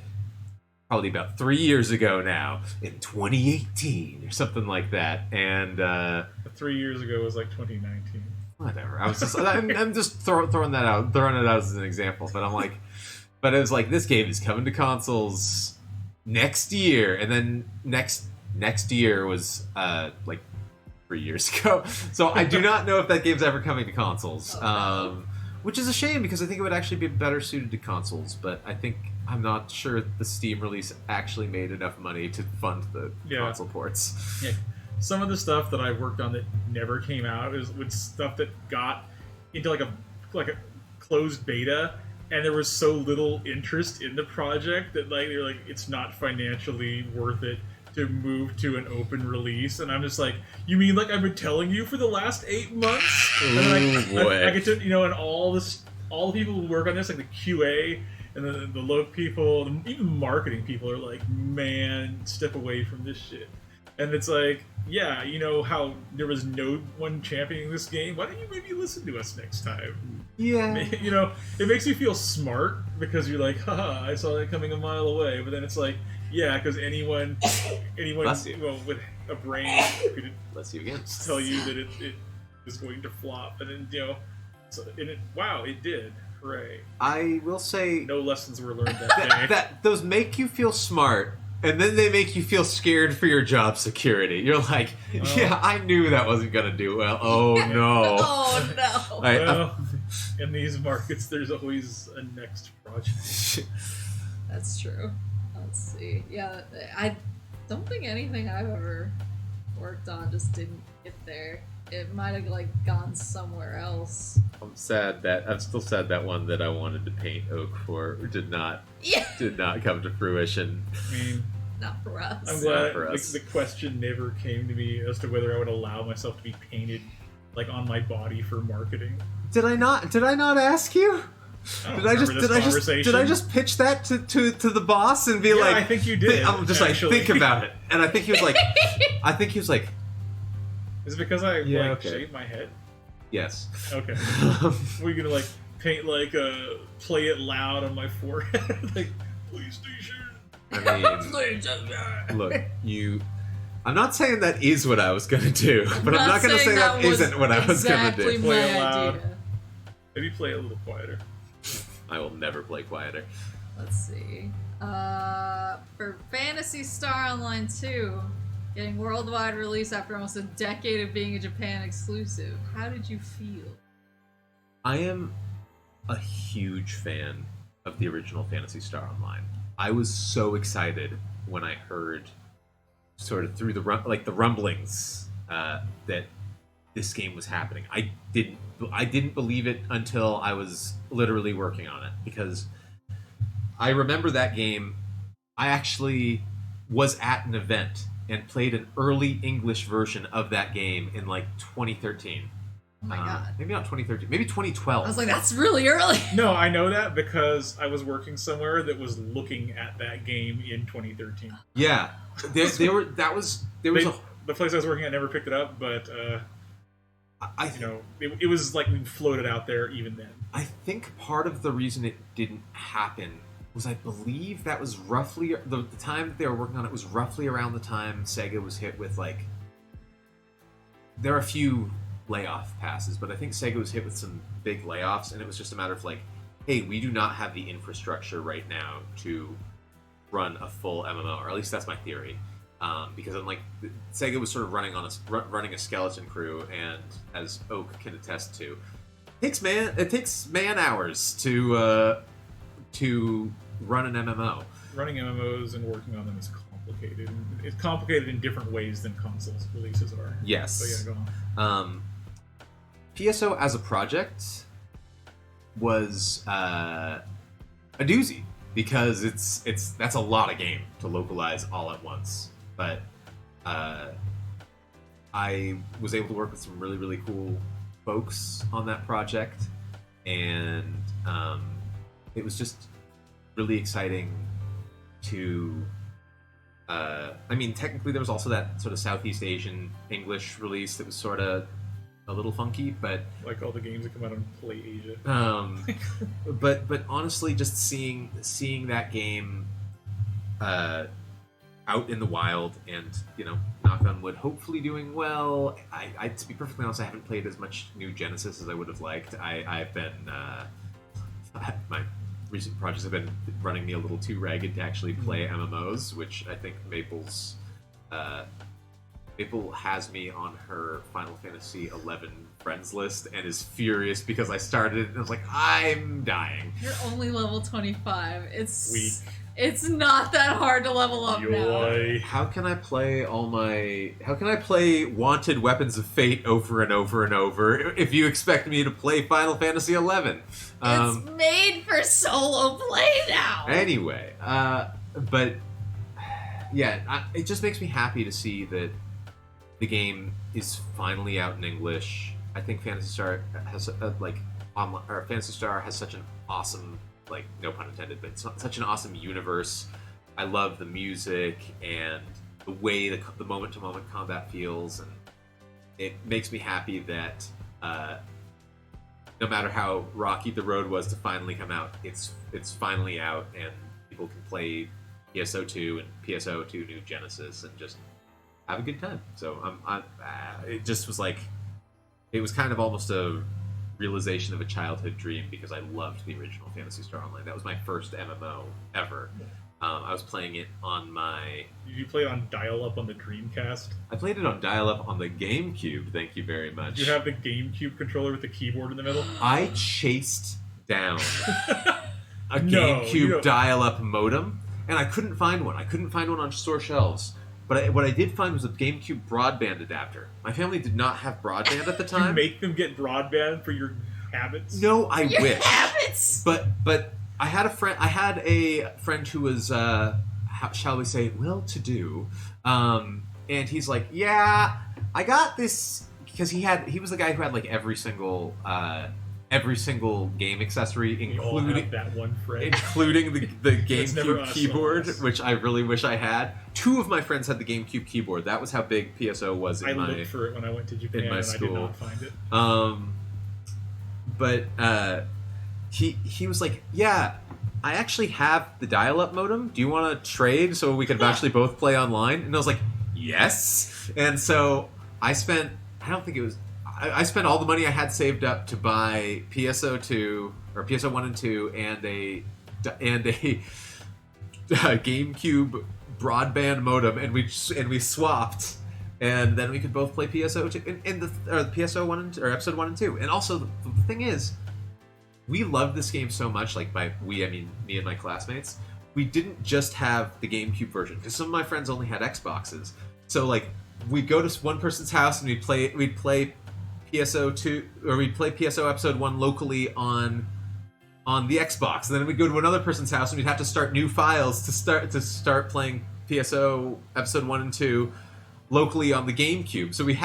probably about 3 years ago now, in 2018 or something like that." And 3 years ago was like 2019. whatever. I'm just throwing it out as an example. But but it was like, this game is coming to consoles next year, and then next year was like 3 years ago. So I do not know if that game's ever coming to consoles, which is a shame because I think it would actually be better suited to consoles. But I'm not sure the Steam release actually made enough money to fund the console ports. Yeah. Some of the stuff that I worked on that never came out was stuff that got into like a closed beta, and there was so little interest in the project that they're like, it's not financially worth it to move to an open release. And I'm just like, you mean like I've been telling you for the last 8 months? Ooh, and boy. I get to and all the people who work on this, like the QA and the load people, even marketing people are like, man, step away from this shit. And it's like, yeah, how there was no one championing this game? Why don't you maybe listen to us next time? Yeah. It makes you feel smart because you're like, haha, I saw that coming a mile away. But then it's like, yeah, because anyone Bless you. with a brain could Bless you again. tell you that it is going to flop. And then, wow, it did. Hooray. I will say No lessons were learned that day. that those make you feel smart, and then they make you feel scared for your job security. You're like, yeah, I knew that wasn't gonna do well. Oh no. oh no. Well, in these markets, there's always a next project. That's true. Let's see. Yeah, I don't think anything I've ever worked on just didn't get there. It might have gone somewhere else. I'm still sad that one that I wanted to paint oak for did not come to fruition. I mean, Not for us. I'm glad for us. the question never came to me as to whether I would allow myself to be painted on my body for marketing. Did I not ask you? Did I just pitch that to the boss and be like, I think you did. I'm just actually. think about it. And I think he was like, Is it because I okay. shaved my head? yes. Okay. Were you gonna paint play it loud on my forehead like PlayStation? I mean, look, I'm not saying that is what I was gonna do, but I'm not gonna say that isn't what I was gonna do. Exactly Play it my loud. idea. Maybe play it a little quieter. I will never play quieter. Let's see. For Phantasy Star Online 2, getting worldwide release after almost a decade of being a Japan exclusive, how did you feel? I am a huge fan of the original Phantasy Star Online. I was so excited when I heard, sort of through the rumblings, that this game was happening. I didn't believe it until I was literally working on it, because I remember that game. I actually was at an event and played an early English version of that game in 2013. Oh my god. Maybe not 2013. Maybe 2012. I was like, that's really early. No, I know that because I was working somewhere that was looking at that game in 2013. Yeah, there was The place I was working at never picked it up, but it was floated out there even then. I think part of the reason it didn't happen was, I believe that was roughly the time that they were working on it was roughly around the time Sega was hit with there are a few layoff passes, but I think Sega was hit with some big layoffs, and it was just a matter of like, hey, we do not have the infrastructure right now to run a full MMO, or at least that's my theory. Because I'm like, Sega was sort of running a skeleton crew, and as Oak can attest to, it takes man hours to run an MMO. Running MMOs and working on them is complicated. It's complicated in different ways than consoles releases are. Yes. So yeah, go on. PSO as a project was a doozy, because that's a lot of game to localize all at once. But I was able to work with some really, really cool folks on that project, and it was just really exciting to I mean, technically there was also that sort of Southeast Asian English release that was sort of a little funky, but like all the games that come out on Play Asia. But honestly, just seeing that game out in the wild, and knock on wood, hopefully doing well. I to be perfectly honest, I haven't played as much new Genesis as I would have liked. I've been my recent projects have been running me a little too ragged to actually play MMOs, which I think Maple has me on her Final Fantasy 11 friends list and is furious because I started and I was like, I'm dying. You're only level 25. Weak. It's not that hard to level up now. How can I play Wanted Weapons of Fate over and over and over if you expect me to play Final Fantasy 11? It's made for solo play now. Anyway, but yeah, it just makes me happy to see that the game is finally out in English. I think Phantasy Star has Phantasy Star has such an awesome, like, no pun intended, but it's such an awesome universe. I love the music and the way the moment-to-moment combat feels, and it makes me happy that no matter how rocky the road was to finally come out, it's finally out, and people can play PSO2 and PSO2 New Genesis and just have a good time. So it just was like, it was kind of almost a realization of a childhood dream, because I loved the original Phantasy Star Online. That was my first MMO ever. I was playing it on my... Did you play it on dial-up on the Dreamcast? I played it on dial-up on the GameCube, thank you very much. Did you have the GameCube controller with the keyboard in the middle? I chased down a GameCube dial-up modem, and I couldn't find one. I couldn't find one on store shelves. But what I did find was a GameCube broadband adapter. My family did not have broadband at the time. You make them get broadband for your habits? No, I Your wish. habits. But I had a friend who was shall we say well-to-do, and he's like, yeah, I got this, because he was the guy who had like every single game accessory, including that one friend, including the GameCube keyboard, us. Which I really wish I had. Two of my friends had the GameCube keyboard. That was how big PSO was I looked for it when I went to Japan, in my and school. I did not find it. But he was like, yeah, I actually have the dial-up modem. Do you want to trade so we could actually both play online? And I was like, yes. And so I spent all the money I had saved up to buy PSO2 or PSO 1 and 2 and a GameCube broadband modem, and we swapped, and then we could both play PSO2 in the PSO 1 and 2, or episode 1 and 2. And also the thing is, we loved this game so much. Like, by we, I mean me and my classmates. We didn't just have the GameCube version, because some of my friends only had Xboxes. So like, we'd go to one person's house and we'd play PSO2, or we'd play PSO episode 1 locally on the Xbox, and then we'd go to another person's house and we'd have to start new files to start playing PSO episode 1 and 2 locally on the GameCube. So we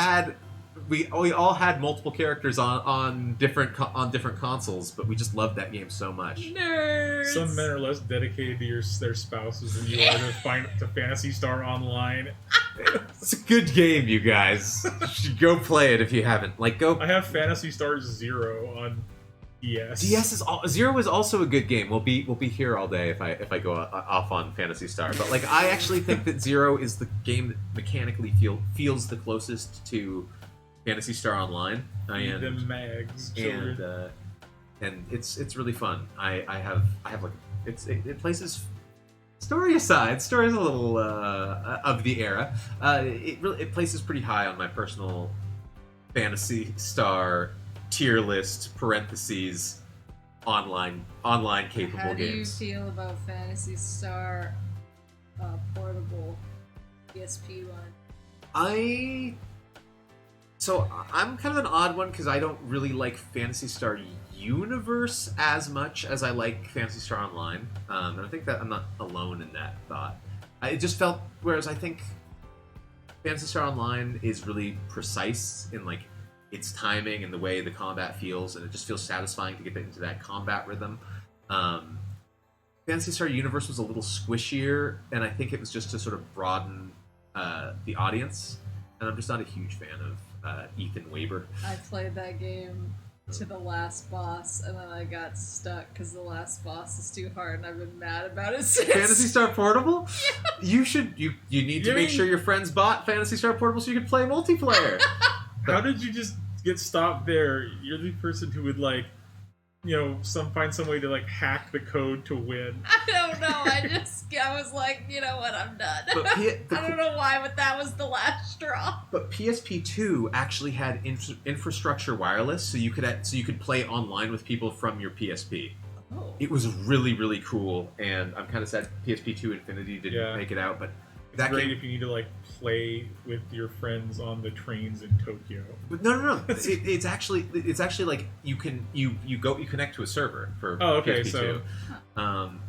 all had multiple characters on different consoles, but we just loved that game so much. Nerds. Some men are less dedicated to their spouses than you are to Phantasy Star Online. It's a good game, you guys. You should go play it if you haven't. I have Phantasy Star Zero on DS. Zero is also a good game. We'll be here all day if I go off on Phantasy Star. But like, I actually think that Zero is the game that mechanically feels the closest to Phantasy Star Online, Feed them mags, children. and it's really fun. I have like it places. Story aside, story is a little of the era. It places pretty high on my personal Fantasy Star tier list (parentheses) online capable How do you games. feel about Fantasy Star portable PSP one? So I'm kind of an odd one because I don't really like Fantasy Star Universe as much as I like Fantasy Star Online, and I think that I'm not alone in that thought. It just felt, whereas I think Fantasy Star Online is really precise in like its timing and the way the combat feels, and it just feels satisfying to get into that combat rhythm. Fantasy Star Universe was a little squishier, and I think it was just to sort of broaden the audience, and I'm just not a huge fan of Ethan Weber. I played that game to the last boss, and then I got stuck because the last boss is too hard, and I've been mad about it since. Fantasy Star Portable? Yeah. You need to make sure your friends bought Fantasy Star Portable so you can play multiplayer. How did you just get stopped there? You're the person who would like, find some way to like hack the code to win. I don't know. I was like, you know what? I'm done. I don't know why, but that was the last straw. But PSP2 actually had infrastructure wireless, so you could play online with people from your PSP. Oh. It was really, really cool, and I'm kind of sad PSP2 Infinity didn't make it out, but It's great if you need to like play with your friends on the trains in Tokyo. No. It's actually like you connect to a server for PSP2.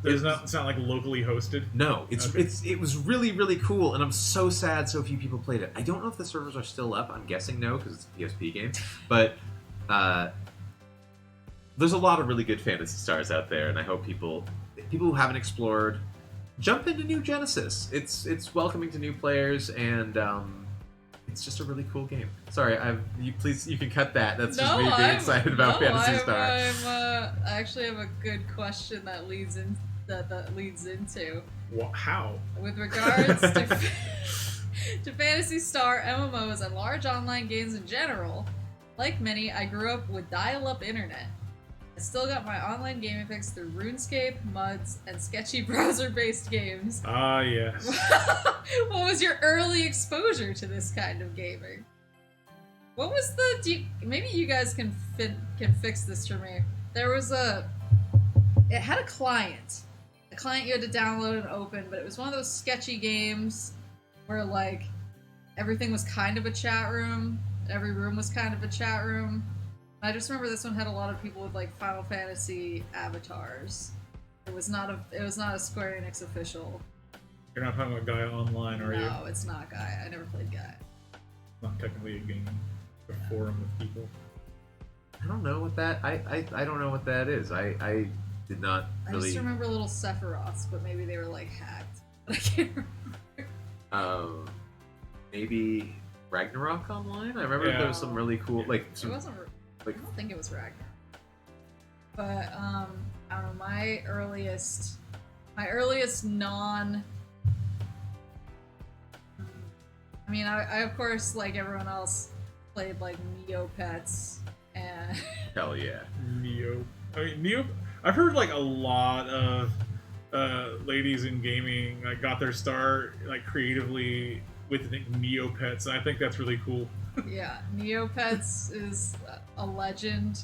It's not like locally hosted. No, it was really, really cool, and I'm so sad so few people played it. I don't know if the servers are still up. I'm guessing no because it's a PSP game, but there's a lot of really good Fantasy Stars out there, and I hope people who haven't explored, jump into New Genesis. It's welcoming to new players, and it's just a really cool game. Sorry, you can cut that. That's just me being excited about Fantasy Star. I actually have a good question that leads into. How? With regards to Fantasy Star, MMOs, and large online games in general, like many, I grew up with dial-up internet. I still got my online gaming fix through RuneScape, MUDs, and sketchy browser-based games. Ah, yes. What was your early exposure to this kind of gaming? What was maybe you guys can fix this for me. There was it had a client. A client you had to download and open, but it was one of those sketchy games where like everything was kind of a chat room. Every room was kind of a chat room. I just remember this one had a lot of people with like Final Fantasy avatars. It was not a Square Enix official. You're not talking about Gaia Online, are you? No, it's not Gaia. I never played Gaia. Not technically a game. A forum with people. I don't know what that. I don't know what that is. I did not really. I just remember little Sephiroths, but maybe they were like hacked. But I can't remember. Maybe Ragnarok Online. I remember there was some really cool like. It wasn't. I don't think it was Ragnarok. But I don't know. My earliest non. I mean, I of course, like everyone else, played like Neopets and. Hell yeah. Neo. I've heard like a lot of ladies in gaming like got their start like creatively with Neopets, and I think that's really cool. Yeah, Neopets is a legend.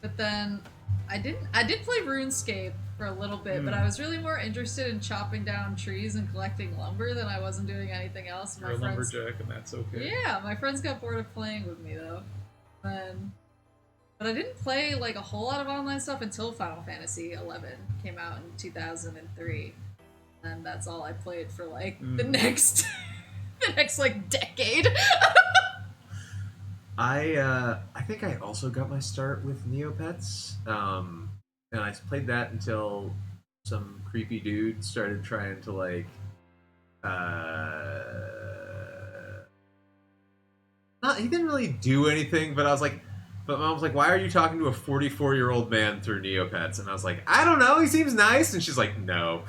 But then I did play RuneScape for a little bit, but I was really more interested in chopping down trees and collecting lumber than I wasn't doing anything else. You're a lumberjack, and that's okay. Yeah, my friends got bored of playing with me though. But I didn't play like a whole lot of online stuff until Final Fantasy 11 came out in 2003, and that's all I played for like the next like decade. I think I also got my start with Neopets, and I played that until some creepy dude started trying to like, he didn't really do anything, but Mom was like, "Why are you talking to a 44-year-old man through Neopets?" And I was like, "I don't know. He seems nice." And she's like, "No."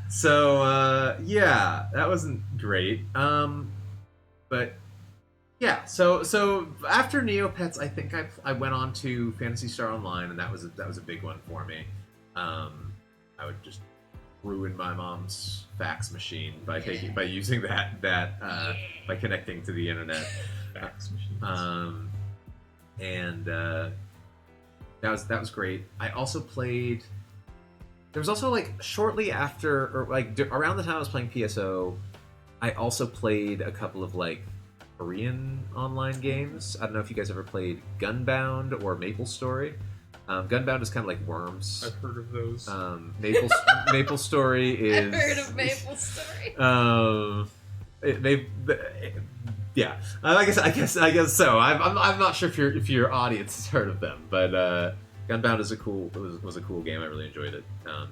So yeah, that wasn't great. But Yeah, so after Neopets, I think I went on to Phantasy Star Online, and that was a big one for me. I would just ruin my mom's fax machine by using that by connecting to the internet. Fax machines. And that was great. I also played. There was also like shortly after, or like around the time I was playing PSO, I also played a couple of like Korean online games. I don't know if you guys ever played Gunbound or MapleStory. Gunbound is kind of like Worms. I've heard of those. MapleStory is. I've heard of MapleStory. Yeah. I guess so. I'm not sure if your audience has heard of them, but Gunbound was a cool game. I really enjoyed it.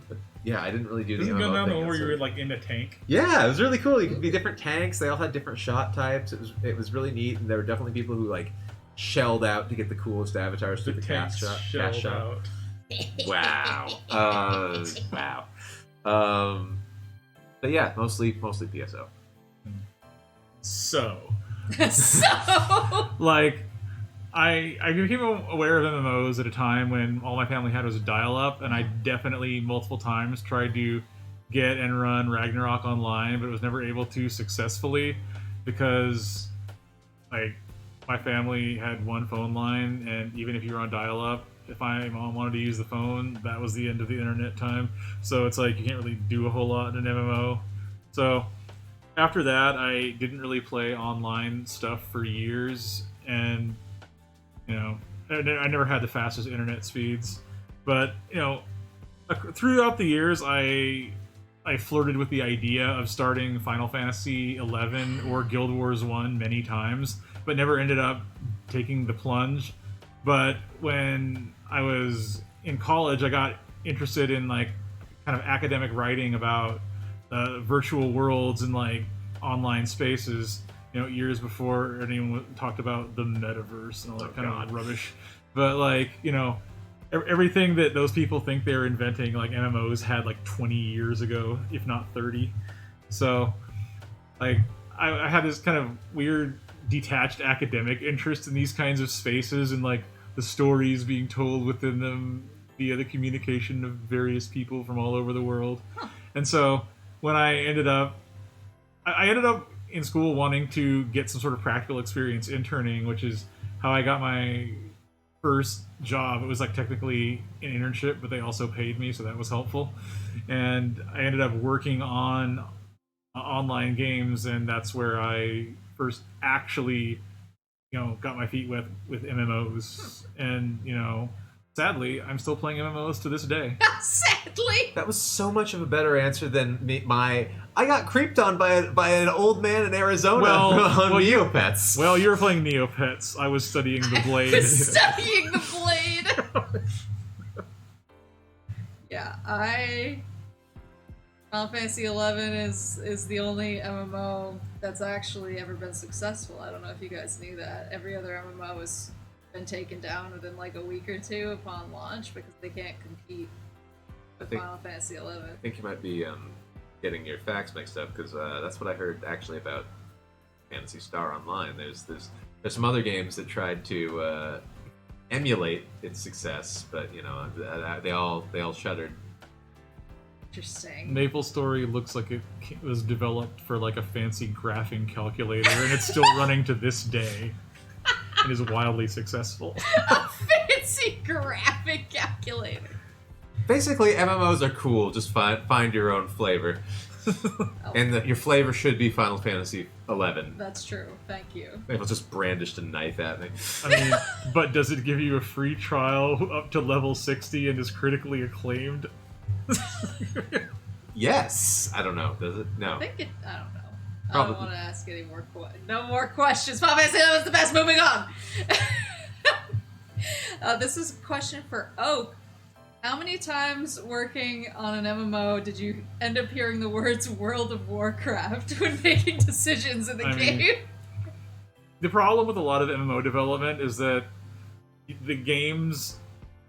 But yeah, I didn't really do the Isn't MMO Gunbound the thing. one where you were like in a tank? Yeah, it was really cool. You could be different tanks. They all had different shot types. It was really neat, and there were definitely people who like shelled out to get the coolest avatars The through the cast tanks shot. shelled out. Wow. Wow. But yeah, mostly PSO. So, So like, I became aware of MMOs at a time when all my family had was dial-up, and I definitely multiple times tried to get and run Ragnarok online, but was never able to successfully because, like, my family had one phone line, and even if you were on dial-up, if my mom wanted to use the phone, that was the end of the internet time. So it's like you can't really do a whole lot in an MMO. So after that, I didn't really play online stuff for years, and you know, I never had the fastest internet speeds. But you know, throughout the years, I flirted with the idea of starting Final Fantasy XI or Guild Wars 1 many times, but never ended up taking the plunge. But when I was in college, I got interested in like kind of academic writing about virtual worlds and like online spaces, you know, years before anyone talked about the metaverse and all that of rubbish. But like, you know, everything that those people think they're inventing, like MMOs had like 20 years ago, if not 30. So like I had this kind of weird detached academic interest in these kinds of spaces and like the stories being told within them via the communication of various people from all over the world. And so when I ended up in school wanting to get some sort of practical experience interning, which is how I got my first job. It was like technically an internship, but they also paid me, so that was helpful. And I ended up working on online games, and that's where I first actually, you know, got my feet wet with MMOs. And, you know, sadly, I'm still playing MMOs to this day. sadly, That was so much of a better answer than I got creeped on by an old man in Arizona on Neopets. Well, you were playing Neopets. I was studying the blade. I was studying the blade. Yeah, Final Fantasy XI is the only MMO that's actually ever been successful. I don't know if you guys knew that. Every other MMO has been taken down within like a week or two upon launch because they can't compete with Final Fantasy XI. I think you might be getting your facts mixed up because that's what I heard actually about Phantasy Star Online. There's some other games that tried to emulate its success, but you know they all shuttered. Interesting. MapleStory looks like it was developed for like a fancy graphing calculator, and it's still running to this day. It is wildly successful. A fancy graphic calculator. Basically, MMOs are cool. Just find your own flavor, and your flavor should be Final Fantasy XI. That's true. Thank you. It was just brandished a knife at me. I mean, but does it give you a free trial up to level 60 and is critically acclaimed? Yes. I don't know. Does it? No. I think it. I don't know. I Probably. don't want to ask any more. No more questions. Final Fantasy XI was the best. Moving on. This is a question for Oak. How many times working on an MMO did you end up hearing the words World of Warcraft when making decisions in the game? mean, the problem with a lot of MMO development is that the games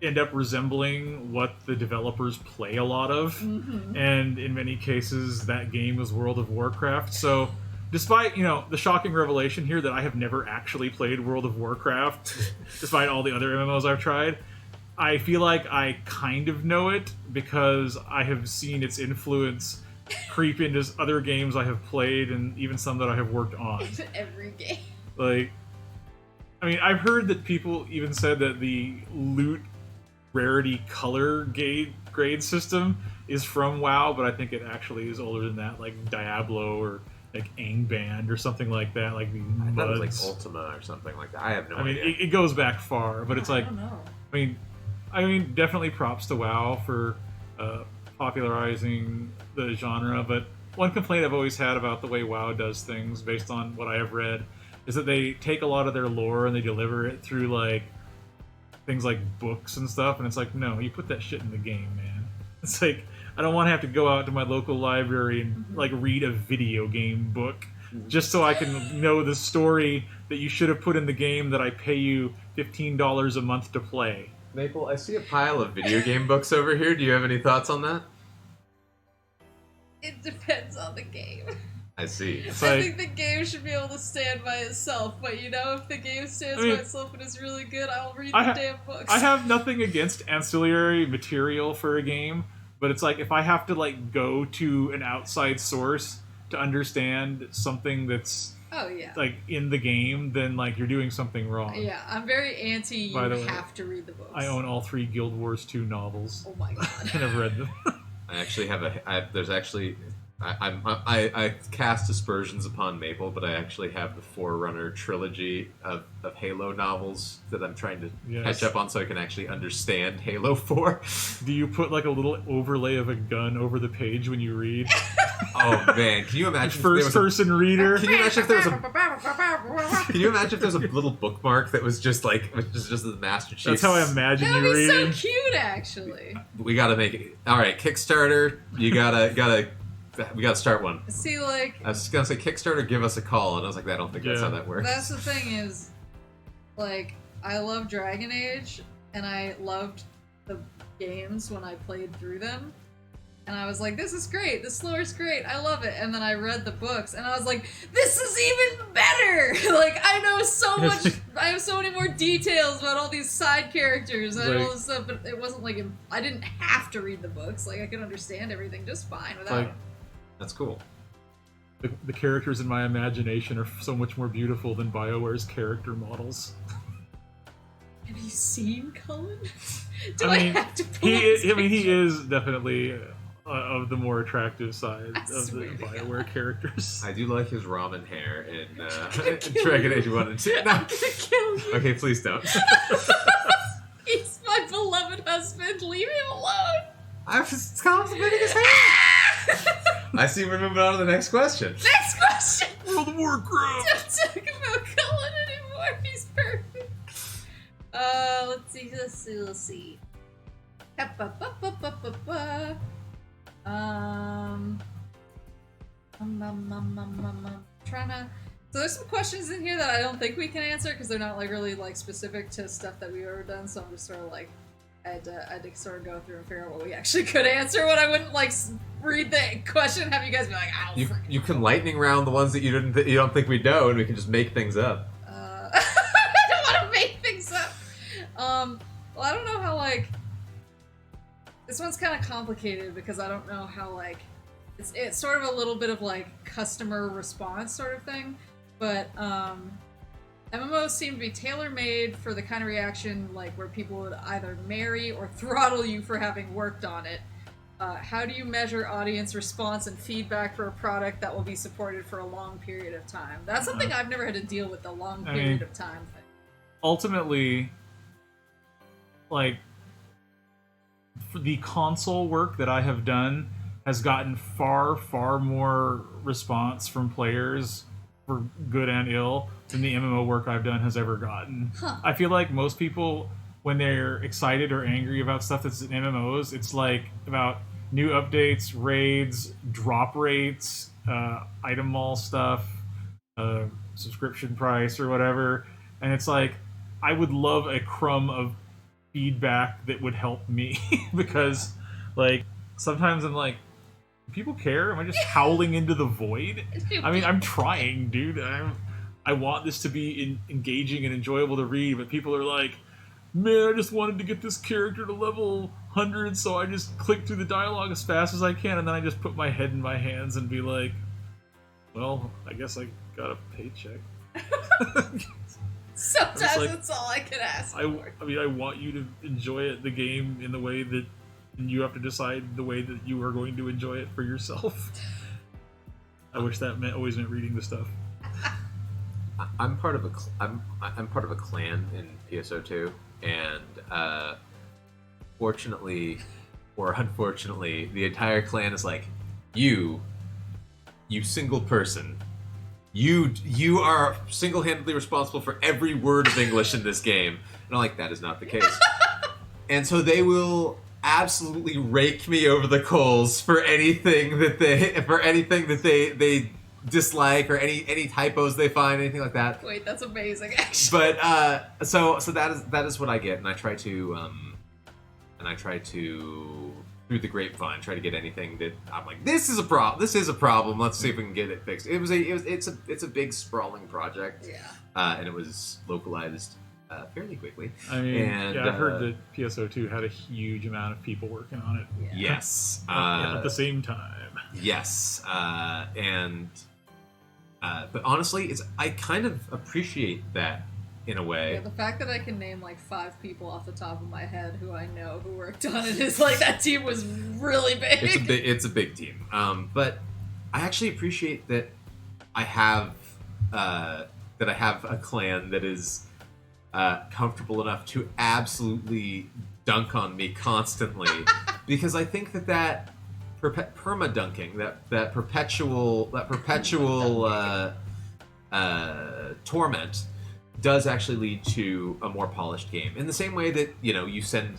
end up resembling what the developers play a lot of. Mm-hmm. And in many cases, that game is World of Warcraft. So despite, the shocking revelation here that I have never actually played World of Warcraft, despite all the other MMOs I've tried, I feel like I kind of know it because I have seen its influence creep into other games I have played and even some that I have worked on. Every game. Like, I mean, I've heard that people even said that the loot rarity color grade system is from WoW, but I think it actually is older than that, like Diablo or like Angband or something like that, like the I thought it was MUDs. like Ultima or something like that. I have no I mean, idea. it goes back far, but it's I like, don't know. I mean, definitely props to WoW for popularizing the genre, but one complaint I've always had about the way WoW does things, based on what I have read, is that they take a lot of their lore and they deliver it through, like, things like books and stuff, and it's like, no, you put that shit in the game, man. It's like, I don't want to have to go out to my local library and, like, read a video game book just so I can know the story that you should have put in the game that I pay you $15 a month to play. Maple, I see a pile of video game books over here. Do you have any thoughts on that? It depends on the game. I see. It's I like, think the game should be able to stand by itself, but if the game stands I mean, by itself and is really good, I'll read I the ha- damn books. I have nothing against ancillary material for a game, but it's like, if I have to, like, go to an outside source to understand something that's, Oh yeah. like, in the game, then, like, you're doing something wrong. Yeah, I'm very anti you By the way, have to read the books. I own all 3 Guild Wars 2 novels, Oh my god. and I've read them. I actually have there's actually... I cast aspersions upon Maple, but I actually have the Forerunner trilogy of Halo novels that I'm trying to Yes. catch up on so I can actually understand Halo 4. Do you put, like, a little overlay of a gun over the page when you read? Oh man, can you imagine if there was a, First-person reader? can you imagine if there was a can you imagine if there was a little bookmark that was just like just the Master Chief? That's how I imagine That you would be so reading. cute, actually. We gotta make it. All right, Kickstarter. You gotta. We gotta start one. See, like, I was just gonna say Kickstarter, give us a call, and I was like, I don't think that's Yeah. how that works. that's the thing is, like, I love Dragon Age, and I loved the games when I played through them. And I was like, this is great, this lore is great, I love it. And then I read the books, and I was like, this is even better! Like, I know so much, I have so many more details about all these side characters and all this stuff, but it wasn't like, I didn't have to read the books. Like, I could understand everything just fine without Like, it. That's cool. the characters in my imagination are so much more beautiful than BioWare's character models. Have you seen Cullen? Do I I, mean, have to pull up his he picture? is definitely of the more attractive side I of the swear to BioWare characters. I do like his ramen hair in kill Dragon you. Age 1 and 2. I'm No. gonna kill you. Okay, please don't. He's my beloved husband. Leave him alone. I was just complimenting his hair. I see we're moving on to the next question. Next question. World of Warcraft! Don't talk about Cullen anymore. He's perfect. Let's see. Ba-ba-ba-ba-ba-ba. Trying to. So there's some questions in here that I don't think we can answer because they're not like really like specific to stuff that we've ever done. So I'm just sort of like, I had to sort of go through and figure out what we actually could answer. When I wouldn't like read the question, and have you guys be like, I don't You can lightning round the ones that you don't think we know, and we can just make things up. I don't want to make things up. Well, I don't know how, like, this one's kind of complicated because I don't know how, like, it's sort of a little bit of, like, customer response sort of thing, but, MMOs seem to be tailor-made for the kind of reaction, like, where people would either marry or throttle you for having worked on it. How do you measure audience response and feedback for a product that will be supported for a long period of time? That's something I've never had to deal with, the long period of time thing. Ultimately, like, for the console work that I have done has gotten far, far more response from players, for good and ill, than the MMO work I've done has ever gotten. Huh. I feel like most people, when they're excited or angry about stuff that's in MMOs, it's like about new updates, raids, drop rates, item mall stuff, subscription price or whatever. And it's like, I would love a crumb of feedback that would help me because, like, sometimes I'm like, people care? Am I just howling into the void? I mean, I'm trying, dude. I want this to be engaging and enjoyable to read, but people are like, man, I just wanted to get this character to level 100, so I just click through the dialogue as fast as I can, and then I just put my head in my hands and be like, well, I guess I got a paycheck. Sometimes like, that's all I can ask for. I mean, I want you to enjoy the game in the way that you have to decide the way that you are going to enjoy it for yourself. I wish that always meant reading the stuff. I'm part of a clan in PSO2, and fortunately or unfortunately, the entire clan is like, you single person. You are single-handedly responsible for every word of English in this game. And I'm like, that is not the case. And so they will absolutely rake me over the coals for anything that they dislike, or any typos they find, anything like that. Wait, that's amazing, actually. But so that is what I get, and I try to through the grapevine try to get anything that I'm like, this is a problem. Let's see if we can get it fixed. It's a big sprawling project. Yeah. And it was localized fairly quickly. I mean, and, I heard that PSO2 had a huge amount of people working on it. Yeah. Yes. At the same time. Yes. But honestly, I kind of appreciate that in a way. Yeah, the fact that I can name like 5 people off the top of my head who I know who worked on it is like, that team was really big. It's a big team. But I actually appreciate that I have a clan that is comfortable enough to absolutely dunk on me constantly, because I think that perma-dunking, that perpetual torment does actually lead to a more polished game. In the same way that, you send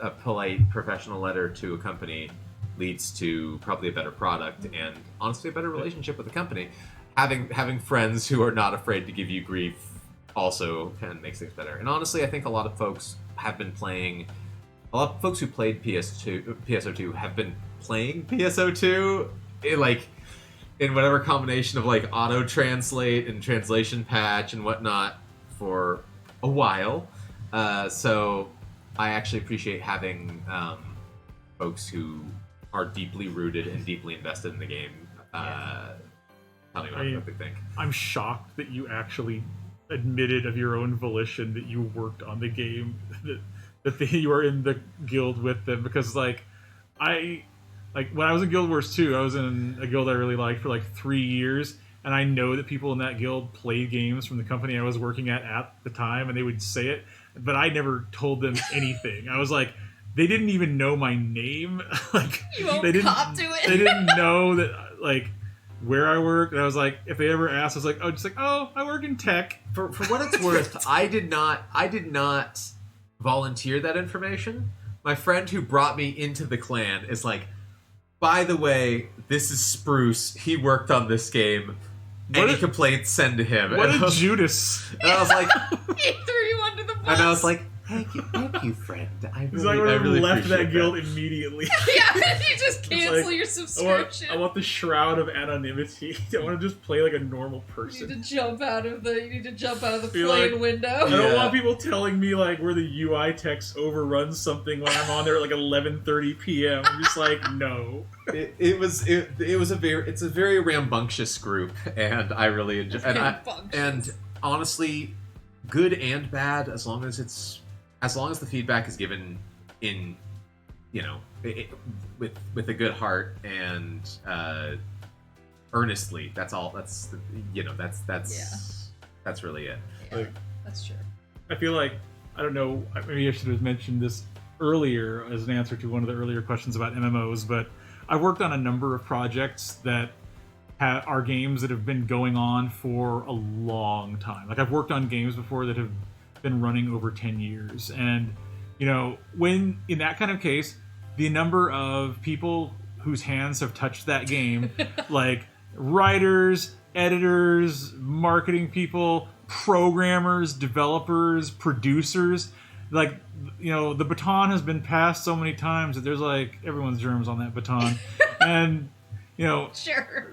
a polite professional letter to a company leads to probably a better product and honestly a better relationship with the company. Having friends who are not afraid to give you grief also kind of makes things better. And honestly, I think a lot of folks who played PSO2 have been playing PSO2 in whatever combination of like auto translate and translation patch and whatnot for a while. So I actually appreciate having folks who are deeply rooted and deeply invested in the game. Tell me what they think. I'm shocked that you actually admitted of your own volition that you worked on the game, that you are in the guild with them, because when I was in Guild Wars 2, I was in a guild I really liked for 3 years, and I know that people in that guild played games from the company I was working at the time, and they would say it, but I never told them anything. I was like, they didn't even know my name. You won't cop to it. They didn't know that where I worked, and I was like, if they ever asked, I was like, I work in tech. For what it's worth, I did not volunteer that information. My friend who brought me into the clan is like, by the way, this is Spruce. He worked on this game. Any complaints, send to him. What a Judas! And I was like, he threw you under the bus. And I was like, thank you, friend. I really left that guild immediately. Yeah, you just cancel your subscription. I want the shroud of anonymity. I want to just play like a normal person. You need to jump out of the plane window. I don't want people telling me where the UI text overruns something when I'm on there at 11:30 p.m. I'm just like, no. It's a very rambunctious group, and I really enjoy. And honestly, good and bad, as long as the feedback is given in, with a good heart and earnestly. That's all. That's really it. Yeah, that's true. I feel like, I don't know, maybe I should have mentioned this earlier as an answer to one of the earlier questions about MMOs, but I've worked on a number of projects that are games that have been going on for a long time. I've worked on games before that have been running over 10 years, and when in that kind of case, the number of people whose hands have touched that game, like writers, editors, marketing people, programmers, developers, producers, the baton has been passed so many times that there's everyone's germs on that baton. And Sure.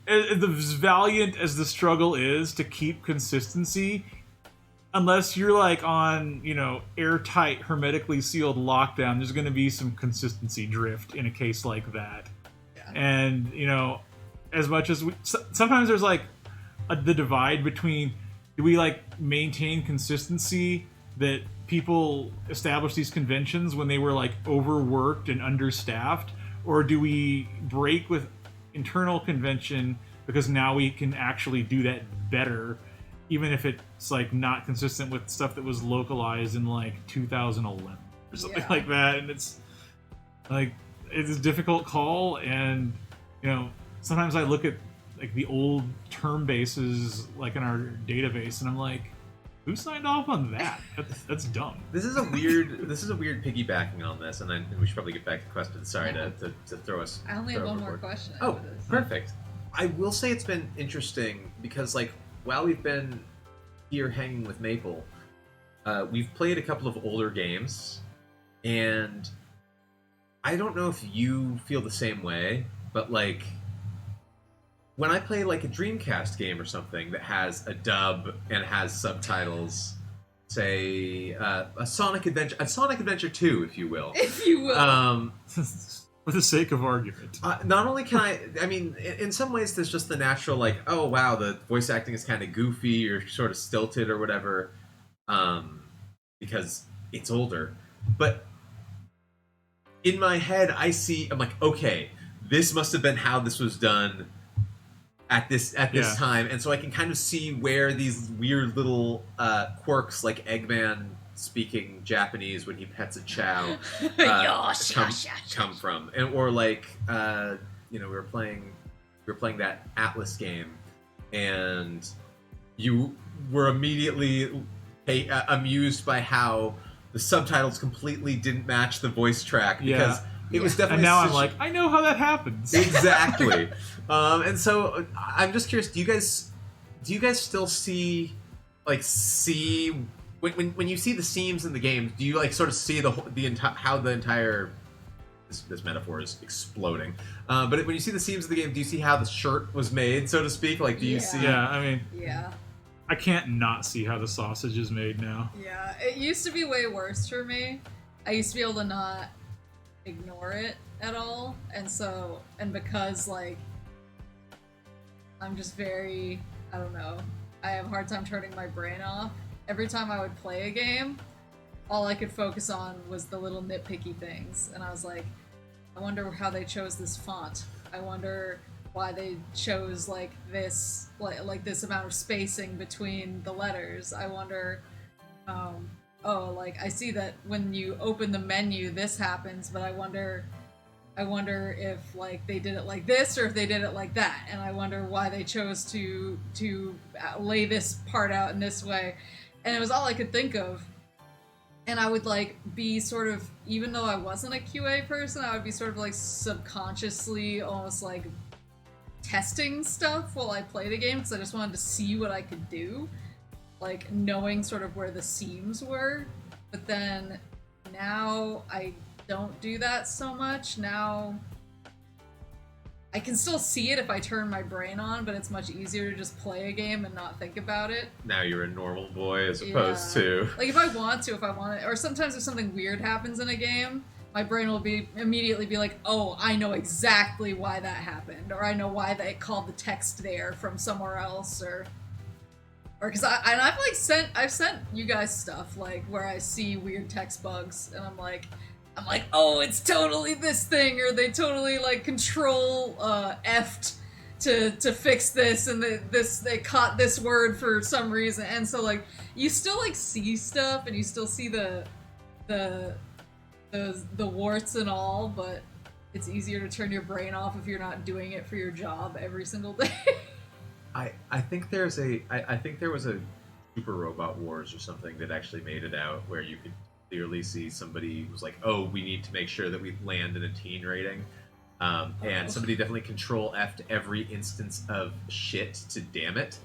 as valiant as the struggle is to keep consistency, unless you're like on, airtight, hermetically sealed lockdown, there's going to be some consistency drift in a case like that. Yeah. And, as much as sometimes there's like the divide between, do we like maintain consistency that people establish these conventions when they were like overworked and understaffed, or do we break with internal convention because now we can actually do that better, even if it's like not consistent with stuff that was localized in like 2011 or something like that. And it's like, it's a difficult call. And sometimes I look at like the old term bases like in our database and I'm like, who signed off on that? That's dumb. This is a weird piggybacking on this, and then we should probably get back to questions. Sorry to throw us. I only have one more question. Oh, perfect. I will say it's been interesting because, like, while we've been here hanging with Maple, we've played a couple of older games, and I don't know if you feel the same way, but like, when I play like a Dreamcast game or something that has a dub and has subtitles, say a Sonic Adventure 2, if you will. If you will. For the sake of argument. Not only can I mean, in some ways there's just the natural, like, oh wow, the voice acting is kind of goofy or sort of stilted or whatever, because it's older. But in my head, I'm like, okay, this must have been how this was done at this time, and so I can kind of see where these weird little quirks, like Eggman speaking Japanese when he pets a chow, come from, or like we were playing that Atlas game, and you were immediately amused by how the subtitles completely didn't match the voice track because. It was definitely. And now I'm like, I know how that happens. Exactly. And so I'm just curious. Do you guys still see when you see the seams in the game? Do you like sort of see the entire this metaphor is exploding? But when you see the seams of the game, do you see how the shirt was made, so to speak? Like, do you see? Yeah, I mean. Yeah. I can't not see how the sausage is made now. Yeah, it used to be way worse for me. I used to be able to not ignore it at all, and because like I'm just very, I don't know, I have a hard time turning my brain off. Every time I would play a game, all I could focus on was the little nitpicky things, and I was like, I wonder how they chose this font. I wonder why they chose like this amount of spacing between the letters. I wonder I see that when you open the menu, this happens, but I wonder if like they did it like this or if they did it like that, and I wonder why they chose to lay this part out in this way, and it was all I could think of. And I would like be sort of, even though I wasn't a QA person, I would be sort of like subconsciously almost like testing stuff while I played a game because I just wanted to see what I could do. Like knowing sort of where the seams were, but then now I don't do that so much. Now I can still see it if I turn my brain on, but it's much easier to just play a game and not think about it. Now you're a normal boy as opposed to like if I want it, or sometimes if something weird happens in a game, my brain will immediately be like, oh, I know exactly why that happened, or I know why they called the text there from somewhere else, or because I've sent you guys stuff like where I see weird text bugs and I'm like, oh, it's totally this thing, or they totally like control F'd to fix this, and they caught this word for some reason, and so like you still like see stuff and you still see the warts and all, but it's easier to turn your brain off if you're not doing it for your job every single day. I think there was a Super Robot Wars or something that actually made it out where you could clearly see somebody was like, oh, we need to make sure that we land in a teen rating. And somebody definitely control F'd every instance of shit to damn it.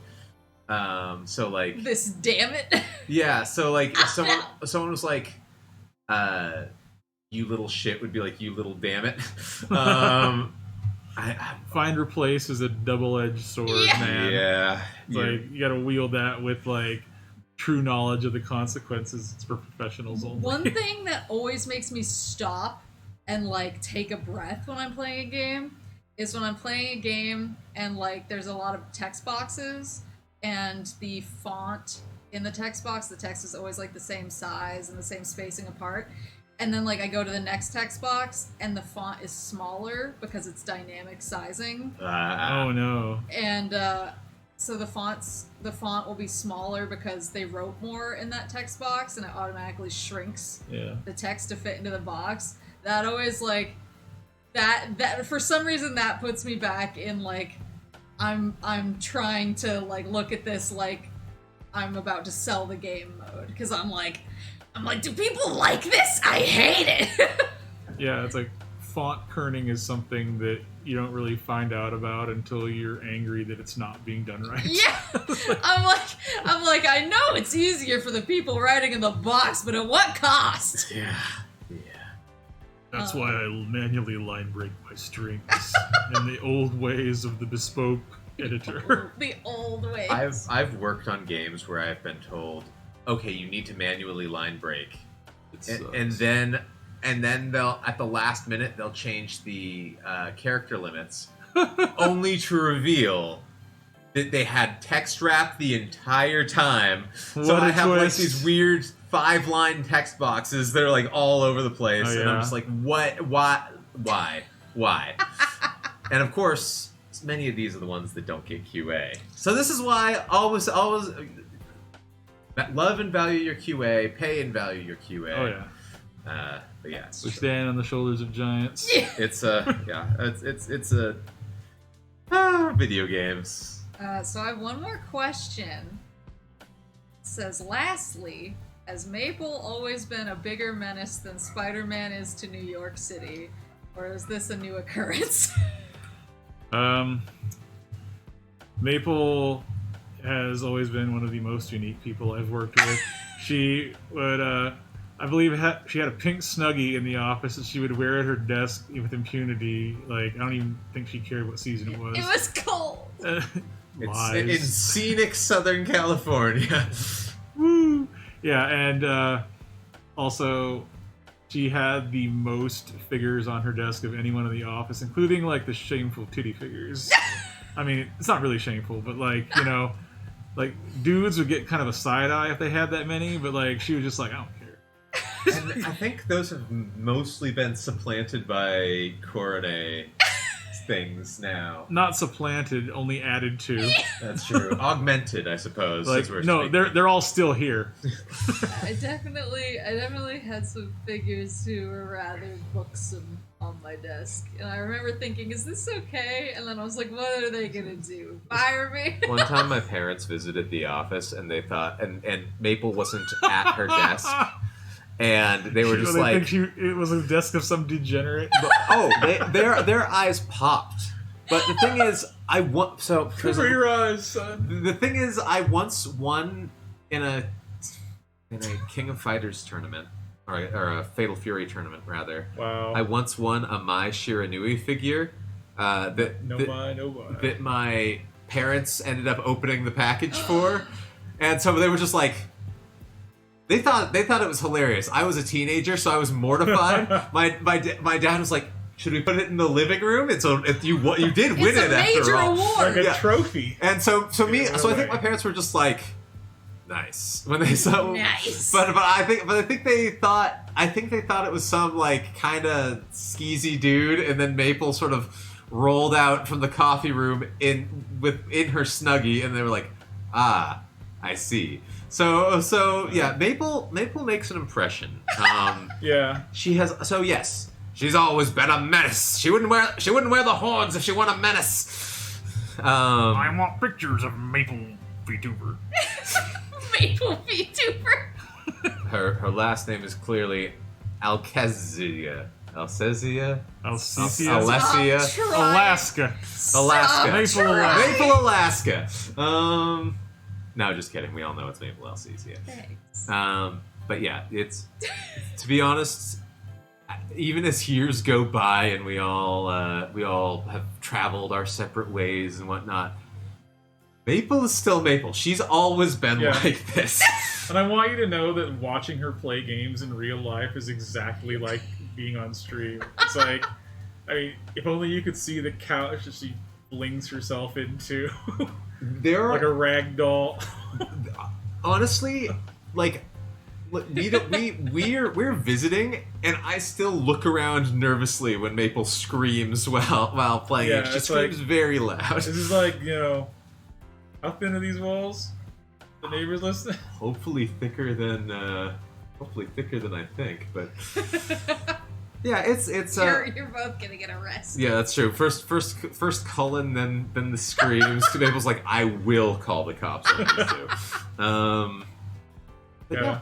So like this damn it. Yeah, so like if someone was like you little shit would be like, you little damn it. Find replace is a double-edged sword, Yeah. man. Yeah. It's like you got to wield that with like true knowledge of the consequences. It's for professionals only. One thing that always makes me stop and like take a breath when I'm playing a game is when I'm playing a game and like there's a lot of text boxes and the font in the text box, the text is always like the same size and the same spacing apart. And then like I go to the next text box and the font is smaller because it's dynamic sizing. Oh no. And so the font will be smaller because they wrote more in that text box and it automatically shrinks the text to fit into the box. That always like that for some reason that puts me back in like I'm trying to like look at this like I'm about to sell the game mode because I'm like, do people like this? I hate it. Yeah, it's like font kerning is something that you don't really find out about until you're angry that it's not being done right. Yeah, I'm like, I know it's easier for the people writing in the box, but at what cost? Yeah. That's why I manually line break my strings in the old ways of the bespoke editor. The old ways. I've worked on games where I've been told, okay, you need to manually line break, and then they'll at the last minute they'll change the character limits, only to reveal that they had text wrap the entire time. So What a I have like twist. these weird 5-line text boxes that are like all over the place, Oh, and I'm yeah. just like, what? Why? And of course, many of these are the ones that don't get QA. So this is why always love and value your QA, pay and value your QA. Oh yeah. But yeah, it's We stand on the shoulders of giants. it's video games. So I have one more question. It says, lastly, has Maple always been a bigger menace than Spider-Man is to New York City? Or is this a new occurrence? Maple has always been one of the most unique people I've worked with. She would, I believe, she had a pink Snuggie in the office that she would wear at her desk with impunity. Like, I don't even think she cared what season it was. It was cold. It's Lies. in scenic Southern California. Woo! Yeah, and also she had the most figures on her desk of anyone in the office, including like the shameful titty figures. I mean, it's not really shameful, but like, you know, like dudes would get kind of a side eye if they had that many, but like she was just like, I don't care. And I think those have mostly been supplanted by Coronet things now. Not supplanted, only added to. That's true. Augmented, I suppose. Like, as we're no, speaking. they're all still here. I definitely had some figures who were rather buxom on my desk. And I remember thinking, is this okay? And then I was like, what are they gonna do? Fire me? One time my parents visited the office and they thought, and Maple wasn't at her desk. And they were just They like, think it was a desk of some degenerate. their eyes popped. But the thing is, Cover your eyes, son. the thing is, I once won in a King of Fighters tournament, or a Fatal Fury tournament rather. Wow. I once won a Mai Shiranui figure that my parents ended up opening the package for, and so they were just like. They thought it was hilarious. I was a teenager, so I was mortified. my dad was like, "Should we put it in the living room?" And so you did win It's a it after major all. award. Like a trophy. And so I away. think my parents were just like, "Nice" when they saw. Nice. But I think they thought it was some like kind of skeezy dude, and then Maple sort of rolled out from the coffee room in her Snuggie, and they were like, "Ah, I see." So yeah, Maple makes an impression. Yeah. She has yes, she's always been a menace. She wouldn't wear the horns if she weren't a menace. I want pictures of Maple VTuber. Maple VTuber. Her last name is clearly Alcesia. Alcesia. Alessia. Alaska. Alaska. Maple Alaska. Maple Alaska. No, just kidding. We all know it's Maple Alcesia. Thanks. But yeah, it's to be honest, even as years go by and we all have traveled our separate ways and whatnot, Maple is still Maple. She's always been like this. And I want you to know that watching her play games in real life is exactly like being on stream. It's like, I mean, if only you could see the couch that she flings herself into. Like a rag doll. Honestly, like, we're visiting, and I still look around nervously when Maple screams while playing. Yeah, she screams very loud. This is like, you know, how thin are these walls? The neighbors listen. Hopefully thicker than I think, but yeah, it's You're both gonna get arrested. yeah, that's true. First Cullen, then the screams. Maple's like, I will call the cops on these two. But yeah,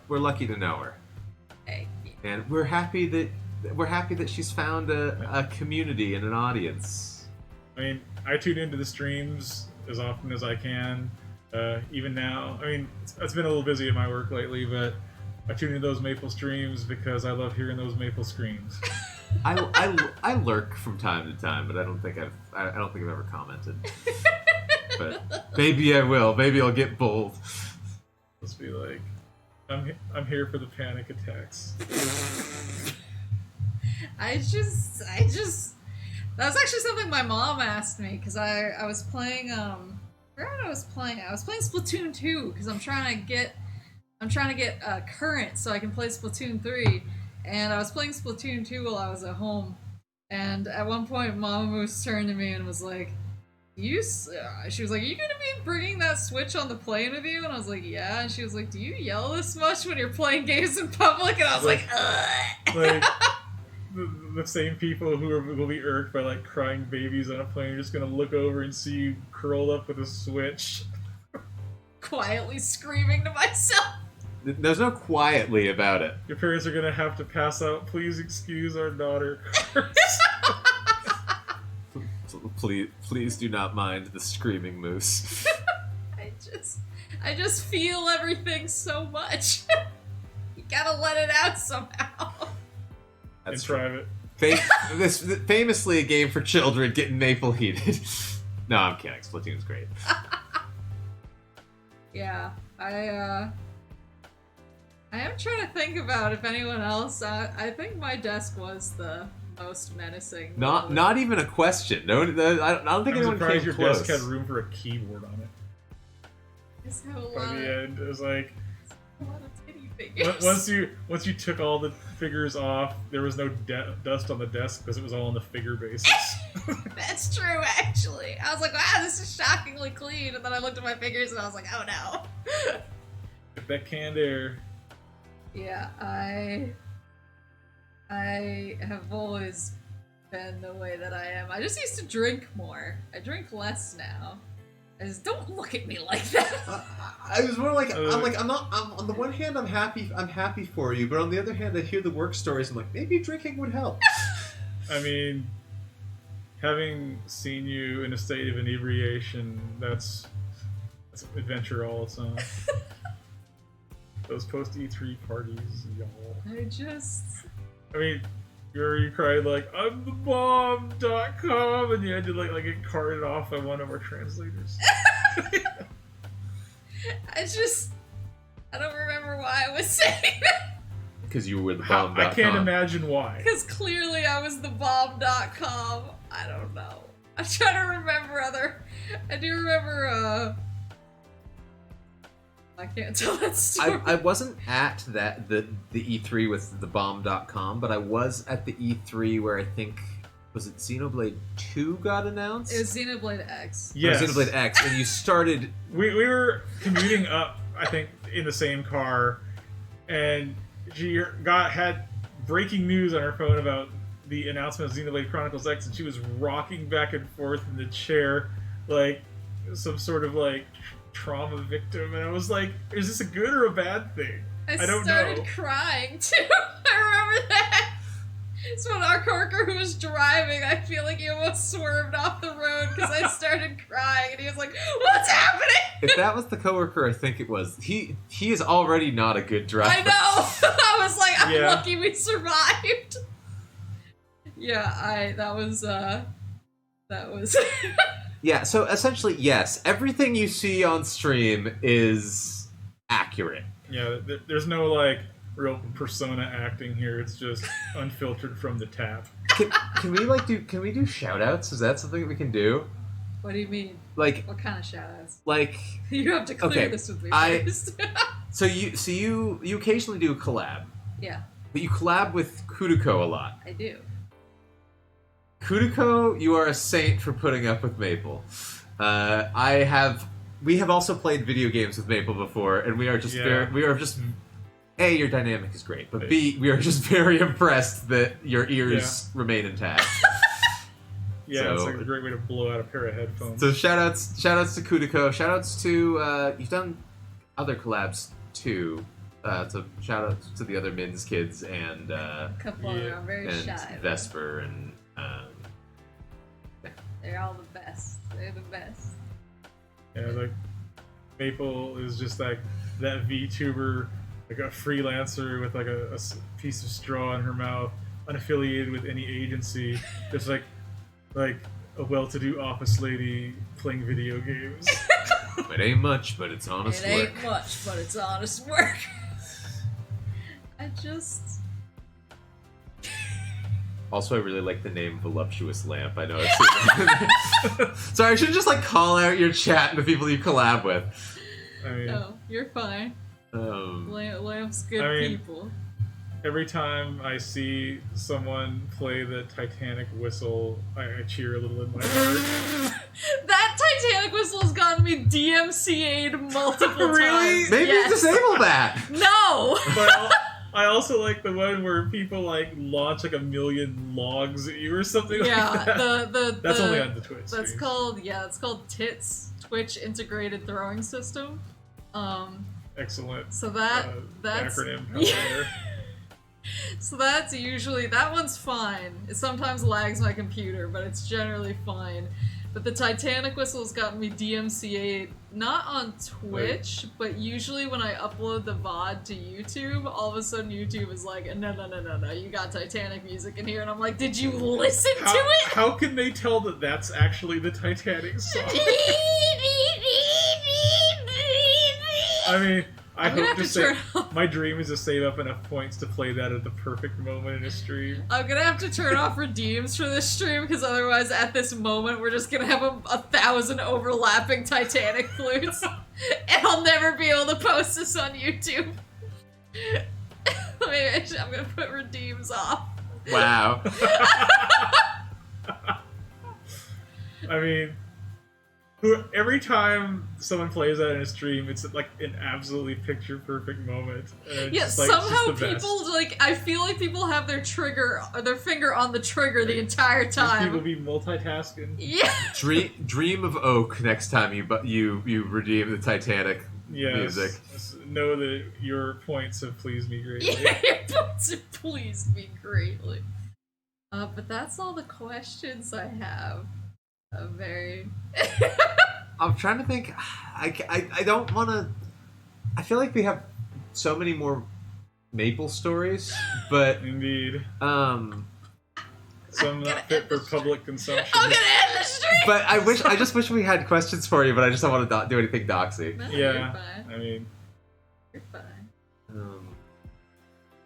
we're lucky to know her, Hey. and we're happy that she's found a community and an audience. I mean, I tune into the streams as often as I can. Even now, I mean, it's been a little busy at my work lately, but I tune into those Maple streams because I love hearing those Maple screams. I lurk from time to time, but I don't think I've ever commented. But maybe I will. Maybe I'll get bold. Let's be like, I'm here for the panic attacks. I just that was actually something my mom asked me because I was playing where I was playing Splatoon 2 because I'm trying to get current so I can play Splatoon 3, and I was playing Splatoon 2 while I was at home, and at one point Mama Moose turned to me and was like, she was like, are you gonna be bringing that Switch on the plane with you? And I was like, yeah. And she was like, do you yell this much when you're playing games in public? And I was like, ugh. Like the same people who will be irked by like crying babies on a plane are just gonna look over and see you curled up with a Switch, quietly screaming to myself. There's no quietly about it. Your parents are gonna have to pass out. Please excuse our daughter. Please do not mind the screaming moose. I just feel everything so much. You gotta let it out somehow. That's in private. This famously a game for children getting Maple heated. No, I'm kidding. Splatoon's great. Yeah, I am trying to think about if anyone else. I think my desk was the most menacing. Not even a question. No, I don't think anyone came your close. Desk had room for a keyboard on it. By the end, it was like a lot of titty figures. Once you took all the figures off, there was no dust on the desk because it was all on the figure basis. That's true, actually. I was like, wow, this is shockingly clean. And then I looked at my figures and I was like, oh no. Get that canned air. Yeah, I have always been the way that I am. I just used to drink more. I drink less now. Don't look at me like that. I was more like, I'm on the one hand, I'm happy for you, but on the other hand, I hear the work stories. I'm like, maybe drinking would help. I mean, having seen you in a state of inebriation, that's an adventure all its own. Those post E3 parties, y'all. I mean, you cried like, I'm the bomb.com, and you had to like get carted off by one of our translators. I don't remember why I was saying that. Because you were the bomb.com. I can't imagine why. Because clearly I was the bomb.com. I don't know. I'm trying to remember I do remember, I can't tell that story. I wasn't at the E3 with the bomb.com, but I was at the E3 where I think, was it Xenoblade 2 got announced? It was Xenoblade X. Yes. Or Xenoblade X, and you started... We were commuting up, I think, in the same car, and she had breaking news on her phone about the announcement of Xenoblade Chronicles X, and she was rocking back and forth in the chair like some sort of like trauma victim, and I was like, is this a good or a bad thing? I don't know. I started crying too. I remember that. So when our coworker who was driving, I feel like he almost swerved off the road because I started crying, and he was like, what's happening? If that was the coworker, I think it was. He is already not a good driver. I know. I was like, I'm Yeah. lucky we survived. Yeah, that was. Yeah, so essentially, yes, everything you see on stream is accurate. Yeah, there's no like real persona acting here. It's just unfiltered from the tap. Can we do shout outs? Is that something that we can do? What do you mean? Like What kind of shoutouts? like You have to clear Okay, this with me I- first. so you occasionally do a collab, Yeah, but you collab with Kudiko a lot. I do. Kudiko, you are a saint for putting up with Maple. We have also played video games with Maple before, and we are just A, your dynamic is great, but B, we are just very impressed that your ears remain intact. Yeah, it's So- like a great way to blow out a pair of headphones. So shout outs to Kudiko, shout outs to you've done other collabs too. So shout outs to the other Min's kids and A couple of them are very and shy. Vesper and They're all the best. They're the best. Yeah, like Maple is just like that VTuber, like a freelancer with like a piece of straw in her mouth, unaffiliated with any agency, just like a well-to-do office lady playing video games. it ain't much, but it's honest It ain't work. much, but it's honest work. I just. Also, I really like the name Voluptuous Lamp. I know I've seen Sorry, I should just like call out your chat and the people you collab with. I mean, No, you're fine. Lamp's good I mean- people. every time I see someone play the Titanic whistle, I cheer a little in my heart. That Titanic whistle has gotten me DMCA'd multiple Really? times. Maybe Yes. disable that. No! But I also like the one where people like launch like a million logs at you or something Yeah, like that. That's only on the Twitch. That's streams. called it's called TITS, Twitch Integrated Throwing System. Excellent. So that's acronym out there. So that's usually that one's fine. It sometimes lags my computer, but it's generally fine. But the Titanic whistle has gotten me DMCA'd, not on Twitch, but usually when I upload the VOD to YouTube, all of a sudden YouTube is like, no, you got Titanic music in here, and I'm like, did you listen to it? How can they tell that that's actually the Titanic song? I mean, I I'm gonna hope have to to turn say my dream is to save up enough points to play that at the perfect moment in a stream. I'm gonna have to turn off redeems for this stream because otherwise, at this moment, we're just gonna have 1,000 overlapping Titanic flutes, and I'll never be able to post this on YouTube. Maybe I'm gonna put redeems off. Wow. I mean, every time someone plays that in a stream, it's like an absolutely picture perfect moment. And it's Yeah, just, like, it's somehow just the best. people like I feel like people have their finger on the trigger the entire These time. people be multitasking. Yeah. Dream of Oak next time you redeem the Titanic Yes. music. Know that your points have pleased me greatly. Yeah, your points have pleased me greatly. But that's all the questions I have. Very. I'm trying to think. I don't want to. I feel like we have so many more Maple stories, but Indeed. um. Some not fit for public consumption. I'm gonna end the stream. But I just wish we had questions for you, but I just don't want to do anything doxy. No, Yeah. you're fine. I mean, You're fine.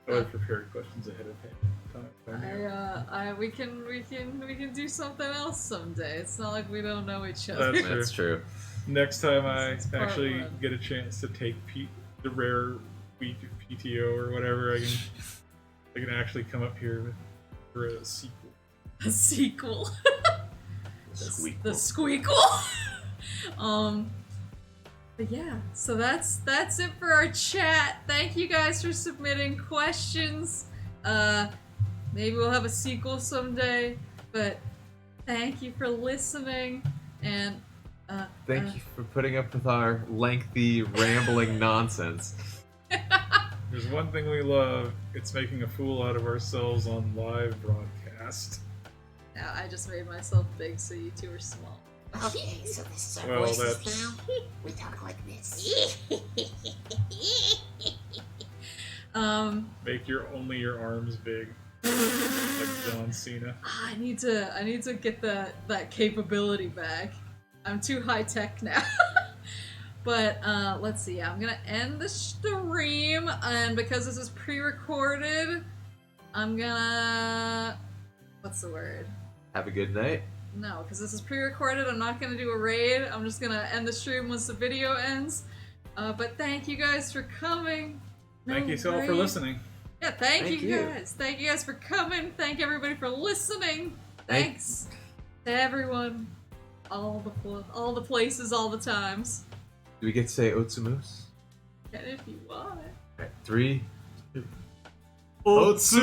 I would have prepared questions ahead of time. We can do something else someday. It's not like we don't know each other. That's That's true. Next time I This is part actually one. get a chance to take the rare week of PTO or whatever, I can actually come up here for a sequel. A sequel. Squeak. The squeakle. But yeah, so that's it for our chat. Thank you guys for submitting questions. Maybe we'll have a sequel someday, but thank you for listening and Thank you for putting up with our lengthy, rambling nonsense. There's one thing we love, it's making a fool out of ourselves on live broadcast. Now I just made myself big so you two are small. Okay, so this is our Well, voices that's- now. We talk like this. Make only your arms big, like John Cena. I need to get that capability back. I'm too high tech now. But let's see. I'm gonna end the stream, and because this is pre-recorded, I'm gonna what's the word? Have a good night. No, because this is pre-recorded. I'm not gonna do a raid. I'm just gonna end the stream once the video ends. But thank you guys for coming. Thank you all for raid. listening. Yeah, thank Thank you you. guys. Thank you guys for coming. Thank everybody for listening. Thanks to everyone, all the places, all the times. Do we get to say Otsumus? And if you want. Alright, 3, 2. Otsu!